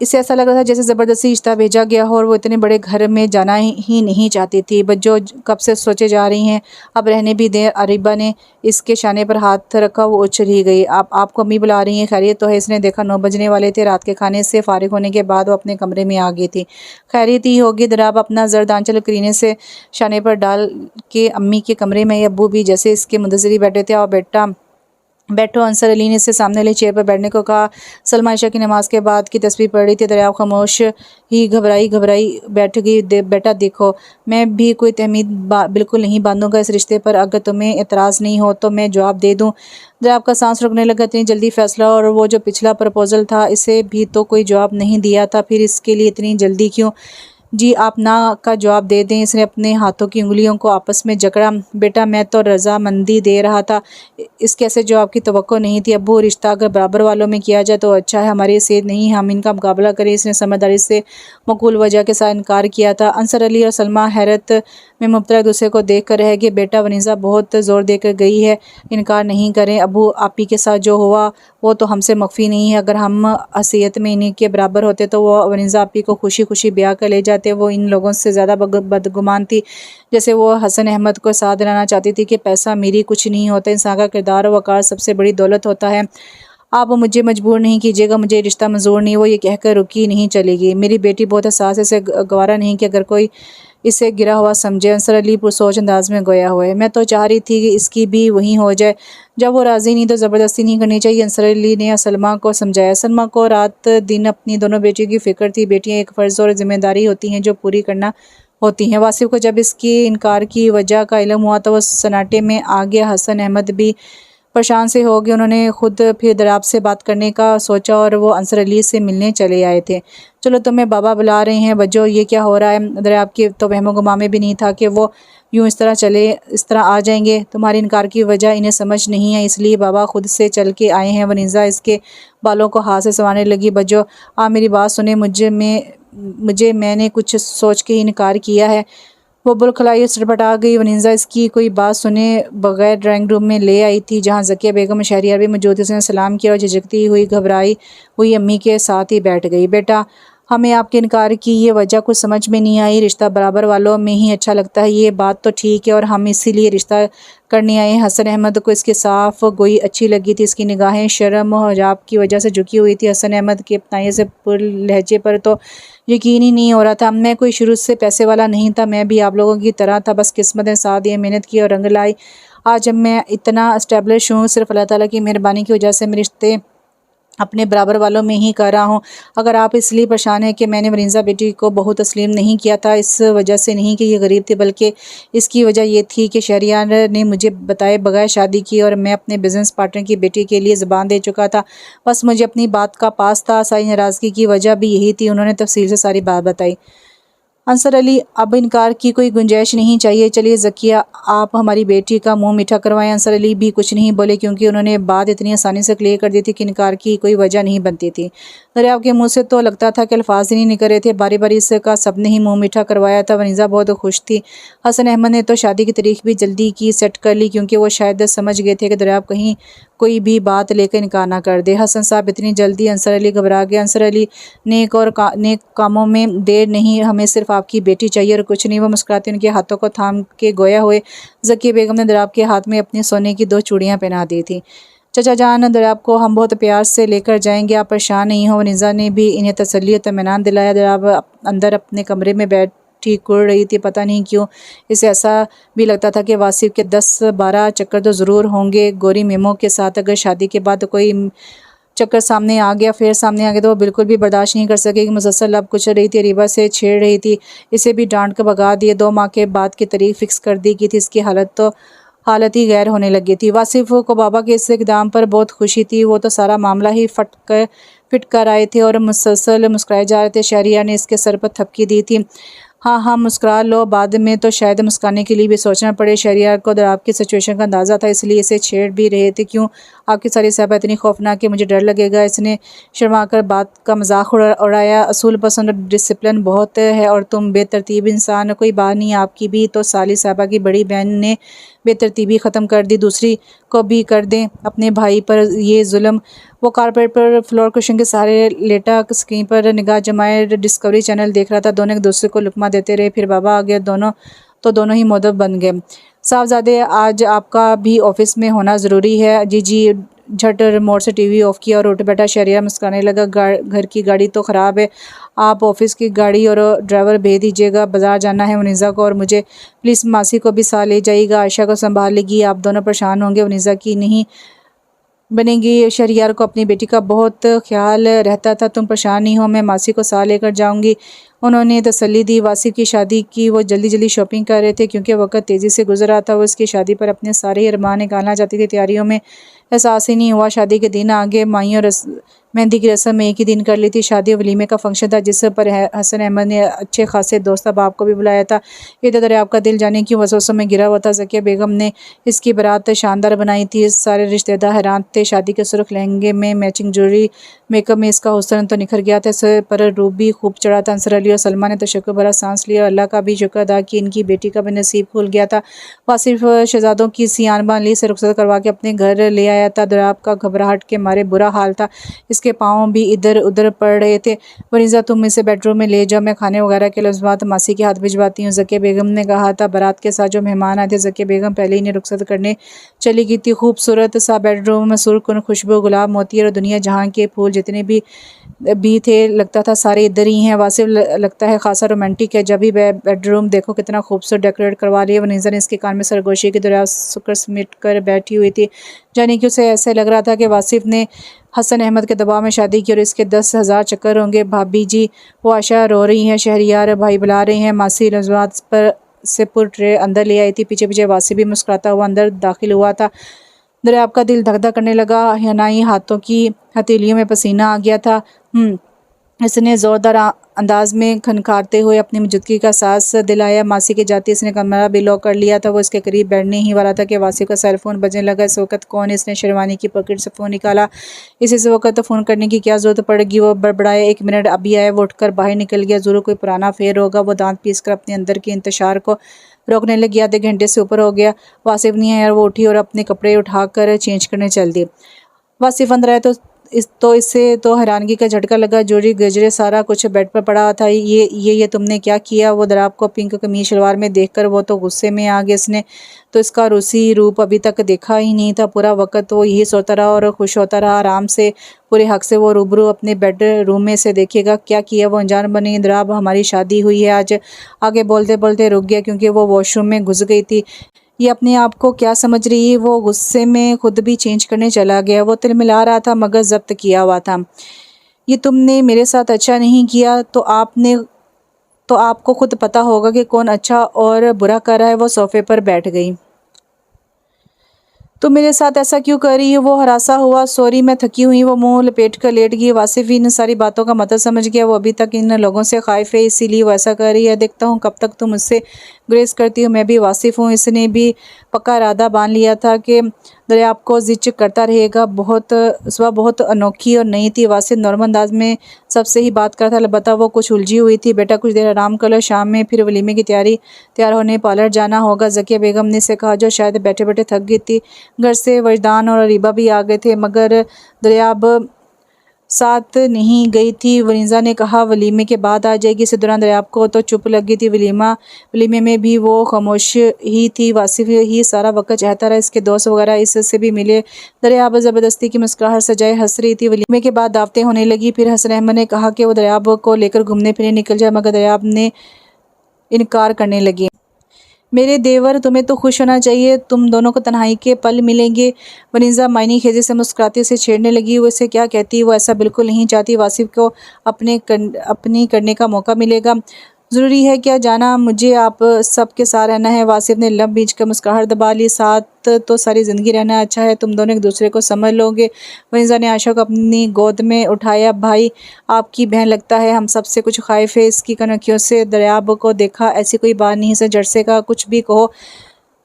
इसे ऐसा लग रहा था जैसे ज़बरदस्ती रिश्ता भेजा गया हो, और वो इतने बड़े घर में जाना ही नहीं चाहती थी। बच्चों कब से सोचे जा रही हैं, अब रहने भी दें। अरीबा ने इसके शाने पर हाथ रखा। वो उछल ही गई। आपको अम्मी बुला रही हैं, खैरियत तो है? इसने देखा 9 बजने वाले थे। रात के खाने से फारिग होने के बाद वो अपने कमरे में आ गई थी। खैरियत ही होगी। दरियाब अपना जर्द आंचल करीने से शाने पर डाल के अम्मी के कमरे में, अब्बू भी जैसे इसके मुंतज़िर बैठे थे। और बेटा बैठो। अंसर अली ने इससे सामने वाली चेयर पर बैठने को कहा। सलमा इशा की नमाज के बाद की तस्वीर पढ़ रही थी। दरियाब खामोश ही घबराई बैठ गई। बेटा देखो, मैं भी कोई तहमीद बिल्कुल नहीं बांधूंगा इस रिश्ते पर। अगर तुम्हें एतराज़ नहीं हो तो मैं जवाब दे दूं। दरियाब का सांस रुकने लगा। इतनी जल्दी फैसला? और वो जो पिछला प्रपोजल था, इसे भी तो कोई जवाब नहीं दिया था, फिर इसके लिए इतनी जल्दी क्यों? जी आप ना का जवाब दे दें। इसने अपने हाथों की उंगलियों को आपस में जकड़ा। बेटा मैं तो रजामंदी दे रहा था, इसके ऐसे जवाब की तवक्को नहीं थी। अब्बू, रिश्ता अगर बराबर वालों में किया जाए तो अच्छा है, हमारी सेहत नहीं हम इनका मुकाबला करें। इसने समझदारी से मकूल वजह के साथ इनकार किया था। अंसर अली और सलमा हैरत में मुब्तला दूसरे को देख कर रह गए। बेटा वनीज़ा बहुत ज़ोर देकर गई है, इनकार नहीं करें। अबू, आप ही के साथ जो हुआ वो तो हमसे मख्फी नहीं है। अगर हम हसीयत में इन्हीं के बराबर होते तो वो वनीज़ा आप ही को खुशी खुशी ब्याह कर ले जाते। वो इन लोगों से ज़्यादा बदगुमान थी। जैसे वो हसन अहमद को साथ दिलाना चाहती थी कि पैसा मेरी कुछ नहीं होता, इंसान का किरदार और वक़ार सबसे बड़ी दौलत होता है। आप मुझे मजबूर नहीं कीजिएगा, मुझे रिश्ता मंजूर नहीं। वो ये कहकर रुकी नहीं चलेगी। मेरी बेटी बहुत हसास है, इसे गवारा नहीं कि अगर कोई इसे गिरा हुआ समझे। अंसर अली पुरसोच अंदाज में गोया हुआ है। मैं तो चाह रही थी कि इसकी भी वही हो जाए। जब वो राज़ी नहीं तो ज़बरदस्ती नहीं करनी चाहिए। अंसर अली ने सलमा को समझाया। सलमा को रात दिन अपनी दोनों बेटियों की फ़िक्र थी। बेटियाँ एक फ़र्ज़ और ज़िम्मेदारी होती हैं जो पूरी करना होती हैं। वासिफ को जब इसके इनकार की वजह का इल्म हुआ तो वह सन्नाटे में आ गया। हसन अहमद भी परेशान से हो गए। उन्होंने खुद फिर दरियाब से बात करने का सोचा और वो अंसर अली से मिलने चले आए थे। चलो तुम्हें बाबा बुला रहे हैं, बज्जो ये क्या हो रहा है? दरियाब के तो वहमो गुमान में भी नहीं था कि वो यूँ इस तरह आ जाएंगे। तुम्हारे इनकार की वजह इन्हें समझ नहीं है, इसलिए बाबा खुद से चल के आए हैं। वनीज़ा इसके बालों को हाथ से संवारने लगी। बज्जो आप मेरी बात सुने, मैंने कुछ सोच के इनकार किया है। वो बुलखलाई सरपटा गई। वनीज़ा इसकी कोई बात सुने बगैर ड्राइंग रूम में ले आई थी, जहाँ ज़किया बेगम शहरियार भी मौजूद थी। उसने सलाम किया और झिझकती हुई घबराई हुई अम्मी के साथ ही बैठ गई। बेटा हमें आपके इनकार की ये वजह कुछ समझ में नहीं आई। रिश्ता बराबर वालों में ही अच्छा लगता है, ये बात तो ठीक है, और हम इसीलिए रिश्ता करने आए हैं। हसन अहमद को इसकी साफ गोई अच्छी लगी थी। इसकी निगाहें शर्म और हिजाब की वजह से झुकी हुई थी। हसन अहमद के अपनाए से पुर लहजे पर तो यकीन ही नहीं हो रहा था। मैं कोई शुरू से पैसे वाला नहीं था, मैं भी आप लोगों की तरह था, बस किस्मत ने साथ दिए, मेहनत की और रंग लाई। आज जब मैं इतना इस्टेब्लिश हूँ, सिर्फ अल्लाह ताला की मेहरबानी की वजह से मेरे रिश्ते अपने बराबर वालों में ही कर रहा हूँ। अगर आप इसलिए परेशान हैं कि मैंने वनीज़ा बेटी को बहुत तस्लीम नहीं किया था, इस वजह से नहीं कि ये गरीब थी, बल्कि इसकी वजह ये थी कि शहरियार ने मुझे बताए बगैर शादी की और मैं अपने बिज़नेस पार्टनर की बेटी के लिए ज़बान दे चुका था। बस मुझे अपनी बात का पास था। सारी नाराज़गी की वजह भी यही थी। उन्होंने तफसील से सारी बात बताई। अंसर अली, अब इनकार की कोई गुंजाइश नहीं चाहिए। चलिए ज़किया, आप हमारी बेटी का मुंह मीठा करवाएं। अंसर अली भी कुछ नहीं बोले क्योंकि उन्होंने बात इतनी आसानी से क्लियर कर दी थी कि इनकार की कोई वजह नहीं बनती थी। दरियाव के मुंह से तो लगता था कि अल्फाज ही नहीं निकल रहे थे। बारी बारी इसका सबने ही मुंह मीठा करवाया था। वनीज़ा बहुत खुश थी। हसन अहमद ने तो शादी की तारीख भी जल्दी की सेट कर ली क्योंकि वो शायद समझ गए थे कि दरियाव कहीं कोई भी बात लेकर इनकार ना कर दे। हसन साहब इतनी जल्दी? अंसर अली घबरा गए। अंसर अली, नेक कामों में देर नहीं, हमें सिर्फ आपकी बेटी चाहिए और कुछ नहीं। वो मुस्कुराते उनके हाथों को थाम के गोया हुए। ज़किया बेगम ने दरियाव के हाथ में अपनी सोने की 2 चूड़ियाँ पहना दी थी। चचा जान, दरियाव को हम बहुत प्यार से लेकर जाएंगे, आप परेशान नहीं हो। वनीज़ा ने भी इन्हें तसल्ली और इत्मीनान दिलाया। दरियाव अंदर अपने कमरे में बैठी कुड़ रही थी। पता नहीं क्यों इसे ऐसा भी लगता था कि वासिफ के 10-12 चक्कर तो ज़रूर होंगे गोरी मेमो के साथ। अगर शादी के बाद कोई चक्कर सामने आ गया, फिर सामने आ गया तो वो बिल्कुल भी बर्दाश्त नहीं कर सकेगी। मुसलसल लब कुचल रही थी, रीबा से छेड़ रही थी, इसे भी डांट कर भगा दिए। 2 माह के बाद की तारीख फिक्स कर दी गई थी। इसकी हालत ही गैर होने लगी थी। वासिफ को बाबा के इस इक़दाम पर बहुत खुशी थी। वो तो सारा मामला ही फिट कर आए थे और मुसलसल मुस्कुराए जा रहे थे। शहरियार ने इसके सर पर थपकी दी थी। हाँ हाँ, मुस्कुरा लो, बाद में तो शायद मुस्कुराने के लिए भी सोचना पड़े। शहरियार को आपकी सिचुएशन का अंदाज़ा था, इसलिए इसे छेड़ भी रहे थे। क्यों आपकी सारी साहबा इतनी खौफनाक कि मुझे डर लगेगा? इसने शर्मा कर बात का मजाक उड़ाया। असूल पसंद और डिसिप्लिन बहुत है और तुम बेतरतीब इंसान। कोई बात नहीं, आपकी भी तो साली साहबा की बड़ी बहन ने बेतरतीबी ख़त्म कर दी, दूसरी को भी कर दें। अपने भाई पर ये जुल्म। वो कारपेट पर फ्लोर कुशन के सहारे लेटा स्क्रीन पर निगाह जमाए डिस्कवरी चैनल देख रहा था। दोनों एक दूसरे को लुकमा देते रहे। फिर बाबा आ गया। दोनों ही मुअद्दब बन गए। साहबजादे, आज आपका भी ऑफिस में होना ज़रूरी है। जी जी। झट रिमोट से टीवी ऑफ किया और उठ बैठा। शहरियार मुस्कुराने लगा। घर की गाड़ी तो ख़राब है, आप ऑफिस की गाड़ी और ड्राइवर भेज दीजिएगा। बाज़ार जाना है वनीज़ा को और मुझे। प्लीज़ मासी को भी साथ ले जाइएगा, आयशा को संभाल लेगी। आप दोनों परेशान होंगे, वनीज़ा की नहीं बनेगी। शहरियार को अपनी बेटी का बहुत ख्याल रहता था। तुम परेशान नहीं हो, मैं मासी को साथ लेकर जाऊंगी, उन्होंने तसल्ली दी। वासिफ की शादी की वो जल्दी जल्दी शॉपिंग कर रहे थे क्योंकि वक्त तेज़ी से गुजर रहा था। वो इसकी शादी पर अपने सारे अरमान निकालना चाहती थी। तैयारियों में एहसास ही नहीं हुआ शादी के दिन आ गए। माइयों मेहंदी की रस्म एक ही दिन कर ली थी। शादी और वलीमे का फंक्शन था जिस पर हसन अहमद ने अच्छे खासे दोस्त बाप को भी बुलाया था। इधर आपका दिल जाने क्यों वसवसों में गिरा हुआ था। ज़किया बेगम ने इसकी बारात शानदार बनाई थी। सारे रिश्तेदार हैरान थे। शादी के सुर्ख लहंगे में मैचिंग ज्वेलरी, मेकअप में इसका हुस्न तो निखर गया था। इस पर रूप भी खूब चढ़ा था। अंसर अली और सलमा ने तो शुक्र भरा सांस लिया और अल्लाह का भी शुक्र अदा कि इनकी बेटी का भी नसीब खुल गया था। वासिफ शहजादों की सियानबान ली से रुखसत करवा के अपने घर ले आया था। दराब का घबराहट के मारे बुरा हाल था, इसके पाँव भी इधर उधर पड़ रहे थे। वनीज़ा, तुम इसे बेडरूम में ले जाओ, मैं खाने वगैरह के लफ्ज़ात मासी के हाथ भिजवाती हूँ, ज़किया बेगम ने कहा था। बारात के साथ जो मेहमान आए थे, ज़किया बेगम पहले ही ने रुखसत करने चली गई थी। खूबसूरत सा बेडरूम में सुरकुन खुशबू, गुलाब, मोती और दुनिया जहाँ के फूल जितने भी थे, लगता था सारे इधर ही हैं। वासिफ लगता है खासा रोमांटिक है। जब भी बेडरूम देखो कितना खूबसूरत डेकोरेट करवा लिया। वनीज़ा ने इसके कान में सरगोशी की तरह शुक्र समेट कर बैठी हुई थी, जाने कि उसे ऐसे लग रहा था कि वासिफ ने हसन अहमद के दबाव में शादी की और इसके 10,000 चक्कर होंगे। भाभी जी, वो आशा रो रही हैं, शहरियार भाई बुला रहे हैं। मासी रजवात पर से पुर ट्रे अंदर ले आई थी। पीछे पीछे वासिफ भी मुस्कुराता हुआ अंदर दाखिल हुआ था। दरियाब का दिल धक धक करने लगा। हनाई हाथों की हथेलियों में पसीना आ गया था। इसने ज़ोरदार अंदाज में खनकारते हुए अपनी मौजूदगी का एहसास दिलाया। मासी के जाते इसने कमरा भी लॉक कर लिया था। वो इसके करीब बैठने ही वाला था कि वासिफ का सेल फ़ोन बजने लगा। इस वक्त कौन? इसने शेरवानी की पॉकेट से फ़ोन निकाला। इस वक्त फ़ोन करने की क्या ज़रूरत पड़ेगी? वो बड़बड़ाया, 1 मिनट अभी आया। वो उठकर बाहर निकल गया। ज़रूर कोई पुराना फेर होगा। वो दांत पीस कर अपने अंदर के इंतशार को रोकने लगी। आधे घंटे से ऊपर हो गया, वासिफ नहीं आया। वो उठी और अपने कपड़े उठाकर चेंज करने चल दी। वासिफ अंदर आया इससे तो हैरानगी का झटका लगा। जोड़ी गजरे सारा कुछ बेड पर पड़ा था। ये तुमने क्या किया? वो दराब को पिंक कमीज शलवार में देखकर वो तो गुस्से में आ गया। इसने तो इसका रूसी रूप अभी तक देखा ही नहीं था। पूरा वक्त वो यही सोता रहा और खुश होता रहा। आराम से पूरे हक से वो रूबरू अपने बेड रूम में से देखेगा। क्या किया? वो अनजान बनी। दराब, हमारी शादी हुई है आज। आगे बोलते बोलते रुक गया क्योंकि वो वॉशरूम में घुस गई थी। ये अपने आप को क्या समझ रही है? वो गुस्से में खुद भी चेंज करने चला गया। वो तिलमिला रहा था, मगर जब्त किया हुआ था। ये तुमने मेरे साथ अच्छा नहीं किया तो आपको खुद पता होगा कि कौन अच्छा और बुरा कर रहा है। वो सोफे पर बैठ गई। तुम मेरे साथ ऐसा क्यों कर रही हो? वो हरासा हुआ। सॉरी, मैं थकी हुई। वो मुंह लपेट कर लेट गई। वासिफ इन सारी बातों का मतलब समझ गया। वो अभी तक इन लोगों से खौफ है, इसीलिए वो ऐसा कर रही है। देखता हूँ कब तक तुम मुझसे ग्रेस करती हो। मैं भी वासिफ हूँ। इसने भी पक्का इरादा बांध लिया था कि दरियाब को जिच करता रहेगा। सुबह बहुत अनोखी और नई थी। वासिफ नॉर्मल अंदाज में सबसे ही बात करता, अलबत्ता वो कुछ उलझी हुई थी। बेटा कुछ देर आराम कर लो, शाम में फिर वलीमे की तैयार होने पार्लर जाना होगा। ज़किया बेगम ने से कहा, जो शायद बैठे बैठे थक गई थी। घर से वजदान और रीबा भी आ गए थे, मगर दरियाब साथ नहीं गई थी। वनीज़ा ने कहा वलीमे के बाद आ जाएगी। इस दौरान दरियाब को तो चुप लगी थी। वलीमे में भी वो खामोश ही थी। वासिफ ही सारा वक्त चाहता रहा इसके दोस्त वगैरह इससे भी मिले। दरियाब ज़बरदस्ती की मुस्कुराहट सजाए हंस रही थी। वलीमे के बाद दावतें होने लगी। फिर हसन अहमद ने कहा कि वो दरियाब को लेकर घूमने फिरने निकल जाए, मगर दरियाब ने इनकार करने लगी। मेरे देवर, तुम्हें तो खुश होना चाहिए, तुम दोनों को तन्हाई के पल मिलेंगे। वनीज़ा मायनी खेजी से मुस्कुराते उसे छेड़ने लगी। वो इसे क्या कहती, वो ऐसा बिल्कुल नहीं चाहती। वासिफ को अपनी करने का मौका मिलेगा। ज़रूरी है क्या जाना, मुझे आप सबके साथ रहना है। वासिफ ने लब बीच कर मुस्कुराहट दबा ली। साथ तो सारी ज़िंदगी रहना अच्छा है, तुम दोनों एक दूसरे को समझ लोगे। वनीज़ा ने आशा को अपनी गोद में उठाया। भाई आपकी बहन लगता है हम सबसे कुछ खौफ है। इसकी कनखियों से दरियाब को देखा। ऐसी कोई बात नहीं, इसे जड़ से का कुछ भी कहो।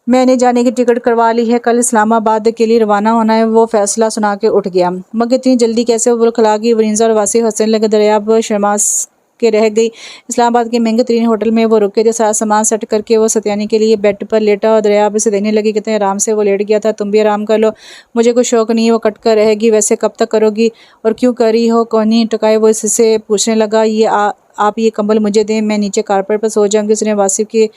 मैंने जाने की टिकट करवा ली है, कल इस्लामाबाद के लिए रवाना होना है। वो फैसला सुना के उठ गया। मगर इतनी जल्दी कैसे? वो खिला गई। वनीज़ा और वासिफ हंसने लगे। दरियाब शर्मास के रह गई। इस्लामाबाद के महंगे तरीन होटल में वो रुके थे। सारा सामान सेट करके वो सत्यानी के लिए बेड पर लेटा और दरियाब से देखने लगी। कितने आराम से वो लेट गया था। तुम भी आराम कर लो, मुझे कोई शौक नहीं है। वो कट कर रहेगी। वैसे कब तक करोगी और क्यों कर रही हो? कौन ही टकाए? वो इससे पूछने लगा। आप ये कंबल मुझे दें, मैं नीचे कारपेट पर सो जाऊंगी। उसने वासिफ के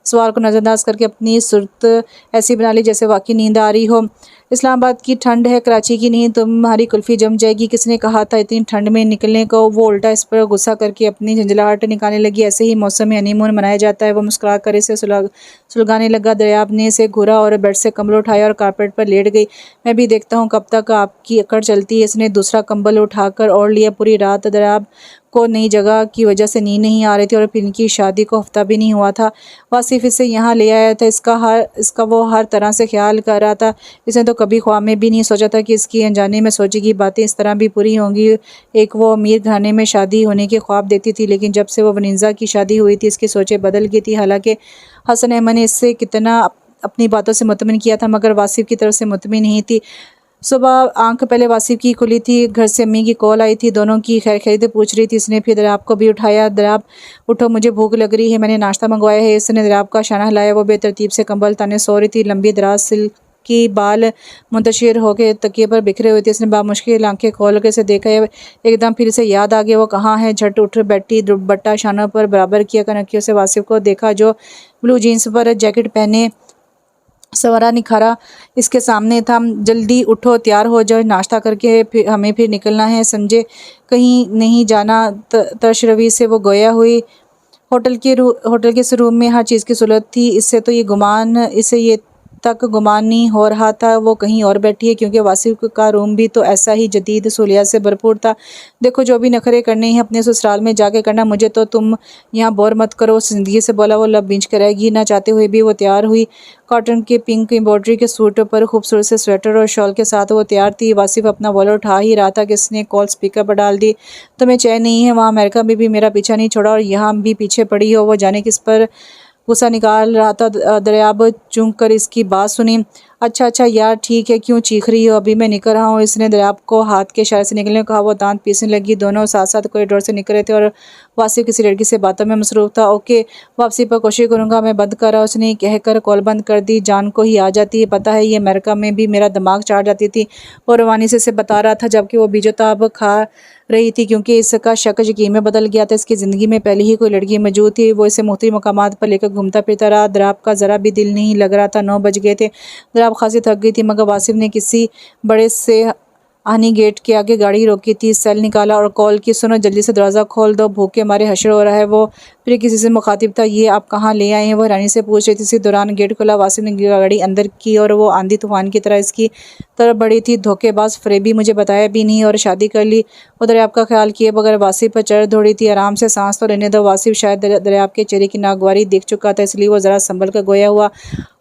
सवाल को नज़रअंदाज करके अपनी सूरत ऐसी बना ली जैसे वाकई नींद आ रही हो। इस्लामाबाद की ठंड है, कराची की नहीं। तुम्हारी कुल्फ़ी जम जाएगी। किसने कहा था इतनी ठंड में निकलने को? वो उल्टा इस पर गुस्सा करके अपनी झंझलाहट निकालने लगी। ऐसे ही मौसम में हनीमून मनाया जाता है। वो मुस्कुरा कर इसे सुलगाने लगा। दरियाब ने इसे घूरा और बेड से कंबल उठाया और कारपेट पर लेट गई। मैं भी देखता हूँ कब तक आपकी अकड़ चलती है। इसने दूसरा कंबल उठाकर ओढ़ लिया। पूरी रात दरियाब को नई जगह की वजह से नींद नहीं आ रही थी और फिर इनकी शादी को हफ्ता भी नहीं हुआ था। वासिफ इसे यहाँ ले आया था। इसका वो हर तरह से ख्याल कर रहा था। इसने तो कभी ख्वाब में भी नहीं सोचा था कि इसकी अनजाने में सोची की बातें इस तरह भी पूरी होंगी। एक वो अमीर घराने में शादी होने के ख्वाब देखती थी, लेकिन जब से वो वनीज़ा की शादी हुई थी इसकी सोचें बदल गई थी। हालांकि हसन अहमद ने इससे कितना अपनी बातों से मुतमिन किया था, मगर वासिफ की तरफ से मुतमिन नहीं थी। सुबह आंख पहले वासिफ की खुली थी। घर से अम्मी की कॉल आई थी। दोनों की खैर खैरियत पूछ रही थी। इसने फिर दरियाब को भी उठाया। दरियाब उठो, मुझे भूख लग रही है, मैंने नाश्ता मंगवाया है। इसने दरियाब का शाना हिलाया। वो बेतरतीब से कंबल ताने सो रही थी। लंबी दराज सिल्क की बाल मुंतशिर होकर तकिए पर बिखरे हुए थे। इसने बामुश्किल आंखें खोल कर इसे देखा। एकदम फिर इसे याद आ गया वो कहाँ है। झट उठ बैठी, दुपट्टा शानों पर बराबर किया। कनखियों से वासिफ को देखा जो ब्लू जीन्स पर जैकेट पहने सवारा निखारा इसके सामने था। जल्दी उठो, तैयार हो जाओ, नाश्ता करके हमें फिर निकलना है, समझे? कहीं नहीं जाना। तशरवी से वो गोया हुई। होटल के इस रूम में हर चीज़ की सहूलत थी। इसे ये तक गुमान नहीं हो रहा था वो कहीं और बैठी है, क्योंकि वासिफ का रूम भी तो ऐसा ही जदीद सहूलियत से भरपूर था। देखो, जो भी नखरे करने हैं अपने ससुराल में जाके करना, मुझे तो तुम यहाँ बोर मत करो। ज़िंदगी से बोला। वो लब बींच कर रहेगी। ना चाहते हुए भी वो तैयार हुई। कॉटन के पिंक एम्ब्रॉयडरी के सूट पर खूबसूरत से स्वेटर और शॉल के साथ वो तैयार थी। वासिफ अपना वॉलेट उठा ही रहा था कि इसने कॉल स्पीकर पर डाल दी। तुम्हें चैन नहीं है? वहाँ अमेरिका में भी मेरा पीछा नहीं छोड़ा और यहाँ भी पीछे पड़ी हो। वो जाने किस पर गुस्सा निकाल रहा था। दरियाब चूक कर इसकी बात सुनी। अच्छा यार, ठीक है, क्यों चीख रही हो? अभी मैं निकल रहा हूँ। इसने दरियाब को हाथ के इशारे से निकलने को कहा। वो दांत पीसने लगी। दोनों साथ साथ कॉरिडोर से निकल रहे थे और वासिफ किसी लड़की से बातों में मसरूफ था। ओके, वापसी पर कोशिश करूँगा, मैं बंद कर रहा। उसने कहकर कॉल बंद कर दी। जान को ही आ जाती है, पता है, ये अमेरिका में भी मेरा दिमाग चाट जाती थी। वो रवानी से इसे बता रहा था, जबकि वो बीजोताब खा रही थी, क्योंकि इसका शक यकीन में बदल गया था। इसकी ज़िंदगी में पहले ही कोई लड़की मौजूद थी। वो इसे मुख्तलिफ मकामात पर लेकर घूमता फिरता रहा। दरियाब का ज़रा भी दिल नहीं लग रहा था। 9 बज गए थे। दरियाब खासी थक गई थी, मगर वासिफ ने किसी बड़े से आनी गेट के आगे गाड़ी रोकी थी। सेल निकाला और कॉल की। सुनो, जल्दी से दरवाज़ा खोल दो, भूखे मारे हशर हो रहा है। वो फिर किसी से मुखातिब था। ये आप कहाँ ले आए हैं? वो हैरानी से पूछ रही थी। इसी दौरान गेट खुला। वासिफ ने गाड़ी अंदर की और वो आंधी तूफान की तरह इसकी तरफ बढ़ी थी। धोखेबाज, फरेबी, मुझे बताया भी नहीं और शादी कर ली। वो दरियाब का ख्याल किए बगैर वासिफ पर चढ़ दौड़ी थी। आराम से सांस तो लेने दो। वासिफ शायद दरियाब के चेहरे की नागवारी देख चुका था, इसलिए वो ज़रा संभल कर गोया हुआ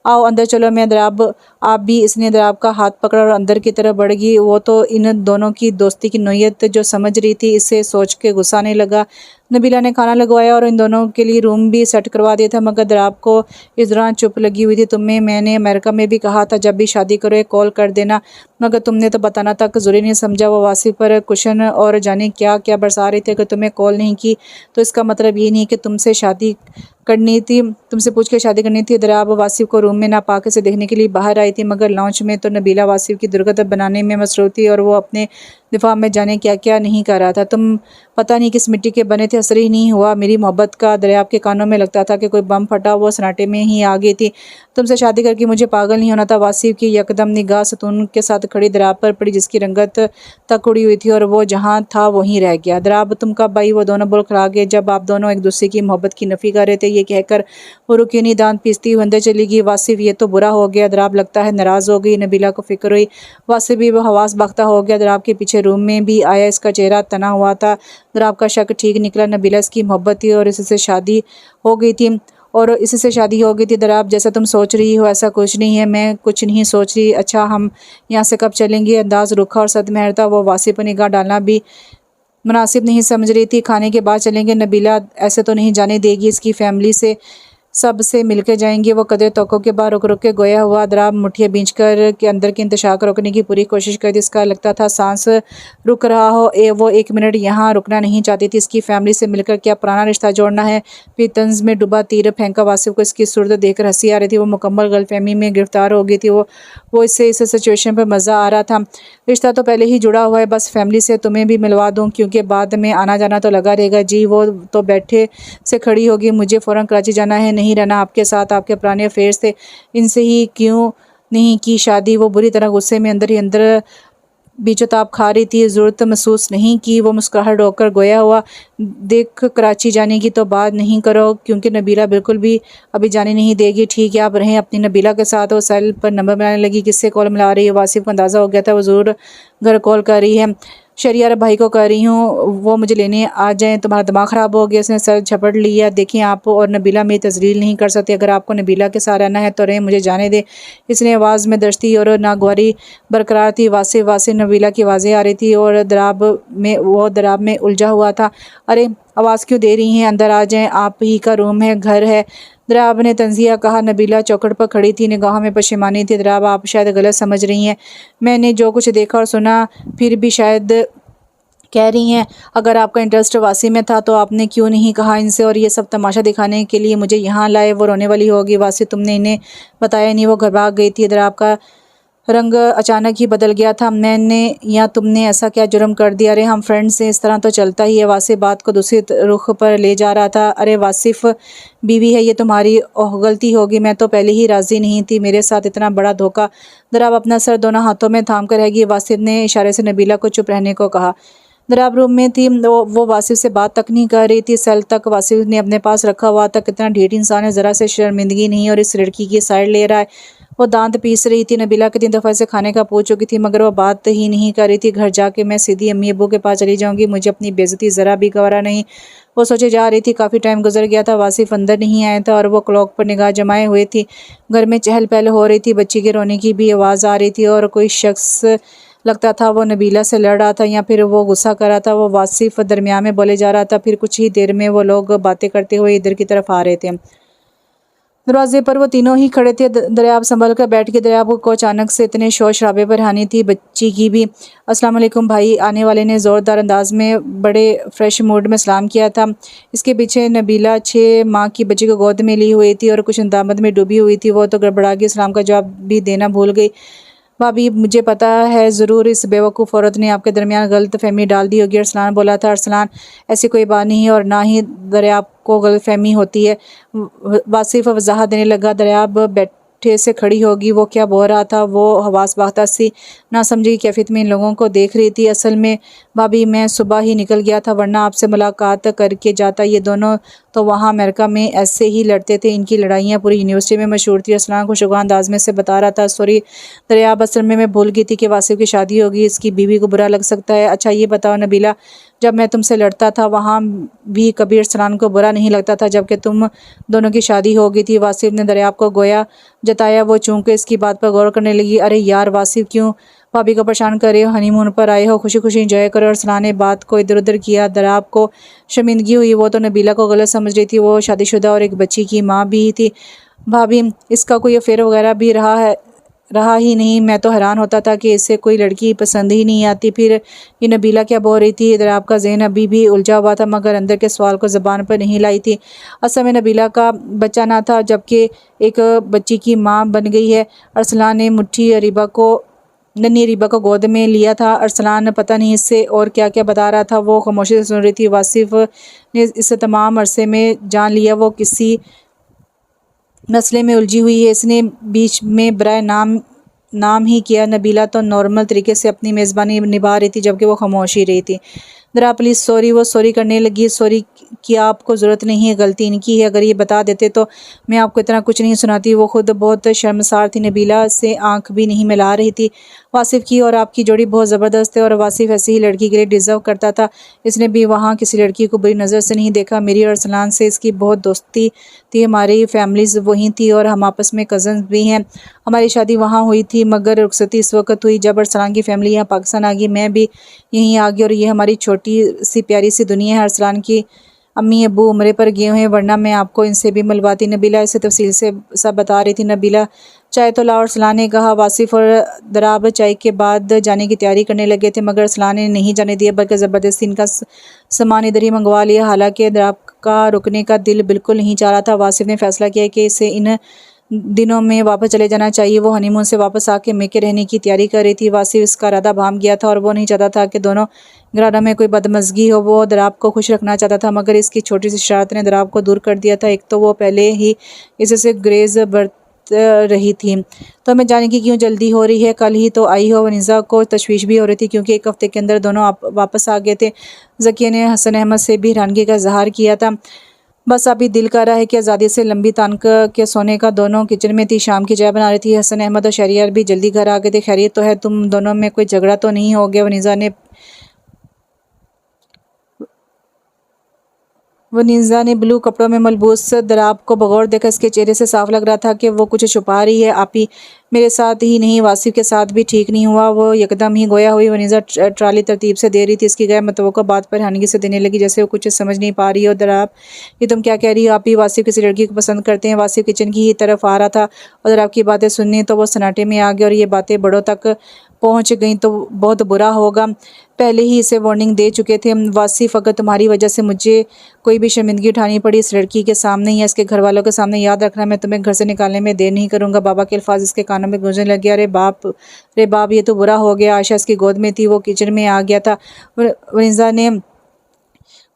आओ अंदर चलो। मैं दरियाब आप भी। इसने दरियाब का हाथ पकड़ा और अंदर की तरफ बढ़ गई। वो तो इन दोनों की दोस्ती की नोयत जो समझ रही थी, इसे सोच के गुस्सा आने लगा। नबीला ने खाना लगवाया और इन दोनों के लिए रूम भी सेट करवा दिया था, मगर दरियाब को इस दौरान चुप लगी हुई थी। तुम्हें मैंने अमेरिका में भी कहा था जब भी शादी करो एक कॉल कर देना, मगर तुमने तो बताना तक ज़रूरी नहीं समझा। वो वासिफ पर कुशन और जाने क्या क्या बरसा रहे थे कि तुम्हें कॉल नहीं की तो इसका मतलब ये नहीं कि तुमसे शादी करनी थी, तुमसे पूछ के शादी करनी थी। दरियाब वासिफ को रूम में नापाक से देखने के लिए बाहर आई थी, मगर लॉन्च में तो नबीला वासिफ की दुर्गत बनाने में मसरूफ़ थी और वो अपने दिफा में जाने क्या क्या नहीं कर रहा था। तुम पता नहीं किस मिट्टी के बने थे, असर ही नहीं हुआ मेरी मोहब्बत का। दरियाब के कानों में लगता था कि कोई बम फटा। वो सन्नाटे में ही आ गई थी। तुमसे शादी करके मुझे पागल नहीं होना था। वासिफ की यकदम निगाह सतून के साथ खड़ी दरियाब पर पड़ी, जिसकी रंगत तक उड़ी हुई थी और वो जहाँ था वहीं रह गया। दरियाब तुम कब आई? वो दोनों बोल खड़ा गए। जब आप दोनों एक दूसरे की मोहब्बत की नफ़ी कर रहे थे। ये कहकर वो रुकी नहीं, दांत पीसती हुई अंदर चली गई। वासिफ ये तो बुरा हो गया। दरियाब लगता है नाराज़ हो गई। नबीला को फिक्र हुई। वासिफ भी वो हवास बख्ता हो गया। दरियाब के पीछे रूम में भी आया। इसका चेहरा तना हुआ था। दरियाब का शक ठीक निकला। नबीला इसकी मोहब्बत थी और इससे शादी हो गई थी दरियाब जैसा तुम सोच रही हो ऐसा कुछ नहीं है। मैं कुछ नहीं सोच रही। अच्छा हम यहाँ से कब चलेंगे? अंदाज रुखा और सदमेहर था। वो वासिफ पर निगाह डालना भी मुनासिब नहीं समझ रही थी। खाने के बाद चलेंगे। नबीला ऐसे तो नहीं जाने देगी। इसकी फैमिली से सब से मिलकर जाएंगे। वो कदर तोक़ों के बाद रुक रुक के गोया हुआ। दरियाब मुठियाँ बींच कर के अंदर की इंतशाक रोकने की पूरी कोशिश करती। इसका लगता था सांस रुक रहा हो। वो एक मिनट यहाँ रुकना नहीं चाहती थी। इसकी फैमिली से मिलकर क्या पुराना रिश्ता जोड़ना है? फिर तंज में डूबा तीर फेंका। वासिफ को इसकी सूरत देखकर हंसी आ रही थी। वो मुकम्मल गलतफहमी में गिरफ्तार हो गई थी। वो इससे इस सिचुएशन पर मज़ा आ रहा था। रिश्ता तो पहले ही जुड़ा हुआ है, बस फैमिली से तुम्हें भी मिलवा दूँ क्योंकि बाद में आना जाना तो लगा रहेगा। जी। वो तो बैठे से खड़ी होगी। मुझे फ़ौरन कराची जाना है, नहीं रहना आपके साथ। आपके पुराने अफेयर्स थे, इनसे ही क्यों नहीं की शादी? वो बुरी तरह गुस्से में अंदर ही अंदर बीचोताब खा रही थी। ज़रूरत महसूस नहीं की। वो मुस्कुराहट होकर गोया हुआ। देख कराची जाने की तो बात नहीं करो क्योंकि नबीला बिल्कुल भी अभी जाने नहीं देगी। ठीक है आप रहें अपनी नबीला के साथ। वो सेल पर नंबर मिलाने लगी। किससे कॉल मिला रही है? वासिफ को अंदाज़ा हो गया था वो ज़रूर घर कॉल कर रही है। शरियार भाई को कर रही हूँ, वो मुझे लेने आ जाएं। तुम्हारा दिमाग ख़राब हो गया? उसने सर झपट लिया। देखिए आप और नबीला मेरी तजलील नहीं कर सकते। अगर आपको नबीला के साथ रहना है तो रहें, मुझे जाने दे। इसने आवाज़ में दर्शती और नागवारी बरकरार थी। वासिफ वासिफ नबीला की आवाज़ें आ रही थी और दराब में उलझा हुआ था। अरे आवाज़ क्यों दे रही हैं? अंदर आ जाएं, आप ही का रूम है, घर है। दरियाब ने तंजिया कहा। नबीला चौखट पर खड़ी थी, निगाहों में पशेमानी थी। दरियाब आप शायद गलत समझ रही हैं। मैंने जो कुछ देखा और सुना फिर भी शायद कह रही हैं। अगर आपका इंटरेस्ट वासी में था तो आपने क्यों नहीं कहा इनसे? और ये सब तमाशा दिखाने के लिए मुझे यहाँ लाए? वो रोने वाली होगी। वासी तुमने इन्हें बताया नहीं? वो घर भाग गई थी। दरियाब का रंग अचानक ही बदल गया था। मैंने या तुमने ऐसा क्या जुर्म कर दिया? अरे हम फ्रेंड्स से इस तरह तो चलता ही है। वासिफ बात को दूसरी रुख पर ले जा रहा था। अरे वासिफ बीवी है, ये तुम्हारी गलती होगी। मैं तो पहले ही राज़ी नहीं थी। मेरे साथ इतना बड़ा धोखा। दरियाब अपना सर दोनों हाथों में थाम कर रहेगी। वासिफ ने इशारे से नबीला को चुप रहने को कहा। दरियाब रूम में थी। वो वासिफ से बात तक नहीं कर रही थी। सेल तक वासिफ ने अपने पास रखा हुआ था। कितना ढेर इंसान है, ज़रा से शर्मिंदगी नहीं और इस लड़की की साइड ले रहा है। वो दांत पीस रही थी। नबीला के 3 दफ़ा से खाने का पूछ चुकी थी मगर वो बात ही नहीं कर रही थी। घर जाके मैं सीधी अम्मी अब्बू के पास चली जाऊंगी, मुझे अपनी बेइज्जती ज़रा भी गवारा नहीं। वो सोचे जा रही थी। काफ़ी टाइम गुजर गया था। वासिफ अंदर नहीं आया था और वो क्लॉक पर निगाह जमाए हुए थी। घर में चहल पहल हो रही थी। बच्ची के रोने की भी आवाज़ आ रही थी और कोई शख्स लगता था वो नबीला से लड़ रहा था या फिर वो गुस्सा कर रहा था। वो वासिफ दरमियान में बोले जा रहा था। फिर कुछ ही देर में वो लोग बातें करते हुए इधर की तरफ आ रहे थे। दरवाजे पर वो तीनों ही खड़े थे। दरियाब संभल कर बैठ के। दरियाब को अचानक से इतने शोर शराबे पर हानि थी, बच्ची की भी। अस्सलाम वालेकुम भाई। आने वाले ने ज़ोरदार अंदाज में बड़े फ्रेश मूड में सलाम किया था। इसके पीछे नबीला 6 माह की बच्ची को गोद में ली हुई थी और कुछ दामद में डूबी हुई थी। वो तो गड़बड़ा गई, सलाम का जवाब भी देना भूल गई। भाभी मुझे पता है ज़रूर इस बेवकूफ़ औरत ने आपके दरमियान गलत फहमी डाल दी होगी। अरसलान बोला था। अरसलान ऐसी कोई बात नहीं है और ना ही दरियाब को गलत फहमी होती है। वासिफ वजाहत देने लगा। दरियाब बैठे से खड़ी होगी। वो क्या बोल रहा था? वो हवास बाख्ता सी ना समझी कैफियत में इन लोगों को देख रही थी। असल में भाभी मैं सुबह ही निकल गया था वरना आपसे मुलाकात करके जाता। ये दोनों तो वहाँ अमेरिका में ऐसे ही लड़ते थे। इनकी लड़ाइयाँ पूरी यूनिवर्सिटी में मशहूर थी। असलान खुशगवार अंदाज में से बता रहा था। सॉरी दरियाब, असल में मैं भूल गई थी कि वासिफ की शादी होगी। इसकी बीवी को बुरा लग सकता है। अच्छा ये बताओ नबीला जब मैं तुमसे लड़ता था वहाँ भी कभी अरसलान को बुरा नहीं लगता था, जबकि तुम दोनों की शादी हो गई थी। वासिफ ने दरियाब को गोया जताया। वो चूंकि इसकी बात पर गौर करने लगी। अरे यार वासिफ, क्यों भाभी को परेशान कर रहे हो? हनीमून पर आए हो, खुशी खुशी इंजॉय करो। अरसलान ने बात को इधर उधर किया। दरियाब को शर्मिंदगी हुई। वो तो नबीला को गलत समझ रही थी। वो शादीशुदा और एक बच्ची की माँ भी थी। भाभी, इसका कोई अफेयर वगैरह भी रहा ही नहीं। मैं तो हैरान होता था कि इससे कोई लड़की पसंद ही नहीं आती। फिर ये नबीला क्या बोल रही थी? इधर आपका ज़हन अभी भी उलझा हुआ था, मगर अंदर के सवाल को ज़बान पर नहीं लाई थी। असल में नबीला का बच्चा ना था, जबकि एक बच्ची की माँ बन गई है। अरसलान ने नन्ही रीबा को गोद में लिया था। अरसलान पता नहीं इससे और क्या क्या बता रहा था। वो खामोशी से सुन रही थी। वासिफ ने इस तमाम अरसे में जान लिया वो किसी मसले में उलझी हुई है। इसने बीच में बराए नाम ही किया। नबीला तो नॉर्मल तरीके से अपनी मेज़बानी निभा रही थी, जबकि वो खामोश ही रही थी। ज़रा प्लीज़ सॉरी। वो सॉरी करने लगी। सॉरी की आपको ज़रूरत नहीं है, गलती इनकी है। अगर ये बता देते तो मैं आपको इतना कुछ नहीं सुनाती। वो खुद बहुत शर्मसार थी। नबीला से आंख भी नहीं मिला रही थी। वासिफ की और आपकी जोड़ी बहुत ज़बरदस्त है और वासिफ ऐसी ही लड़की के लिए डिज़र्व करता था। इसने भी वहाँ किसी लड़की को बुरी नज़र से नहीं देखा। मेरी और अरसलान से इसकी बहुत दोस्ती थी। हमारी फैमिलीज़ वहीं थी और हम आपस में कज़न्स भी हैं। हमारी शादी वहाँ हुई थी, मगर रुखसती इस वक्त हुई जब अरसलान की फैमिली यहाँ पाकिस्तान आ गई। मैं भी यहीं आ गई और ये हमारी छोटी सी प्यारी सी दुनिया है। अरसलान की अम्मी अब्बू उम्रे पर गए हुए हैं, वरना मैं आपको इनसे भी मिलवाती। नबीला इसे तफसील से सब बता रही थी। नबीला, चाय तो लाओ, अरसलान ने कहा। वासिफ और दराब चाय के बाद जाने की तैयारी करने लगे थे, मगर अरसलान ने नहीं जाने दिया, बल्कि ज़बरदस्ती इनका सामान इधर ही मंगवा लिया। हालांकि दराब का रुकने का दिल बिल्कुल नहीं चाह रहा था। वासिफ ने फैसला किया कि इसे इन दिनों में वापस चले जाना चाहिए। वो हनीमून से वापस आके मेके रहने की तैयारी कर रही थी। वासिफ इसका इरादा भांप गया था और वो नहीं चाहता था कि दोनों घरानों में कोई बदमज़गी हो। वो दराब को खुश रखना चाहता था, मगर इसकी छोटी सी शरारत ने दराब को दूर कर दिया था। एक तो वो पहले ही इससे ग्रेज बरत रही थी, तो हमें जाने की क्यों जल्दी हो रही है? कल ही तो आई हो। वनीज़ा को तशवीश भी हो रही थी, क्योंकि एक हफ्ते के अंदर दोनों वापस आ गए थे। ज़किया ने हसन अहमद से भी हैरानगी का इजहार किया था। बस अभी दिल कर रहा है कि आज़ादी से लंबी तान के सोने का। दोनों किचन में थी, शाम की चाय बना रही थी। हसन अहमद और शहरियार भी जल्दी घर आ गए थे। खैरियत तो है? तुम दोनों में कोई झगड़ा तो नहीं हो गया? वनीज़ा ने ब्लू कपड़ों में मलबूस दराब को बगौर देखा। इसके चेहरे से साफ लग रहा था कि वो कुछ छुपा रही है। आपी मेरे साथ ही नहीं, वासिफ के साथ भी ठीक नहीं हुआ। वो एकदम ही गोया हुई। वनीज़ा ट्राली तरतीब से दे रही थी। इसकी गैर मुतवक्का बात पर हैरानगी से देने लगी, जैसे वो कुछ समझ नहीं पा रही हो। दराब, ये तुम क्या कह रही हो? आप ही वासिफ किसी लड़की को पसंद करते हैं? वासिफ किचन की ही तरफ आ रहा था और दराब की बातें सुननी तो वो सन्नाटे में आ गया, और ये बातें बड़ों तक पहुंच गई तो बहुत बुरा होगा। पहले ही इसे वार्निंग दे चुके थे। वासिफ, अगर तुम्हारी वजह से मुझे कोई भी शर्मिंदगी उठानी पड़ी इस लड़की के सामने या इसके घर वालों के सामने, याद रखना मैं तुम्हें घर से निकालने में देर नहीं करूंगा। बाबा के अल्फाज इसके कानों में गूंजने लगे। अरे बाप, ये तो बुरा हो गया। आयशा इसकी गोद में थी, वो किचन में आ गया था। वनीज़ा ने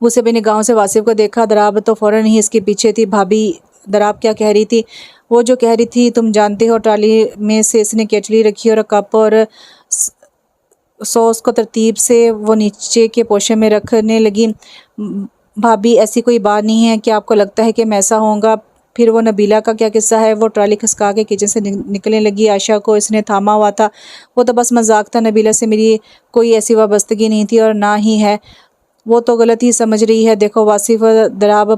गुस्से भी निगाहों से वासिफ को देखा। दराब तो फौरन ही इसके पीछे थी। भाभी, दराब क्या कह रही थी? वो जो कह रही थी तुम जानते हो। ट्राली में से इसने केटली रखी और कप और सॉस को तरतीब से वो नीचे के पोशे में रखने लगी। भाभी, ऐसी कोई बात नहीं है कि आपको लगता है कि मैं ऐसा होऊंगा? फिर वो नबीला का क्या किस्सा है? वो ट्राली खसका के किचन से निकलने लगी। आयशा को इसने थामा हुआ था। वो तो बस मजाक था। नबीला से मेरी कोई ऐसी वाबस्तगी नहीं थी और ना ही है। वो तो गलत ही समझ रही है। देखो वासिफ, दराब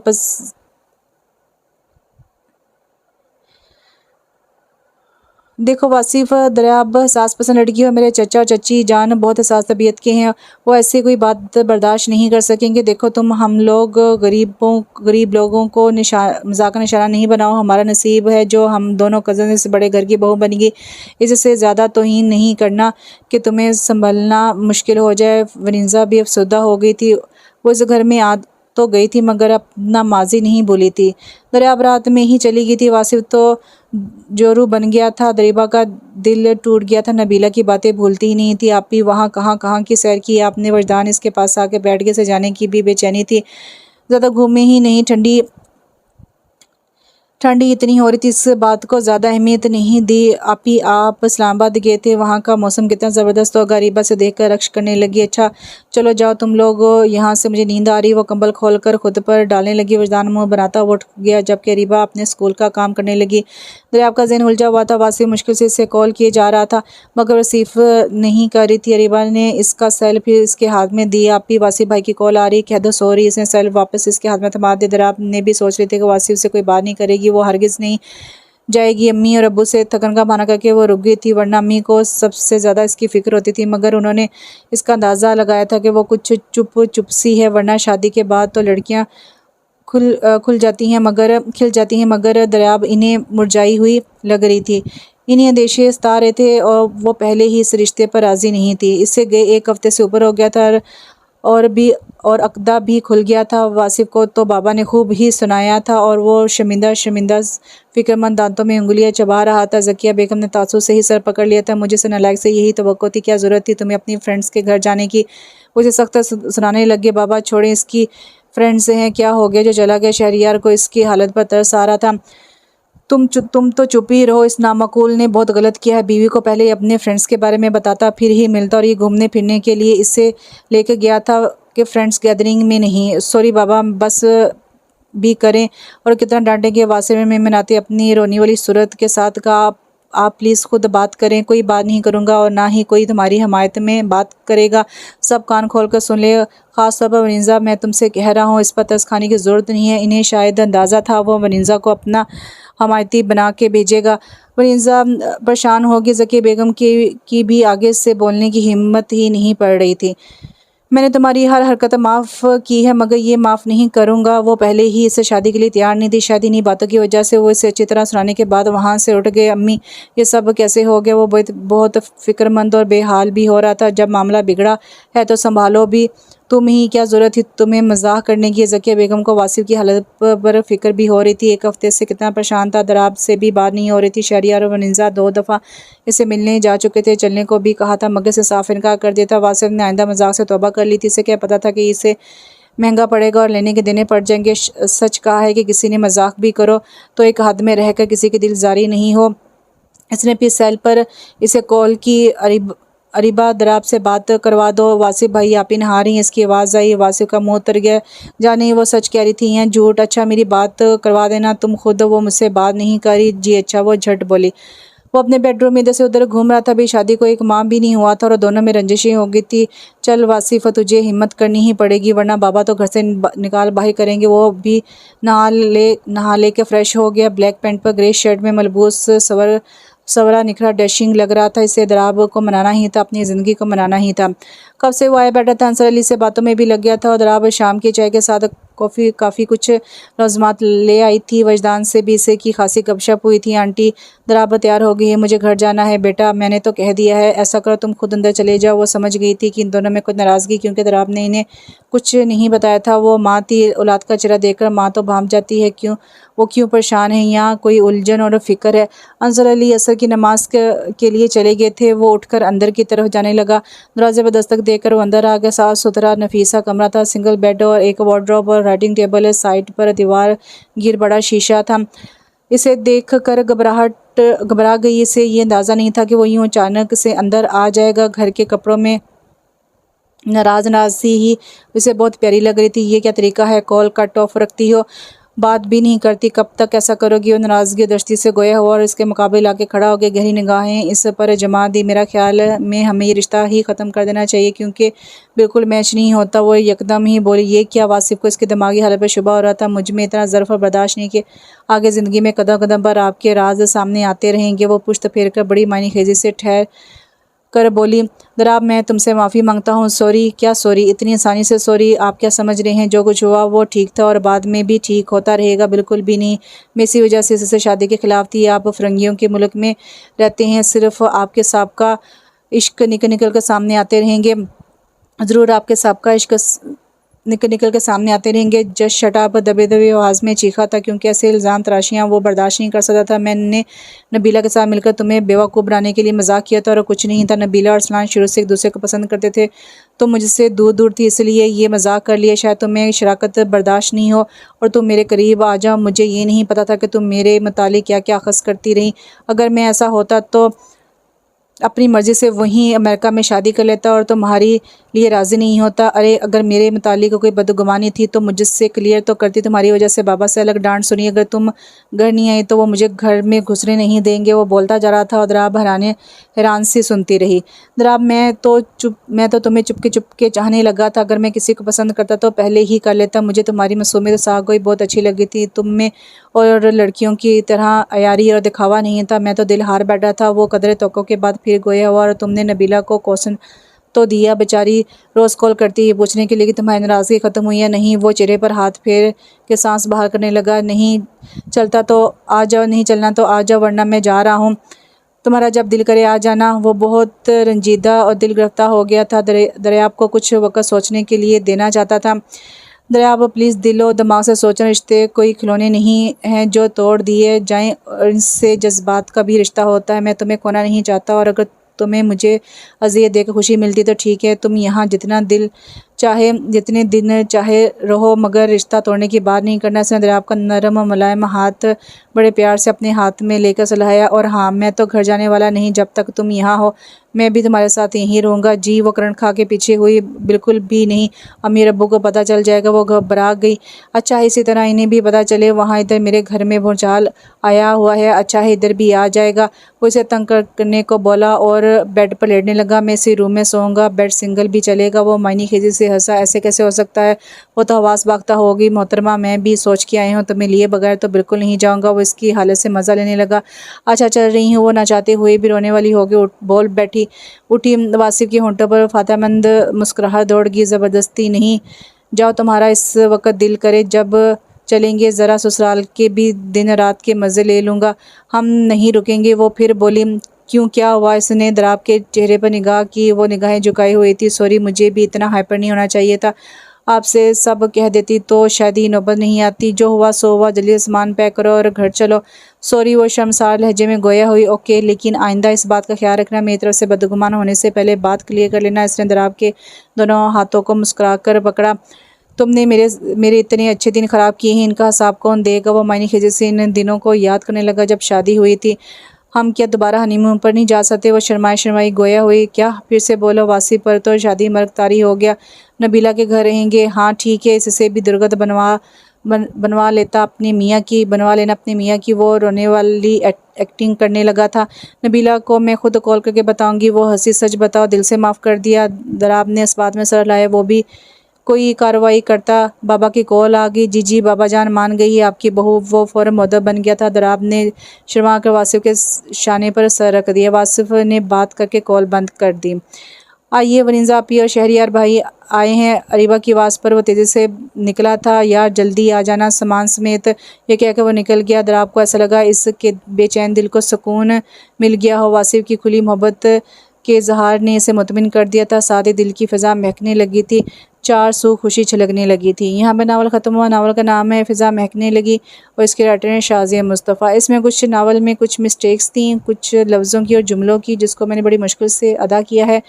दरियाब सास पसंद लड़की हो। मेरे चचा और चची जान बहुत हसास तबीयत के हैं, वो ऐसे कोई बात बर्दाश्त नहीं कर सकेंगे। देखो तुम हम लोग गरीब लोगों को मजाक का निशाना नहीं बनाओ। हमारा नसीब है जो हम दोनों कज़न इस बड़े घर की बहू बनेगी। इससे ज़्यादा तौहीन नहीं करना कि तुम्हें संभलना मुश्किल हो जाए। वनीज़ा भी अफसुर्दा हो गई थी। वो इस घर में आ तो गई थी, मगर अपना माजी नहीं भूली थी। दरियाब रात में ही चली गई थी। वासिफ तो जोरू बन गया था। दरीबा का दिल टूट गया था। नबीला की बातें भूलती ही नहीं थी। आप भी वहाँ कहाँ कहाँ की सैर की आपने? वजदान इसके पास आके बैठ गए। से जाने की भी बेचैनी थी। ज़्यादा घूमे ही नहीं। ठंडी ठंडी इतनी हो रही थी, इस बात को ज़्यादा अहमियत नहीं दी। आप इस्लामाबाद गए थे, वहाँ का मौसम कितना ज़बरदस्त होगा। रीबा से देखकर रक्श करने लगी। अच्छा चलो जाओ तुम लोग यहाँ से, मुझे नींद आ रही। वो कंबल खोलकर खुद पर डालने लगी। वजदान मुँह बनाता हुआ उठ गया, जबकि रीबा अपने स्कूल का काम करने लगी। दरियाब का ज़हन उलझा हुआ था। वासिफ मुश्किल से इसे कॉल किए जा रहा था, मगर रिसीव नहीं कर रही थी। रीबा ने इसका सेल फिर इसके हाथ में दिया। आपी वासिफ भाई की कॉल आ रही, कह दो सॉरी। इसने सेल वापस इसके हाथ में थमा दिया। दरियाब ने भी सोच रही थी कि वासिफ से कोई बात नहीं करेगी, वो हरगिज़ नहीं जाएगी। अम्मी और अब्बू से थकन का बहाना करके वो रुक गई थी, वरना अम्मी को सबसे ज़्यादा इसकी फ़िक्र होती थी। मगर उन्होंने इसका अंदाज़ा लगाया था कि वो कुछ चुप सी है, वरना शादी के बाद तो लड़कियां खिल जाती हैं, मगर दरियाब इन्हें मुरझाई हुई लग रही थी। इन्हें अंदेशे सता रहे थे और वो पहले ही इस रिश्ते पर राज़ी नहीं थी। इससे गए 1 हफ्ते से ऊपर हो गया था और अक़दा भी खुल गया था। वासिफ को तो बाबा ने खूब ही सुनाया था और वो शर्मिंदा फ़िक्रमंद दांतों में उंगलियां चबा रहा था। ज़किया बेगम ने तासुब से ही सर पकड़ लिया था। मुझे से नालायक से यही तवक्को थी, क्या ज़रूरत थी तुम्हें अपनी फ्रेंड्स के घर जाने की। उसे सख्त सुनाने लगे, बाबा छोड़ें, इसकी फ्रेंड्स हैं, क्या हो गया जो चला गया। शहरियार को इसकी हालत पर तरस आ रहा था। तुम तो चुप ही रहो। इस नामकूल ने बहुत गलत किया है। बीवी को पहले अपने फ्रेंड्स के बारे में बताता, फिर ही मिलता, और ये घूमने फिरने के लिए इससे लेकर गया था कि फ्रेंड्स गैदरिंग में नहीं। सॉरी बाबा, बस भी करें। और कितना डांटेंगे। वासिफ में मनाते अपनी रोने वाली सूरत के साथ कहा, आप प्लीज़ खुद बात करें। कोई बात नहीं करूँगा और ना ही कोई तुम्हारी हमायत में बात करेगा। सब कान खोल कर सुन ले, ख़ास तौर पर वनीज़ा, मैं तुमसे कह रहा हूँ, इस पर तरस खाने की ज़रूरत नहीं है। इन्हें शायद अंदाज़ा था वो वनीज़ा को अपना हमायती बना के भेजेगा। वनीज़ा परेशान होगी। ज़किया बेगम की भी आगे से बोलने की हिम्मत ही नहीं पड़ रही थी। मैंने तुम्हारी हर हरकत माफ़ की है, मगर ये माफ़ नहीं करूँगा। वो पहले ही इससे शादी के लिए तैयार नहीं थी। शायद इन्हीं बातों की वजह से वो इसे अच्छी तरह सुनाने के बाद वहाँ से उठ गए। अम्मी, ये सब कैसे हो गया। वो बहुत फ़िक्रमंद और बेहाल भी हो रहा था। जब मामला बिगड़ा है तो संभालो भी तुम ही, क्या ज़रूरत थी तुम्हें मजाक करने की। ज़किया बेगम को वासिफ की हालत पर फ़िक्र भी हो रही थी। 1 हफ्ते से कितना परेशान था। दराब से भी बात नहीं हो रही थी। शहरियार और वनीज़ा 2 दफ़ा इसे मिलने जा चुके थे, चलने को भी कहा था, मगर से साफ इनकार कर दिया था। वासिफ ने आइंदा मजाक से तौबा कर ली थी। इसे क्या पता था कि इसे महंगा पड़ेगा और लेने के देने पड़ जाएंगे। सच कहा है कि किसी ने मजाक भी करो तो एक हद में रहकर, किसी की दिलजारी नहीं हो। इसने फिर सेल पर इसे कॉल की, अरीबा दराब से बात करवा दो। वासिफ भाई आप ही नहा रही हैं, इसकी आवाज़ आई। वासिफ का मुंह उतर गया, जाने वो सच कह रही थी या झूठ। अच्छा मेरी बात करवा देना तुम खुद, वो मुझसे बात नहीं करी। जी अच्छा, वो झट बोली। वो अपने बेडरूम में इधर से उधर घूम रहा था। अभी शादी को 1 माह भी नहीं हुआ था और दोनों में रंजिशें हो गई थी। चल वासिफ, तुझे हिम्मत करनी ही पड़ेगी, वरना बाबा तो घर से निकाल बाही करेंगे। वो भी नहा ले के फ्रेश हो गया। ब्लैक पैंट पर ग्रे शर्ट में मलबूस सवरा निखरा डैशिंग लग रहा था। इसे दराब को मनाना ही था, अपनी ज़िंदगी को मनाना ही था। कब से वो आया बैठा था, अंसर अली से बातों में भी लग गया था और दराब शाम की चाय के साथ काफ़ी कुछ लज़्मात ले आई थी। वजदान से भी इसे की खासी गपशप हुई थी। आंटी दराब तैयार हो गई है, मुझे घर जाना है। बेटा मैंने तो कह दिया है, ऐसा करो तुम खुद अंदर चले जाओ। वो समझ गई थी कि इन दोनों में कुछ नाराज़गी, क्योंकि दराब ने इन्हें कुछ नहीं बताया था। वो माँ थी, औलाद का चेहरा देखकर माँ तो भांप जाती है। वो क्यों परेशान है, यहाँ कोई उलझन और फिक्र है। अंसर अली असर की नमाज के लिए चले गए थे। वो उठकर अंदर की तरफ जाने लगा। दरवाजे पर दस्तक देकर वो अंदर आ गया। साफ सुथरा नफीसा कमरा था। सिंगल बेड और एक वार्डरोब और राइटिंग टेबल है। साइड पर दीवार गिर बड़ा शीशा था। इसे देख कर घबरा गई। इसे ये अंदाज़ा नहीं था कि वो यूँ अचानक से अंदर आ जाएगा। घर के कपड़ों में नाराज़ सी ही इसे बहुत प्यारी लग रही थी। ये क्या तरीका है, कॉल कट ऑफ रखती हो, बात भी नहीं करती, कब तक ऐसा करोगी। वो नाराज़गी दृष्टि से गोया हुआ और इसके मुकाबले आके खड़ा हो गया। गहरी निगाहें इस पर जमा दी। मेरा ख्याल में हमें ये रिश्ता ही ख़त्म कर देना चाहिए, क्योंकि बिल्कुल मैच नहीं होता। वो यकदम ही बोली, ये क्या। वासिफ को इसके दिमागी हालत पर शुबा हो रहा था। मुझ में इतना ज़र्फ़ और बर्दाश्त नहीं कि आगे ज़िंदगी में कदम कदम पर आपके राज सामने आते रहेंगे। वो पुश्त फेर कर बड़ी मायने खेजी से ठहर कर बोली, दराब मैं तुमसे माफ़ी मांगता हूँ। सॉरी। क्या सॉरी, इतनी आसानी से सॉरी? आप क्या समझ रहे हैं, जो कुछ हुआ वो ठीक था और बाद में भी ठीक होता रहेगा? बिल्कुल भी नहीं। मैं इसी वजह से इससे शादी के ख़िलाफ़ थी। आप फ़िरंगियों के मुल्क में रहते हैं, सिर्फ आपके साबका इश्क निकल कर सामने आते रहेंगे। ज़रूर आपके साबका इश्क निकल निकल के सामने आते रहेंगे। जस्ट शट अप दबे दबे आवाज़ में चीखा था, क्योंकि ऐसे इल्ज़ाम तराशियाँ वो बर्दाश्त नहीं कर सकता था। मैंने नबीला के साथ मिलकर तुम्हें बेवकूफ़ बनाने के लिए मजाक किया था और कुछ नहीं था। नबीला और अरसलान शुरू से एक दूसरे को पसंद करते थे, तो मुझसे दूर दूर थी, इसलिए ये मजाक कर लिया। शायद तुम्हें शराकत बर्दाश्त नहीं हो और तुम मेरे करीब आ जाओ। मुझे ये नहीं पता था कि तुम मेरे मुतालिक क्या क्या अखज़ करती रही। अगर मैं ऐसा होता तो अपनी मर्ज़ी से वहीं अमेरिका में शादी कर लेता और तुम्हारी लिए राज़ी नहीं होता। अरे अगर मेरे मुतालिक कोई बदगुमानी थी तो मुझसे क्लियर तो करती। तुम्हारी वजह से बाबा से अलग डांट सुनी। अगर तुम घर नहीं आई तो वो मुझे घर में घुसने नहीं देंगे। वो बोलता जा रहा था और दराब हैरान सी सुनती रही। दराब मैं तो तुम्हें चुपके चाहने लगा था। अगर मैं किसी को पसंद करता तो पहले ही कर लेता। मुझे तुम्हारी मासूमियत सागोई बहुत अच्छी लगी थी। तुम में और लड़कियों की तरह अयारी और दिखावा नहीं था। मैं तो दिल हार बैठा था। वो कदर तोक़ो के बाद फिर गोया हुआ और तुमने नबीला को क्वेश्चन तो दिया। बेचारी रोज़ कॉल करती है पूछने के लिए कि तुम्हारी नाराज़गी ख़त्म हुई या नहीं। वो चेहरे पर हाथ फेर के सांस बाहर करने लगा। नहीं चलता तो आ जाओ, नहीं चलना तो आ जाओ, वरना मैं जा रहा हूँ। तुम्हारा जब दिल करे आ जाना। वो बहुत रंजीदा और दिल गिरफ्ता हो गया था। दरियाब को कुछ वक़्त सोचने के लिए देना चाहता था। दरियाब प्लीज़ दिलो दिमाग से सोचना, रिश्ते कोई खिलौने नहीं हैं जो तोड़ दिए जाएं और इनसे जज्बात का भी रिश्ता होता है। मैं तुम्हें खोना नहीं चाहता और अगर तुम्हें मुझे अज़ियत देकर खुशी मिलती तो ठीक है। तुम यहाँ जितने दिन चाहे रहो, मगर रिश्ता तोड़ने की बात नहीं करना। इसने दरियाब का नरम और मुलायम हाथ बड़े प्यार से अपने हाथ में लेकर सहलाया। और हाँ, मैं तो घर जाने वाला नहीं जब तक तुम यहाँ हो। मैं भी तुम्हारे साथ यहीं रहूँगा। जी। वो करंट खा के पीछे हुई। बिल्कुल भी नहीं, अमीर अब्बू को पता चल जाएगा। वो घबरा गई। अच्छा, इसी तरह इन्हें भी पता चले वहाँ इधर मेरे घर में भूचाल आया हुआ है। अच्छा है, इधर भी आ जाएगा। वो इसे तंग करने को बोला और बेड पर लेटने लगा। मैं इसी रूम में सोऊंगा, बेड सिंगल भी चलेगा। वो मायनी खेजी से हंसा। ऐसे कैसे हो सकता है? वो तो हवास बाख्ता होगी। मोहतरमा, मैं भी सोच के आई हूँ, तुम्हें लिए बगैर तो बिल्कुल नहीं जाऊँगा। वो इसकी हालत से मज़ा लेने लगा। अच्छा, चल रही हूँ। वो ना चाहते हुए भी रोने वाली होगी बोल उठी। वासिफ की होंठों पर फायदेमंद मुस्कुराहट दौड़ गई। ज़बरदस्ती नहीं, जाओ, तुम्हारा इस वक्त दिल करे जब चलेंगे। ज़रा ससुराल के भी दिन रात के मज़े ले लूँगा। हम नहीं रुकेंगे। वो फिर बोली, क्यों, क्या हुआ? इसने दराब के चेहरे पर निगाह की। वो निगाहें झुकाई हुई थी। सॉरी, मुझे भी इतना हाइपर नहीं होना चाहिए था। आपसे सब कह देती तो शायद ही नौबत नहीं आती। जो हुआ सो हुआ। जल्दी सामान पैक करो और घर चलो। सॉरी, वो शर्मसार लहजे में गोया हुई। ओके, लेकिन आइंदा इस बात का ख्याल रखना, मेरी तरफ से बदगुमान होने से पहले बात क्लियर कर लेना। इसने दराब के दोनों हाथों को मुस्कुराकर पकड़ा। तुमने मेरे इतने अच्छे दिन ख़राब किए हैं, इनका हिसाब कौन देगा? वो मायने खेजे से इन दिनों को याद करने लगा जब शादी हुई थी। हम क्या दोबारा हनीमून पर नहीं जा सकते? वो शर्माई गोया हुई। क्या? फिर से बोलो। वासी पर तो शादी मर्ग तारी हो गया। नबीला के घर रहेंगे। हाँ ठीक है, इससे भी दुर्गत बनवा लेना अपने मियाँ की। वो रोने वाली एक्टिंग करने लगा था। नबीला को मैं खुद कॉल करके बताऊंगी। वो हंसी। सच बताओ, दिल से माफ़ कर दिया? दराब ने इस बात में सर लाया। वो भी कोई कार्रवाई करता? बाबा की कॉल आ गई। जी बाबा जान मान गई है आपकी बहू। वो फ़ौरन मुअद्दब बन गया था। दराब ने शर्मा कर वासिफ के शाने पर सर रख दिया। वासिफ ने बात करके कॉल बंद कर दी। आइए, वनीज़ा आपी और शहरियार भाई आए हैं। अरीबा की आवाज़ पर वो तेज़ी से निकला था। यार जल्दी आ जाना सामान समेत। ये कहकर वो निकल गया। दराब को ऐसा लगा इसके बेचैन दिल को सुकून मिल गया हो। वासिफ की खुली मोहब्बत के इजहार ने इसे मुतमिन कर दिया था। साथ ही दिल की फ़िज़ा महकने लगी थी। चार सू खुशी छलकने लगी थी। यहाँ पर नावल ख़त्म हुआ। नावल का नाम है फ़िज़ा महकने लगी और इसके राइटर हैं शाज़िया मुस्तफ़ा। इसमें कुछ नावल में कुछ मिस्टेक्स थी, कुछ लफ्ज़ों की और जुमलों की, जिसको मैंने बड़ी मुश्किल से अदा किया है।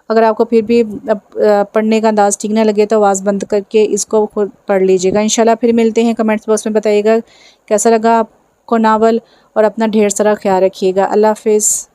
अगर आपको फिर भी पढ़ने का अंदाज़ ठीक ना लगे तो आवाज़ बंद करके इसको खुद पढ़ लीजिएगा। इंशाल्लाह फिर मिलते हैं। कमेंट्स बॉक्स में बताइएगा कैसा लगा आपको नावल और अपना ढेर सारा ख्याल रखिएगा। अल्लाह हाफ़िज़।